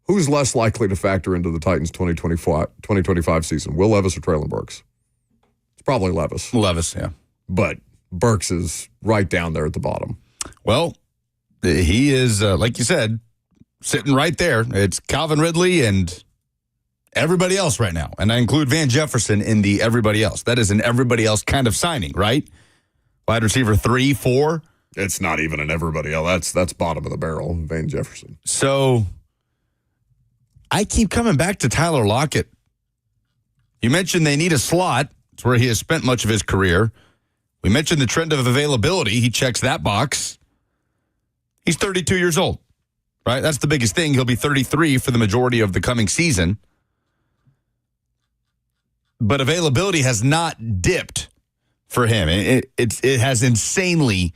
who's less likely to factor into the Titans 2025 season, Will Levis or Treylon Burks? It's probably Levis. Levis, yeah. But Burks is right down there at the bottom. Well, he is, like you said, sitting right there. It's Calvin Ridley and everybody else right now. And I include Van Jefferson in the everybody else. That is an everybody else kind of signing, right? Wide receiver 3, 4. It's not even an everybody else. That's bottom of the barrel, Van Jefferson. So I keep coming back to Tyler Lockett. You mentioned they need a slot. It's where he has spent much of his career. We mentioned the trend of availability. He checks that box. He's 32 years old, right? That's the biggest thing. He'll be 33 for the majority of the coming season. But availability has not dipped for him. It has insanely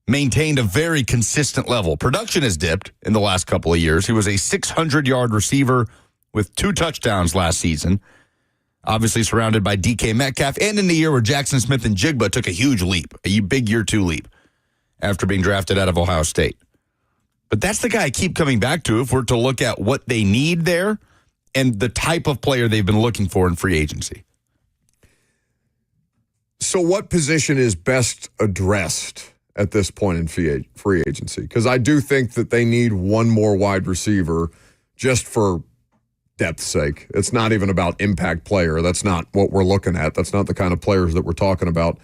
maintained a very consistent level. Production has dipped in the last couple of years. He was a 600-yard receiver with 2 touchdowns last season, obviously surrounded by DK Metcalf, and in the year where Jackson Smith and Jigba took a huge leap, a big year 2 leap after being drafted out of Ohio State. But that's the guy I keep coming back to if we're to look at what they need there and the type of player they've been looking for in free agency. So what position is best addressed at this point in free agency? Because I do think that they need one more wide receiver just for depth's sake. It's not even about impact player. That's not what we're looking at. That's not the kind of players that we're talking about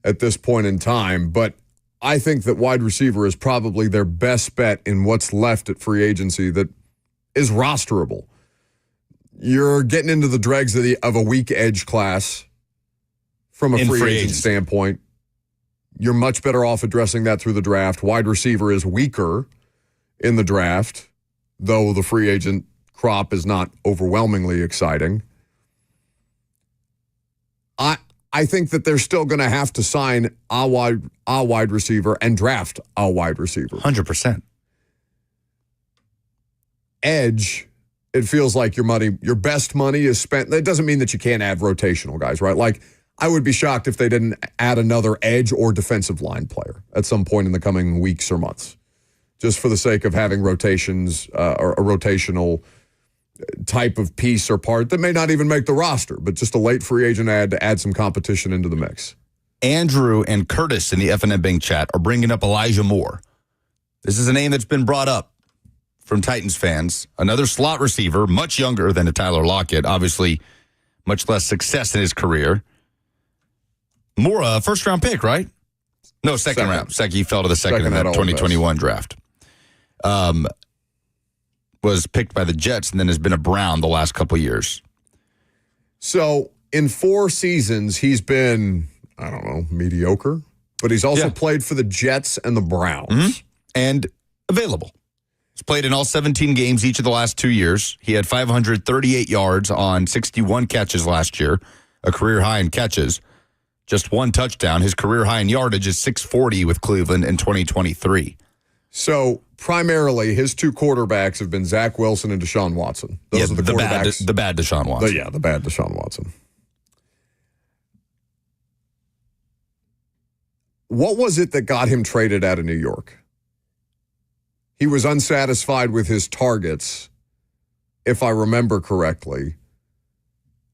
at this point in time. But I think that wide receiver is probably their best bet in what's left at free agency that is rosterable. You're getting into the dregs of a weak edge class from a free agent standpoint. You're much better off addressing that through the draft. Wide receiver is weaker in the draft, though the free agent crop is not overwhelmingly exciting. I think that they're still going to have to sign a wide receiver and draft a wide receiver. 100%. Edge, it feels like your best money is spent. That doesn't mean that you can't add rotational guys, right? Like, I would be shocked if they didn't add another edge or defensive line player at some point in the coming weeks or months. just for the sake of having rotations or a rotational type of piece or part that may not even make the roster, but just a late free agent ad to add some competition into the mix. Andrew and Curtis in the FNM Bank chat are bringing up Elijah Moore. This is a name that's been brought up from Titans fans. Another slot receiver, much younger than Tyler Lockett, obviously much less success in his career. Moore, a first-round pick, right? No, second round. He fell to the second in that 2021 draft. Was picked by the Jets and then has been a Brown the last couple years. So in 4 seasons, he's been, I don't know, mediocre, but he's also played for the Jets and the Browns. Mm-hmm. And available. He's played in all 17 games each of the last 2 years. He had 538 yards on 61 catches last year, a career high in catches. Just 1 touchdown. His career high in yardage is 640 with Cleveland in 2023. So primarily, his 2 quarterbacks have been Zach Wilson and Deshaun Watson. Those are the quarterbacks. The bad Deshaun Watson. The bad Deshaun Watson. What was it that got him traded out of New York? He was unsatisfied with his targets, if I remember correctly,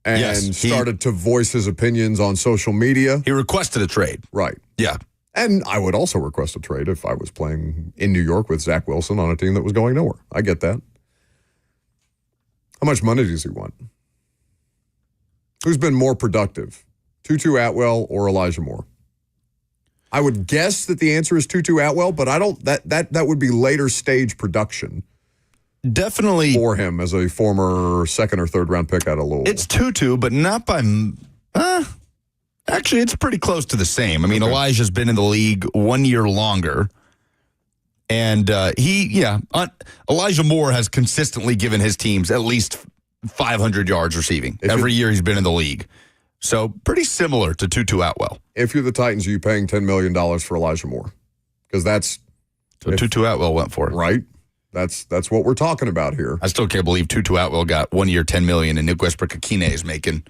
and started to voice his opinions on social media. He requested a trade. Right. Yeah. And I would also request a trade if I was playing in New York with Zach Wilson on a team that was going nowhere. I get that. How much money does he want? Who's been more productive, Tutu Atwell or Elijah Moore? I would guess that the answer is Tutu Atwell, but I don't. That would be later stage production. Definitely for him as a former 2nd or 3rd round pick out of Louisville. It's Tutu, but not by. Actually, it's pretty close to the same. I mean, Elijah's been in the league 1 year longer, and Elijah Moore has consistently given his teams at least 500 yards receiving every year he's been in the league. So pretty similar to Tutu Atwell. If you're the Titans, are you paying $10 million for Elijah Moore? Because that's what Tutu Atwell went for. Right. That's what we're talking about here. I still can't believe Tutu Atwell got 1 year, $10 million, and Nick Westbrook-Akine is making,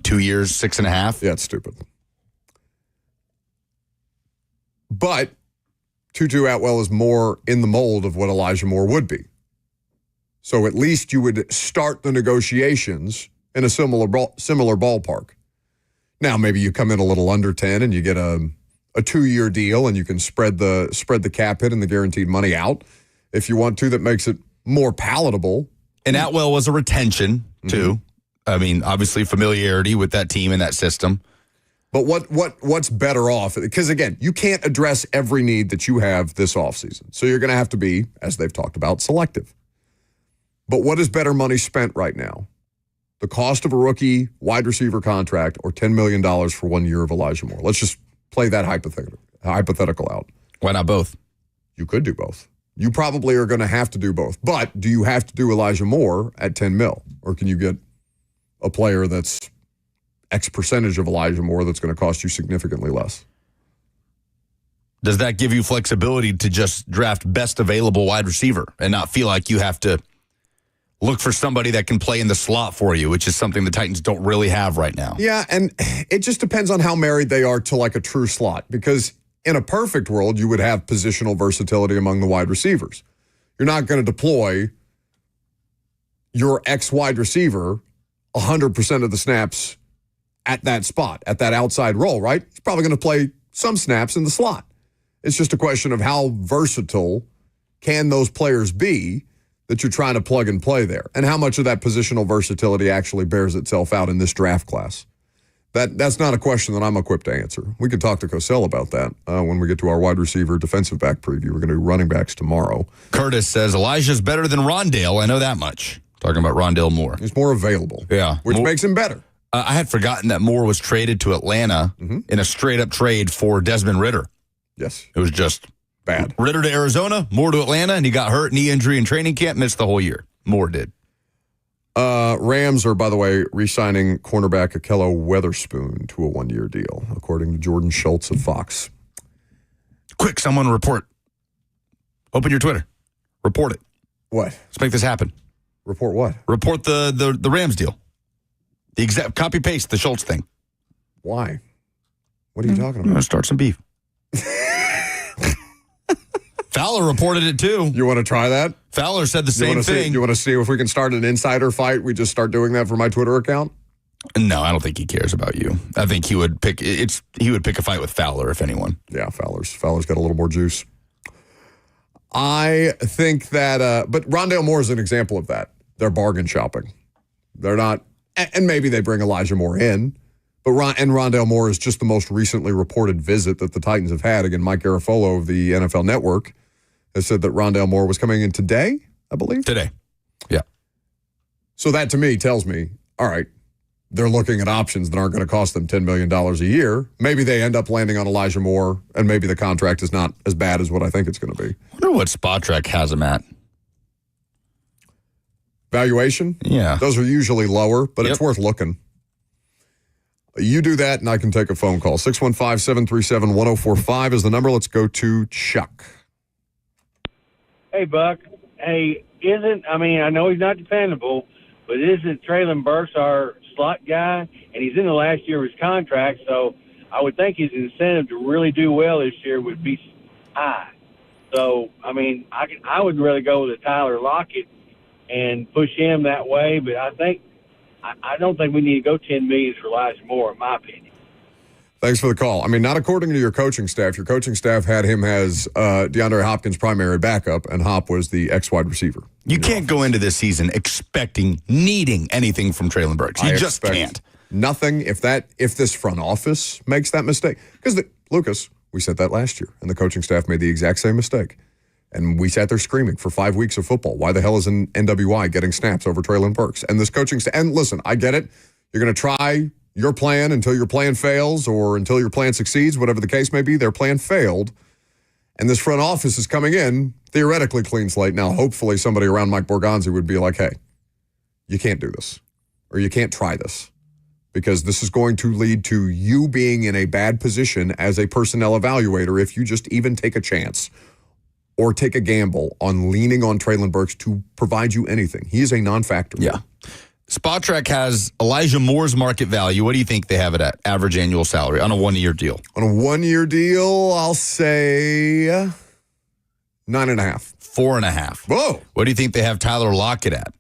2 years, 6.5? Yeah, it's stupid. But Tutu Atwell is more in the mold of what Elijah Moore would be. So at least you would start the negotiations in a similar ballpark. Now, maybe you come in a little under 10 and you get a 2-year deal and you can spread the cap hit and the guaranteed money out if you want to. That makes it more palatable. And Atwell was a retention, too. I mean, obviously familiarity with that team and that system. But what's better off? Because, again, you can't address every need that you have this offseason. So you're going to have to be, as they've talked about, selective. But what is better money spent right now? The cost of a rookie wide receiver contract or $10 million for 1 year of Elijah Moore? Let's just play that hypothetical out. Why not both? You could do both. You probably are going to have to do both. But do you have to do Elijah Moore at $10 million? Or can you get a player that's X percentage of Elijah Moore that's going to cost you significantly less? Does that give you flexibility to just draft best available wide receiver and not feel like you have to look for somebody that can play in the slot for you, which is something the Titans don't really have right now? Yeah, and it just depends on how married they are to like a true slot. Because in a perfect world, you would have positional versatility among the wide receivers. You're not going to deploy your X wide receiver 100% of the snaps at that spot, at that outside role, right? He's probably going to play some snaps in the slot. It's just a question of how versatile can those players be that you're trying to plug and play there, and how much of that positional versatility actually bears itself out in this draft class. That's not a question that I'm equipped to answer. We can talk to Cosell about that when we get to our wide receiver defensive back preview. We're going to do running backs tomorrow. Curtis says Elijah's better than Rondale. I know that much. Talking about Rondale Moore. He's more available. Yeah. Which makes him better. I had forgotten that Moore was traded to Atlanta in a straight-up trade for Desmond Ridder. Yes. It was just bad. Ridder to Arizona, Moore to Atlanta, and he got hurt, knee injury in training camp, missed the whole year. Moore did. Rams are, by the way, re-signing cornerback Akello Weatherspoon to a 1-year deal, according to Jordan Schultz of Fox. Quick, someone report. Open your Twitter. Report it. What? Let's make this happen. Report what? Report the Rams deal. The exact copy-paste the Schultz thing. Why? What are you talking about? I'm going to start some beef. Fowler reported it too. You want to try that? Fowler said the same thing. You want to see if we can start an insider fight? We just start doing that for my Twitter account? No, I don't think he cares about you. I think he would pick a fight with Fowler, if anyone. Yeah, Fowler's got a little more juice. I think that, but Rondale Moore is an example of that. They're bargain shopping. They're not, and maybe they bring Elijah Moore in, but Rondale Moore is just the most recently reported visit that the Titans have had. Again, Mike Garafolo of the NFL Network has said that Rondale Moore was coming in today, I believe. Today. Yeah. So that to me tells me, all right, they're looking at options that aren't going to cost them $10 million a year. Maybe they end up landing on Elijah Moore, and maybe the contract is not as bad as what I think it's going to be. I wonder what Spot Track has him at. Valuation? Yeah. Those are usually lower, but it's worth looking. You do that, and I can take a phone call. 615-737-1045 is the number. Let's go to Chuck. Hey, Buck. Hey, I know he's not dependable, but isn't Traylon Burks our slot guy? And he's in the last year of his contract, so I would think his incentive to really do well this year would be high. So, I would really go with a Tyler Lockett and push him that way, but I don't think we need to go $10 million for Elijah Moore, in my opinion. Thanks for the call. Not according to your coaching staff. Your coaching staff had him as DeAndre Hopkins' primary backup, and Hop was the ex-wide receiver. You can't go into this season needing anything from Traylon Burks. You just can't. Nothing if this front office makes that mistake. Because, Lucas, we said that last year, and the coaching staff made the exact same mistake. And we sat there screaming for 5 weeks of football. Why the hell is an NWI getting snaps over Traylon Burks? And this coaching staff, and listen, I get it. You're going to try your plan until your plan fails or until your plan succeeds, whatever the case may be. Their plan failed. And this front office is coming in, theoretically clean slate. Now, hopefully somebody around Mike Borgonzi would be like, hey, you can't do this, or you can't try this, because this is going to lead to you being in a bad position as a personnel evaluator if you just even take a chance or take a gamble on leaning on Traylon Burks to provide you anything. He is a non-factor. Yeah. Spot Track has Elijah Moore's market value. What do you think they have it at? Average annual salary on a 1-year deal. On a 1-year deal, I'll say 9.5. 4.5. Whoa. What do you think they have Tyler Lockett at?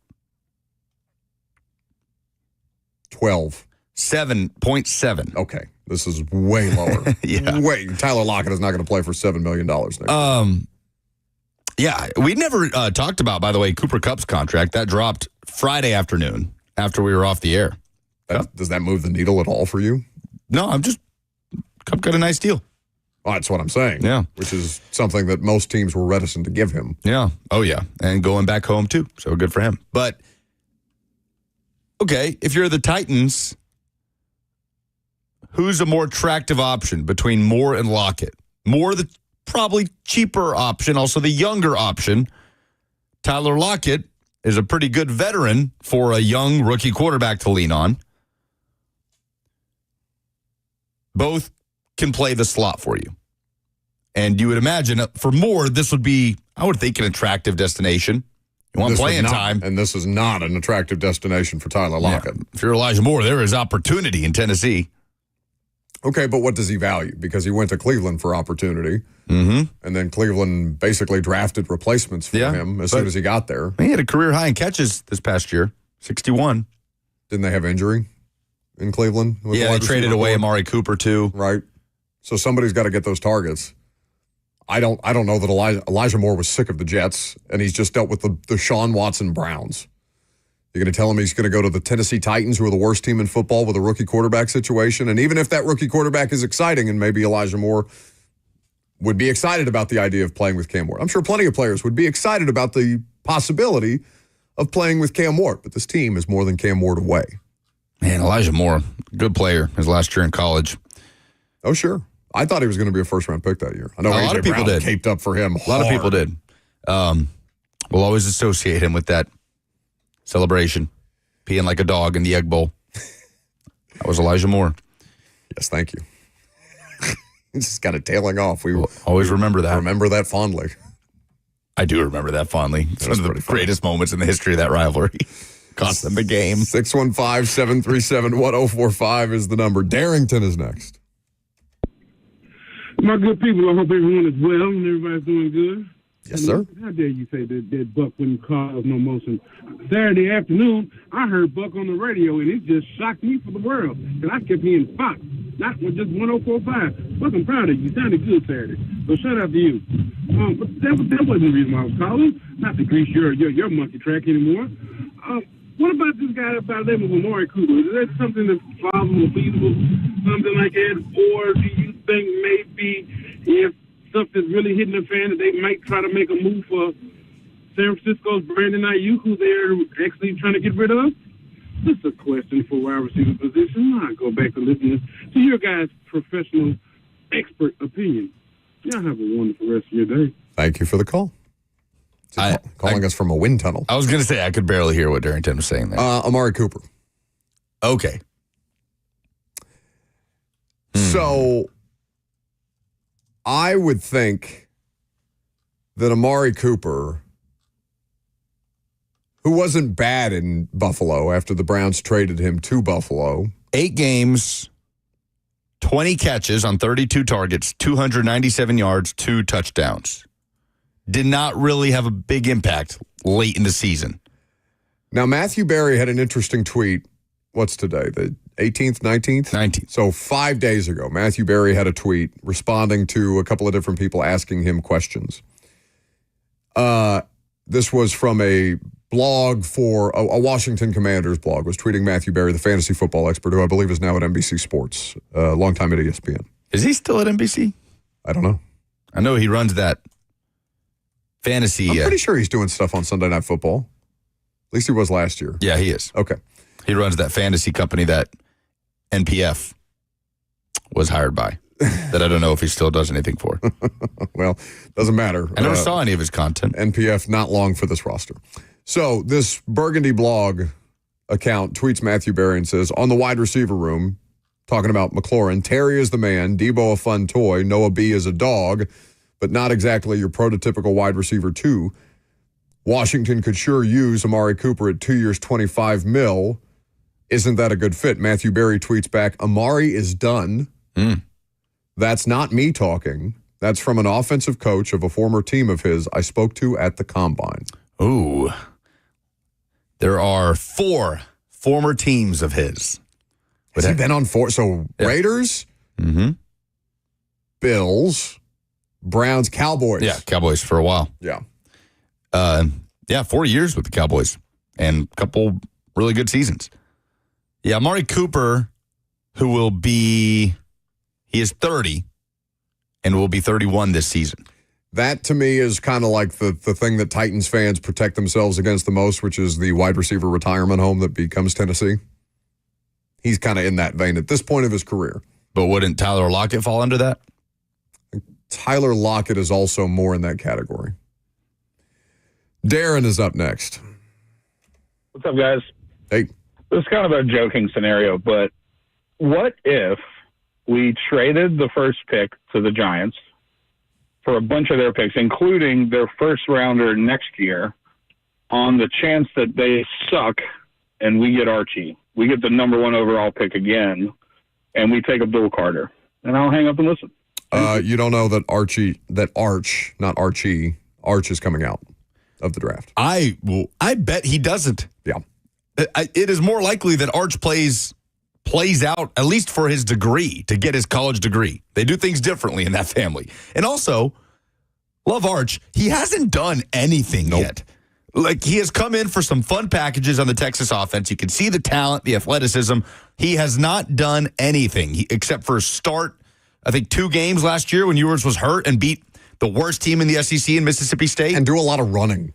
12. 7.7. Okay. This is way lower. Yeah. Tyler Lockett is not going to play for $7 million next year. Yeah, we never talked about, by the way, Cooper Kupp's contract. That dropped Friday afternoon after we were off the air. Does that move the needle at all for you? No, Kupp got a nice deal. Oh, that's what I'm saying. Yeah. Which is something that most teams were reticent to give him. Yeah. Oh, yeah. And going back home, too. So good for him. But, okay, if you're the Titans, who's a more attractive option between Moore and Lockett? Moore, the probably cheaper option, also the younger option. Tyler Lockett is a pretty good veteran for a young rookie quarterback to lean on. Both can play the slot for you. And you would imagine for Moore, this would be, I would think, an attractive destination. You want playing time. And this is not an attractive destination for Tyler Lockett. Yeah. If you're Elijah Moore, there is opportunity in Tennessee. Okay, but what does he value? Because he went to Cleveland for opportunity. Mm-hmm. And then Cleveland basically drafted replacements for him as soon as he got there. He had a career high in catches this past year, 61. Didn't they have injury in Cleveland? Yeah, they traded away Amari Cooper, too. Right. So somebody's got to get those targets. I don't know that Elijah Moore was sick of the Jets, and he's just dealt with the Sean Watson Browns. You're going to tell him he's going to go to the Tennessee Titans, who are the worst team in football, with a rookie quarterback situation. And even if that rookie quarterback is exciting, and maybe Elijah Moore would be excited about the idea of playing with Cam Ward. I'm sure plenty of players would be excited about the possibility of playing with Cam Ward, but this team is more than Cam Ward away. Man, Elijah Moore, good player his last year in college. Oh, sure. I thought he was going to be a first-round pick that year. I know a lot of people did. Caped up for him. A lot of people did. We'll always associate him with that celebration, peeing like a dog in the Egg Bowl. That was Elijah Moore. Yes, thank you. He's just kind of tailing off. We'll always remember that. Remember that fondly. I do remember that fondly. It's one of the greatest moments in the history of that rivalry. Cost them the game. 615-737-1045 is the number. Darrington is next. My good people, I hope everyone is well and everybody's doing good. Yes, sir. How dare you say that Buck wouldn't cause no motion? Saturday afternoon, I heard Buck on the radio, and it just shocked me for the world. And I kept hearing Fox, not just 104.5. Buck, I'm proud of you. You sounded good Saturday. So shout out to you. But that wasn't the reason why I was calling. Not to grease your monkey track anymore. What about this guy about them with Amari Cooper? Is that something that's plausible, feasible, something like that? Or do you think maybe if something's really hitting the fan that they might try to make a move for San Francisco's Brandon Ayuk, who they're actually trying to get rid of? This is a question for wide receiver position. I'll go back to listening to your guys' professional expert opinion. Y'all have a wonderful rest of your day. Thank you for the call. Calling us from a wind tunnel. I was going to say, I could barely hear what Darrington was saying there. Amari Cooper. Okay. So I would think that Amari Cooper, who wasn't bad in Buffalo after the Browns traded him to Buffalo. 8 games, 20 catches on 32 targets, 297 yards, 2 touchdowns. Did not really have a big impact late in the season. Now, Matthew Berry had an interesting tweet. What's today? The 18th, 19th? 19th. So 5 days ago, Matthew Berry had a tweet responding to a couple of different people asking him questions. This was from a blog for a Washington Commanders blog, was tweeting Matthew Berry, the fantasy football expert, who I believe is now at NBC Sports, a long time at ESPN. Is he still at NBC? I don't know. I know he runs that fantasy. I'm pretty sure he's doing stuff on Sunday Night Football. At least he was last year. Yeah, he is. Okay. He runs that fantasy company that NPF was hired by, that I don't know if he still does anything for. Well, doesn't matter. I never saw any of his content. NPF, not long for this roster. So this Burgundy blog account tweets Matthew Berry and says, on the wide receiver room, talking about McLaurin, Terry is the man, Debo a fun toy, Noah B is a dog, but not exactly your prototypical wide receiver 2. Washington could sure use Amari Cooper at 2 years, $25 million. Isn't that a good fit? Matthew Berry tweets back, Amari is done. That's not me talking. That's from an offensive coach of a former team of his I spoke to at the Combine. Ooh. There are 4 former teams of his. Has he been on 4? So yeah. Raiders, Bills, Browns, Cowboys. Yeah, Cowboys for a while. Yeah. 4 years with the Cowboys and a couple really good seasons. Yeah, Amari Cooper, he is 30 and will be 31 this season. That, to me, is kind of like the thing that Titans fans protect themselves against the most, which is the wide receiver retirement home that becomes Tennessee. He's kind of in that vein at this point of his career. But wouldn't Tyler Lockett fall under that? Tyler Lockett is also more in that category. Darren is up next. What's up, guys? Hey. This is kind of a joking scenario, but what if we traded the first pick to the Giants for a bunch of their picks, including their first rounder next year, on the chance that they suck and we get Archie? We get the number 1 overall pick again, and we take Abdul Carter. And I'll hang up and listen. You don't know that Arch is coming out of the draft. I bet he doesn't. Yeah. It is more likely that Arch plays out, at least for his degree, to get his college degree. They do things differently in that family. And also, love Arch, he hasn't done anything yet. Like, he has come in for some fun packages on the Texas offense. You can see the talent, the athleticism. He has not done anything except for start, I think, 2 games last year when Ewers was hurt and beat the worst team in the SEC in Mississippi State. And do a lot of running.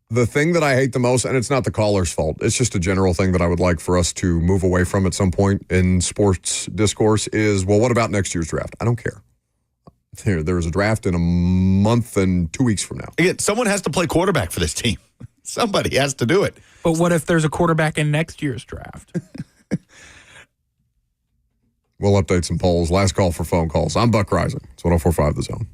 The thing that I hate the most, and it's not the caller's fault, it's just a general thing that I would like for us to move away from at some point in sports discourse is, well, what about next year's draft? I don't care. There is a draft in a month and 2 weeks from now. Again, someone has to play quarterback for this team. Somebody has to do it. But what if there's a quarterback in next year's draft? We'll update some polls. Last call for phone calls. I'm Buck Rising. It's 104.5 The Zone.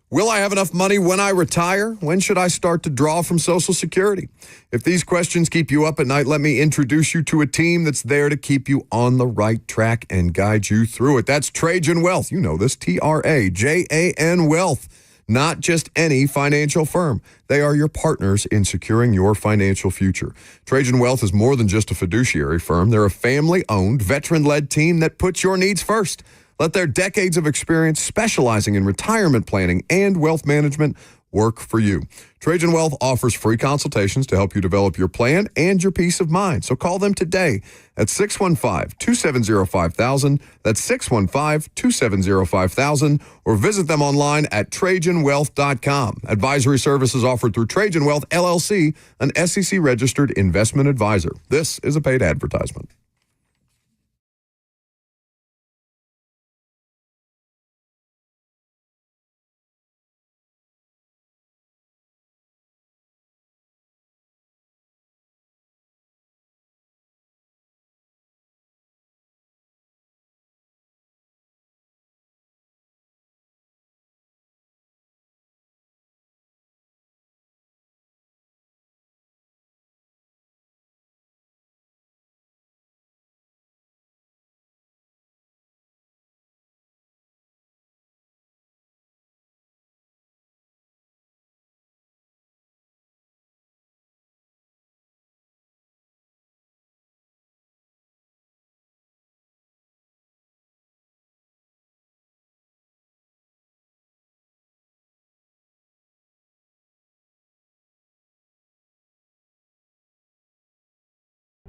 Will I have enough money when I retire? When should I start to draw from Social Security? If these questions keep you up at night, let me introduce you to a team that's there to keep you on the right track and guide you through it. That's Trajan Wealth. You know this, Trajan Wealth. Not just any financial firm. They are your partners in securing your financial future. Trajan Wealth is more than just a fiduciary firm. They're a family-owned, veteran-led team that puts your needs first. Let their decades of experience specializing in retirement planning and wealth management work for you. Trajan Wealth offers free consultations to help you develop your plan and your peace of mind. So call them today at 615-270-5000. That's 615-270-5000. Or visit them online at TrajanWealth.com. Advisory services offered through Trajan Wealth, LLC, an SEC-registered investment advisor. This is a paid advertisement.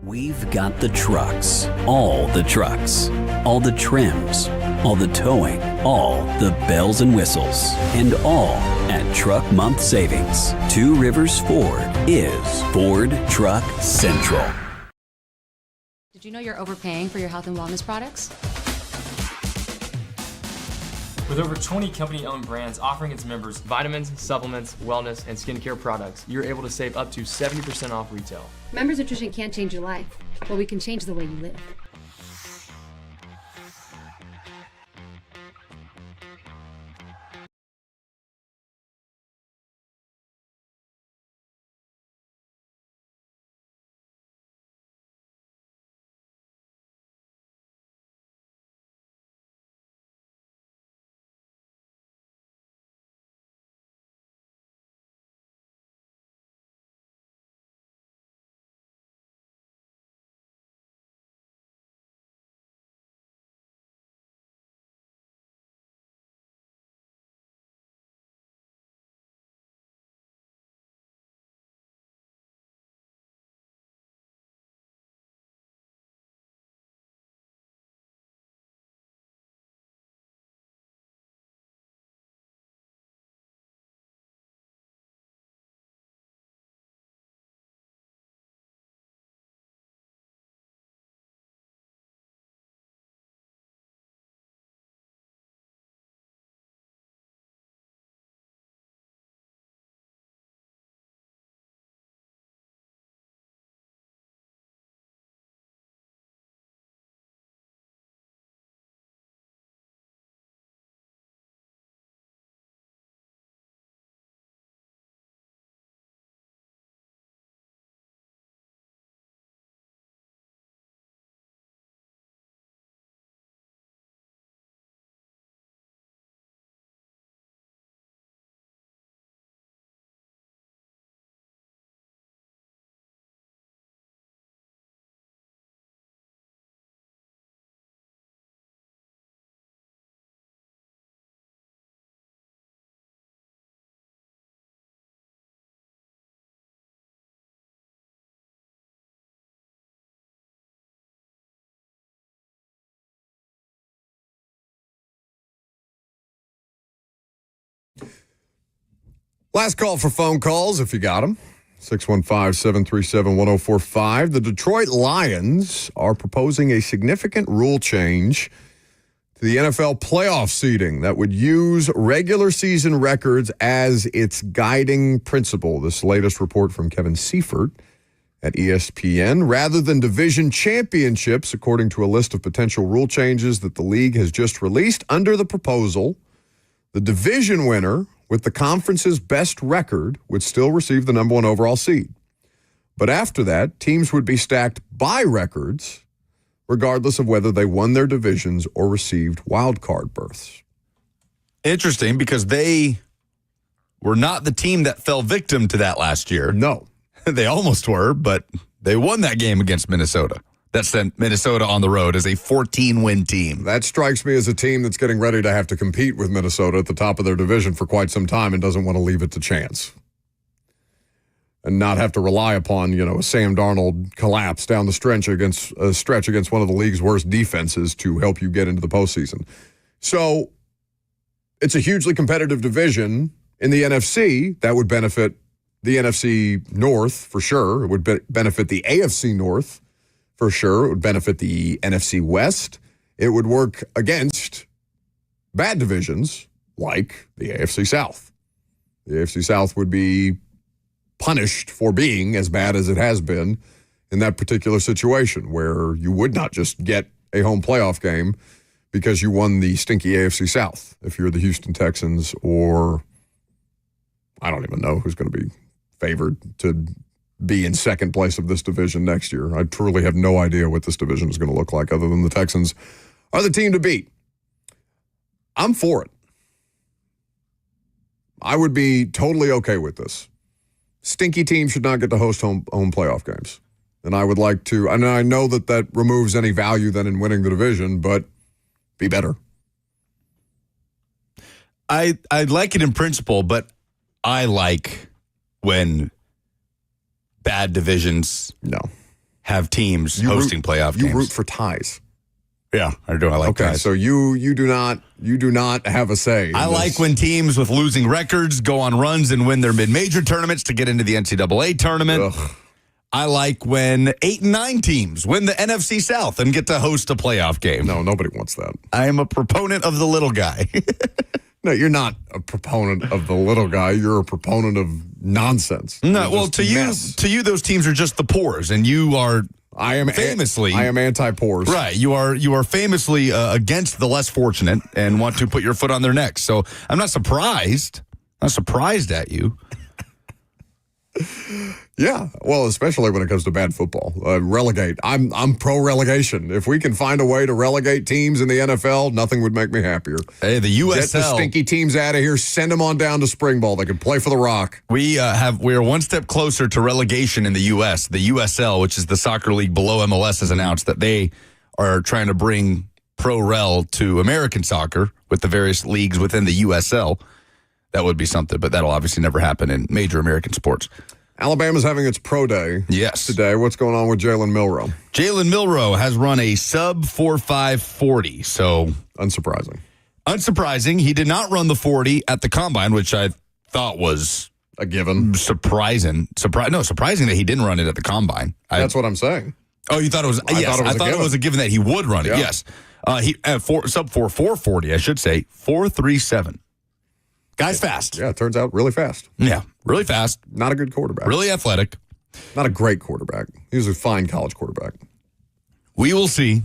We've got the trucks, all the trucks, all the trims, all the towing, all the bells and whistles, and all at Truck Month Savings. Two Rivers Ford is Ford Truck Central. Did you know you're overpaying for your health and wellness products? With over 20 company-owned brands offering its members vitamins, supplements, wellness, and skincare products, you're able to save up to 70% off retail. Members Nutrition can't change your life, but we can change the way you live. Last call for phone calls, if you got them. 615-737-1045. The Detroit Lions are proposing a significant rule change to the NFL playoff seeding that would use regular season records as its guiding principle. This latest report from Kevin Seifert at ESPN. Rather than division championships, according to a list of potential rule changes that the league has just released under the proposal, the division winner with the conference's best record would still receive the number 1 overall seed. But after that, teams would be stacked by records, regardless of whether they won their divisions or received wild card berths. Interesting, because they were not the team that fell victim to that last year. No. They almost were, but they won that game against Minnesota. That sent Minnesota on the road as a 14-win team. That strikes me as a team that's getting ready to have to compete with Minnesota at the top of their division for quite some time and doesn't want to leave it to chance. And not have to rely upon, a Sam Darnold collapse down the stretch against one of the league's worst defenses to help you get into the postseason. So it's a hugely competitive division in the NFC. That would benefit the NFC North for sure. It would benefit the AFC North for sure. It would benefit the NFC West. It would work against bad divisions like the AFC South. The AFC South would be punished for being as bad as it has been in that particular situation, where you would not just get a home playoff game because you won the stinky AFC South. If you're the Houston Texans, or I don't even know who's going to be favored to be in second place of this division next year. I truly have no idea what this division is going to look like, other than the Texans are the team to beat. I'm for it. I would be totally okay with this. Stinky teams should not get to host home playoff games. And I would like to, and I know that removes any value then in winning the division, but be better. I like it in principle, but I like when bad divisions have teams hosting playoff games. You root for ties. Yeah, I do. I like okay, ties. so you do not have a say. I like when teams with losing records go on runs and win their mid-major tournaments to get into the NCAA tournament. Ugh. I like when 8 and 9 teams win the NFC South and get to host a playoff game. No, nobody wants that. I am a proponent of the little guy. No, you're not a proponent of the little guy. You're a proponent of nonsense. No, well, to you, those teams are just the poors, and you are. I am anti-poors. Right. You are famously against the less fortunate and want to put your foot on their necks. So I'm not surprised. I'm not surprised at you. Yeah, well, especially when it comes to bad football. Relegate. I'm pro-relegation. If we can find a way to relegate teams in the NFL, nothing would make me happier. Hey, the USL. Get the stinky teams out of here. Send them on down to spring ball. They can play for the Rock. We are one step closer to relegation in the U.S. The USL, which is the soccer league below MLS, has announced that they are trying to bring pro-rel to American soccer with the various leagues within the USL. That would be something, but that'll obviously never happen in major American sports. Alabama's having its pro day today. What's going on with Jalen Milroe? Jalen Milroe has run a sub 4.5 40, so unsurprising. He did not run the 40 at the combine, which I thought was a given. Surprising that he didn't run it at the combine. That's what I'm saying. Oh, you thought it was? I thought it was a given that he would run it. Yeah. Yes, he sub 4.40, I should say 4.37. Guy's fast. Yeah, it turns out really fast. Yeah, really fast. Not a good quarterback. Really athletic. Not a great quarterback. He was a fine college quarterback. We will see.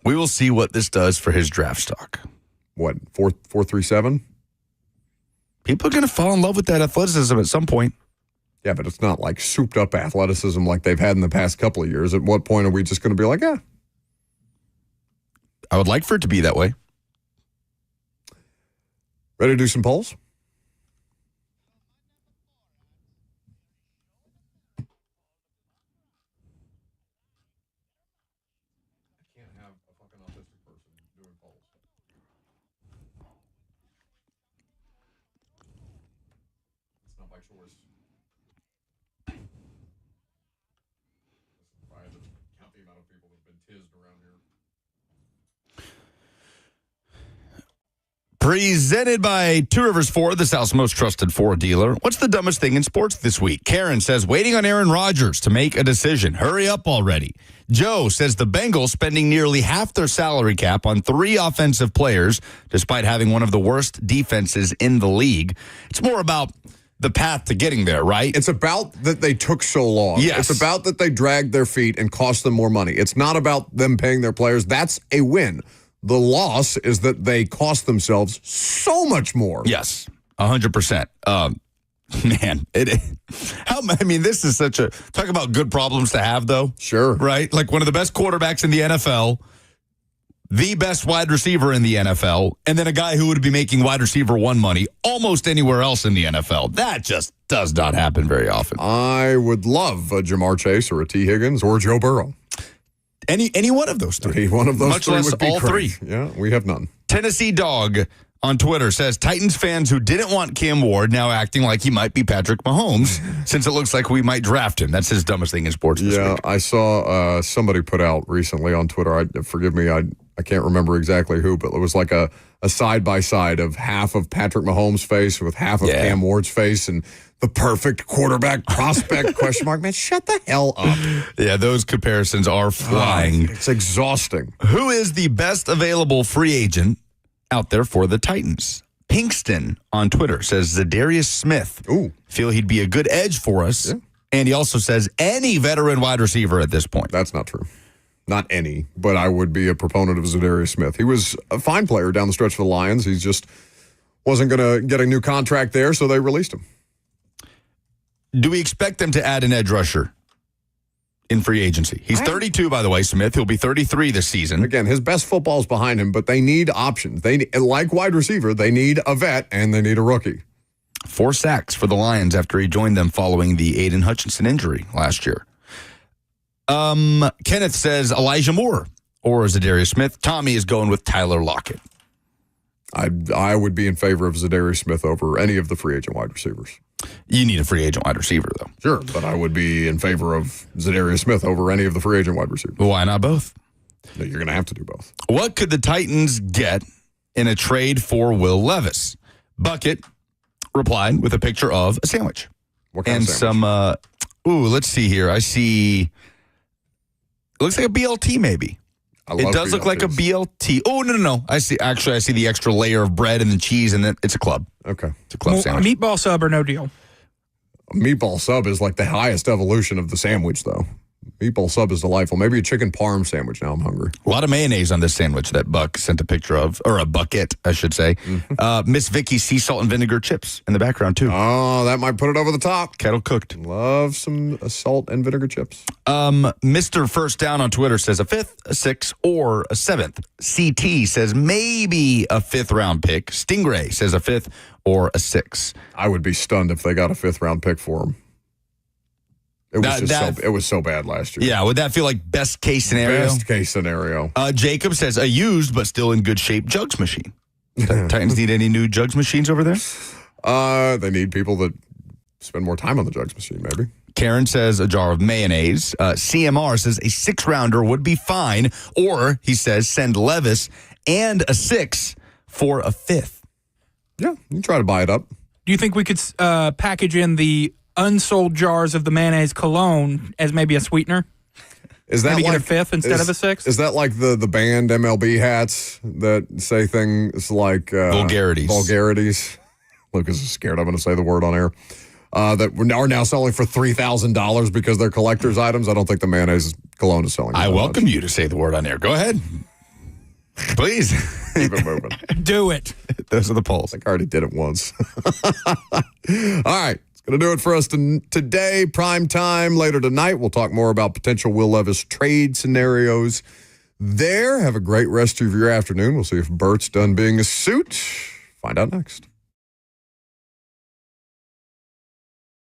We will see what this does for his draft stock. What, 4.37? People are going to fall in love with that athleticism at some point. Yeah, but it's not like souped up athleticism like they've had in the past couple of years. At what point are we just going to be like, I would like for it to be that way. Ready to do some polls? I can't have a fucking autistic person doing polls. It's not my choice. If I had to count the amount of people that have been tizzed around here. Presented by Two Rivers Ford, the South's most trusted Ford dealer. What's the dumbest thing in sports this week? Karen says, waiting on Aaron Rodgers to make a decision. Hurry up already. Joe says the Bengals spending nearly half their salary cap on 3 offensive players, despite having one of the worst defenses in the league. It's more about the path to getting there, right? It's about that they took so long. Yes. It's about that they dragged their feet and cost them more money. It's not about them paying their players. That's a win. The loss is that they cost themselves so much more. Yes, 100%. Man, this is such a talk about good problems to have, though. Sure. Right? Like one of the best quarterbacks in the NFL, the best wide receiver in the NFL, and then a guy who would be making wide receiver one money almost anywhere else in the NFL. That just does not happen very often. I would love a Jamar Chase or a T. Higgins or Joe Burrow. Any one of those three. Any one of those Much three less would be all great. three. Yeah, we have none. Tennessee Dog on Twitter says, Titans fans who didn't want Cam Ward now acting like he might be Patrick Mahomes since it looks like we might draft him. That's his dumbest thing in sports this week. I saw somebody put out recently on Twitter, forgive me, I can't remember exactly who, but it was like a side-by-side of half of Patrick Mahomes' face with half of Cam Ward's face and the perfect quarterback prospect, question mark. Man, shut the hell up. Yeah, those comparisons are flying. It's exhausting. Who is the best available free agent out there for the Titans? Pinkston on Twitter says Zadarius Smith. Ooh. Feel he'd be a good edge for us. Yeah. And he also says any veteran wide receiver at this point. That's not true. Not any, but I would be a proponent of Zadarius Smith. He was a fine player down the stretch for the Lions. He just wasn't going to get a new contract there, so they released him. Do we expect them to add an edge rusher in free agency? He's 32, by the way, Smith. He'll be 33 this season. Again, his best football's behind him, but they need options. Like wide receiver, they need a vet and they need a rookie. 4 sacks for the Lions after he joined them following the Aiden Hutchinson injury last year. Kenneth says Elijah Moore or Zadarius Smith. Tommy is going with Tyler Lockett. I would be in favor of Zadarius Smith over any of the free agent wide receivers. You need a free agent wide receiver, though. Sure, but I would be in favor of Zadarius Smith over any of the free agent wide receivers. Why not both? No, you're going to have to do both. What could the Titans get in a trade for Will Levis? Bucket replied with a picture of a sandwich. What kind of some, sandwich? let's see here. I see, it looks like a BLT maybe. It does look like a BLT. Oh, no. I see the extra layer of bread and the cheese, and it's a club. Okay. It's a club sandwich. A meatball sub or no deal? A meatball sub is like the highest evolution of the sandwich, though. Meatball sub is delightful. Maybe a chicken parm sandwich. Now I'm hungry. A lot of mayonnaise on this sandwich that Buck sent a picture of, or a bucket, I should say. Miss Vicky's sea salt and vinegar chips in the background, too. Oh, that might put it over the top. Kettle cooked. Love some salt and vinegar chips. Mr. First Down on Twitter says a 5th, a 6th, or a 7th. CT says maybe a 5th round pick. Stingray says a 5th or a 6th. I would be stunned if they got a 5th round pick for him. It was so bad last year. Yeah, would that feel like best case scenario? Best case scenario. Jacob says a used but still in good shape jugs machine. Titans need any new jugs machines over there? They need people that spend more time on the jugs machine, maybe. Karen says a jar of mayonnaise. CMR says a 6-rounder would be fine. Or, he says, send Levis and a 6 for a 5th. Yeah, you can try to buy it up. Do you think we could package in the unsold jars of the mayonnaise cologne as maybe a sweetener? Is that maybe like, get a 5th instead of a 6th? Is that like the band MLB hats that say things like vulgarities? Lucas is scared I'm going to say the word on air. That are now selling for $3,000 because they're collector's items. I don't think the mayonnaise cologne is selling. I welcome you to say the word on air. Go ahead. Please. Keep it moving. Do it. Those are the polls. I already did it once. All right. It's going to do it for us today. Prime time later tonight. We'll talk more about potential Will Levis trade scenarios there. Have a great rest of your afternoon. We'll see if Bert's done being a suit. Find out next.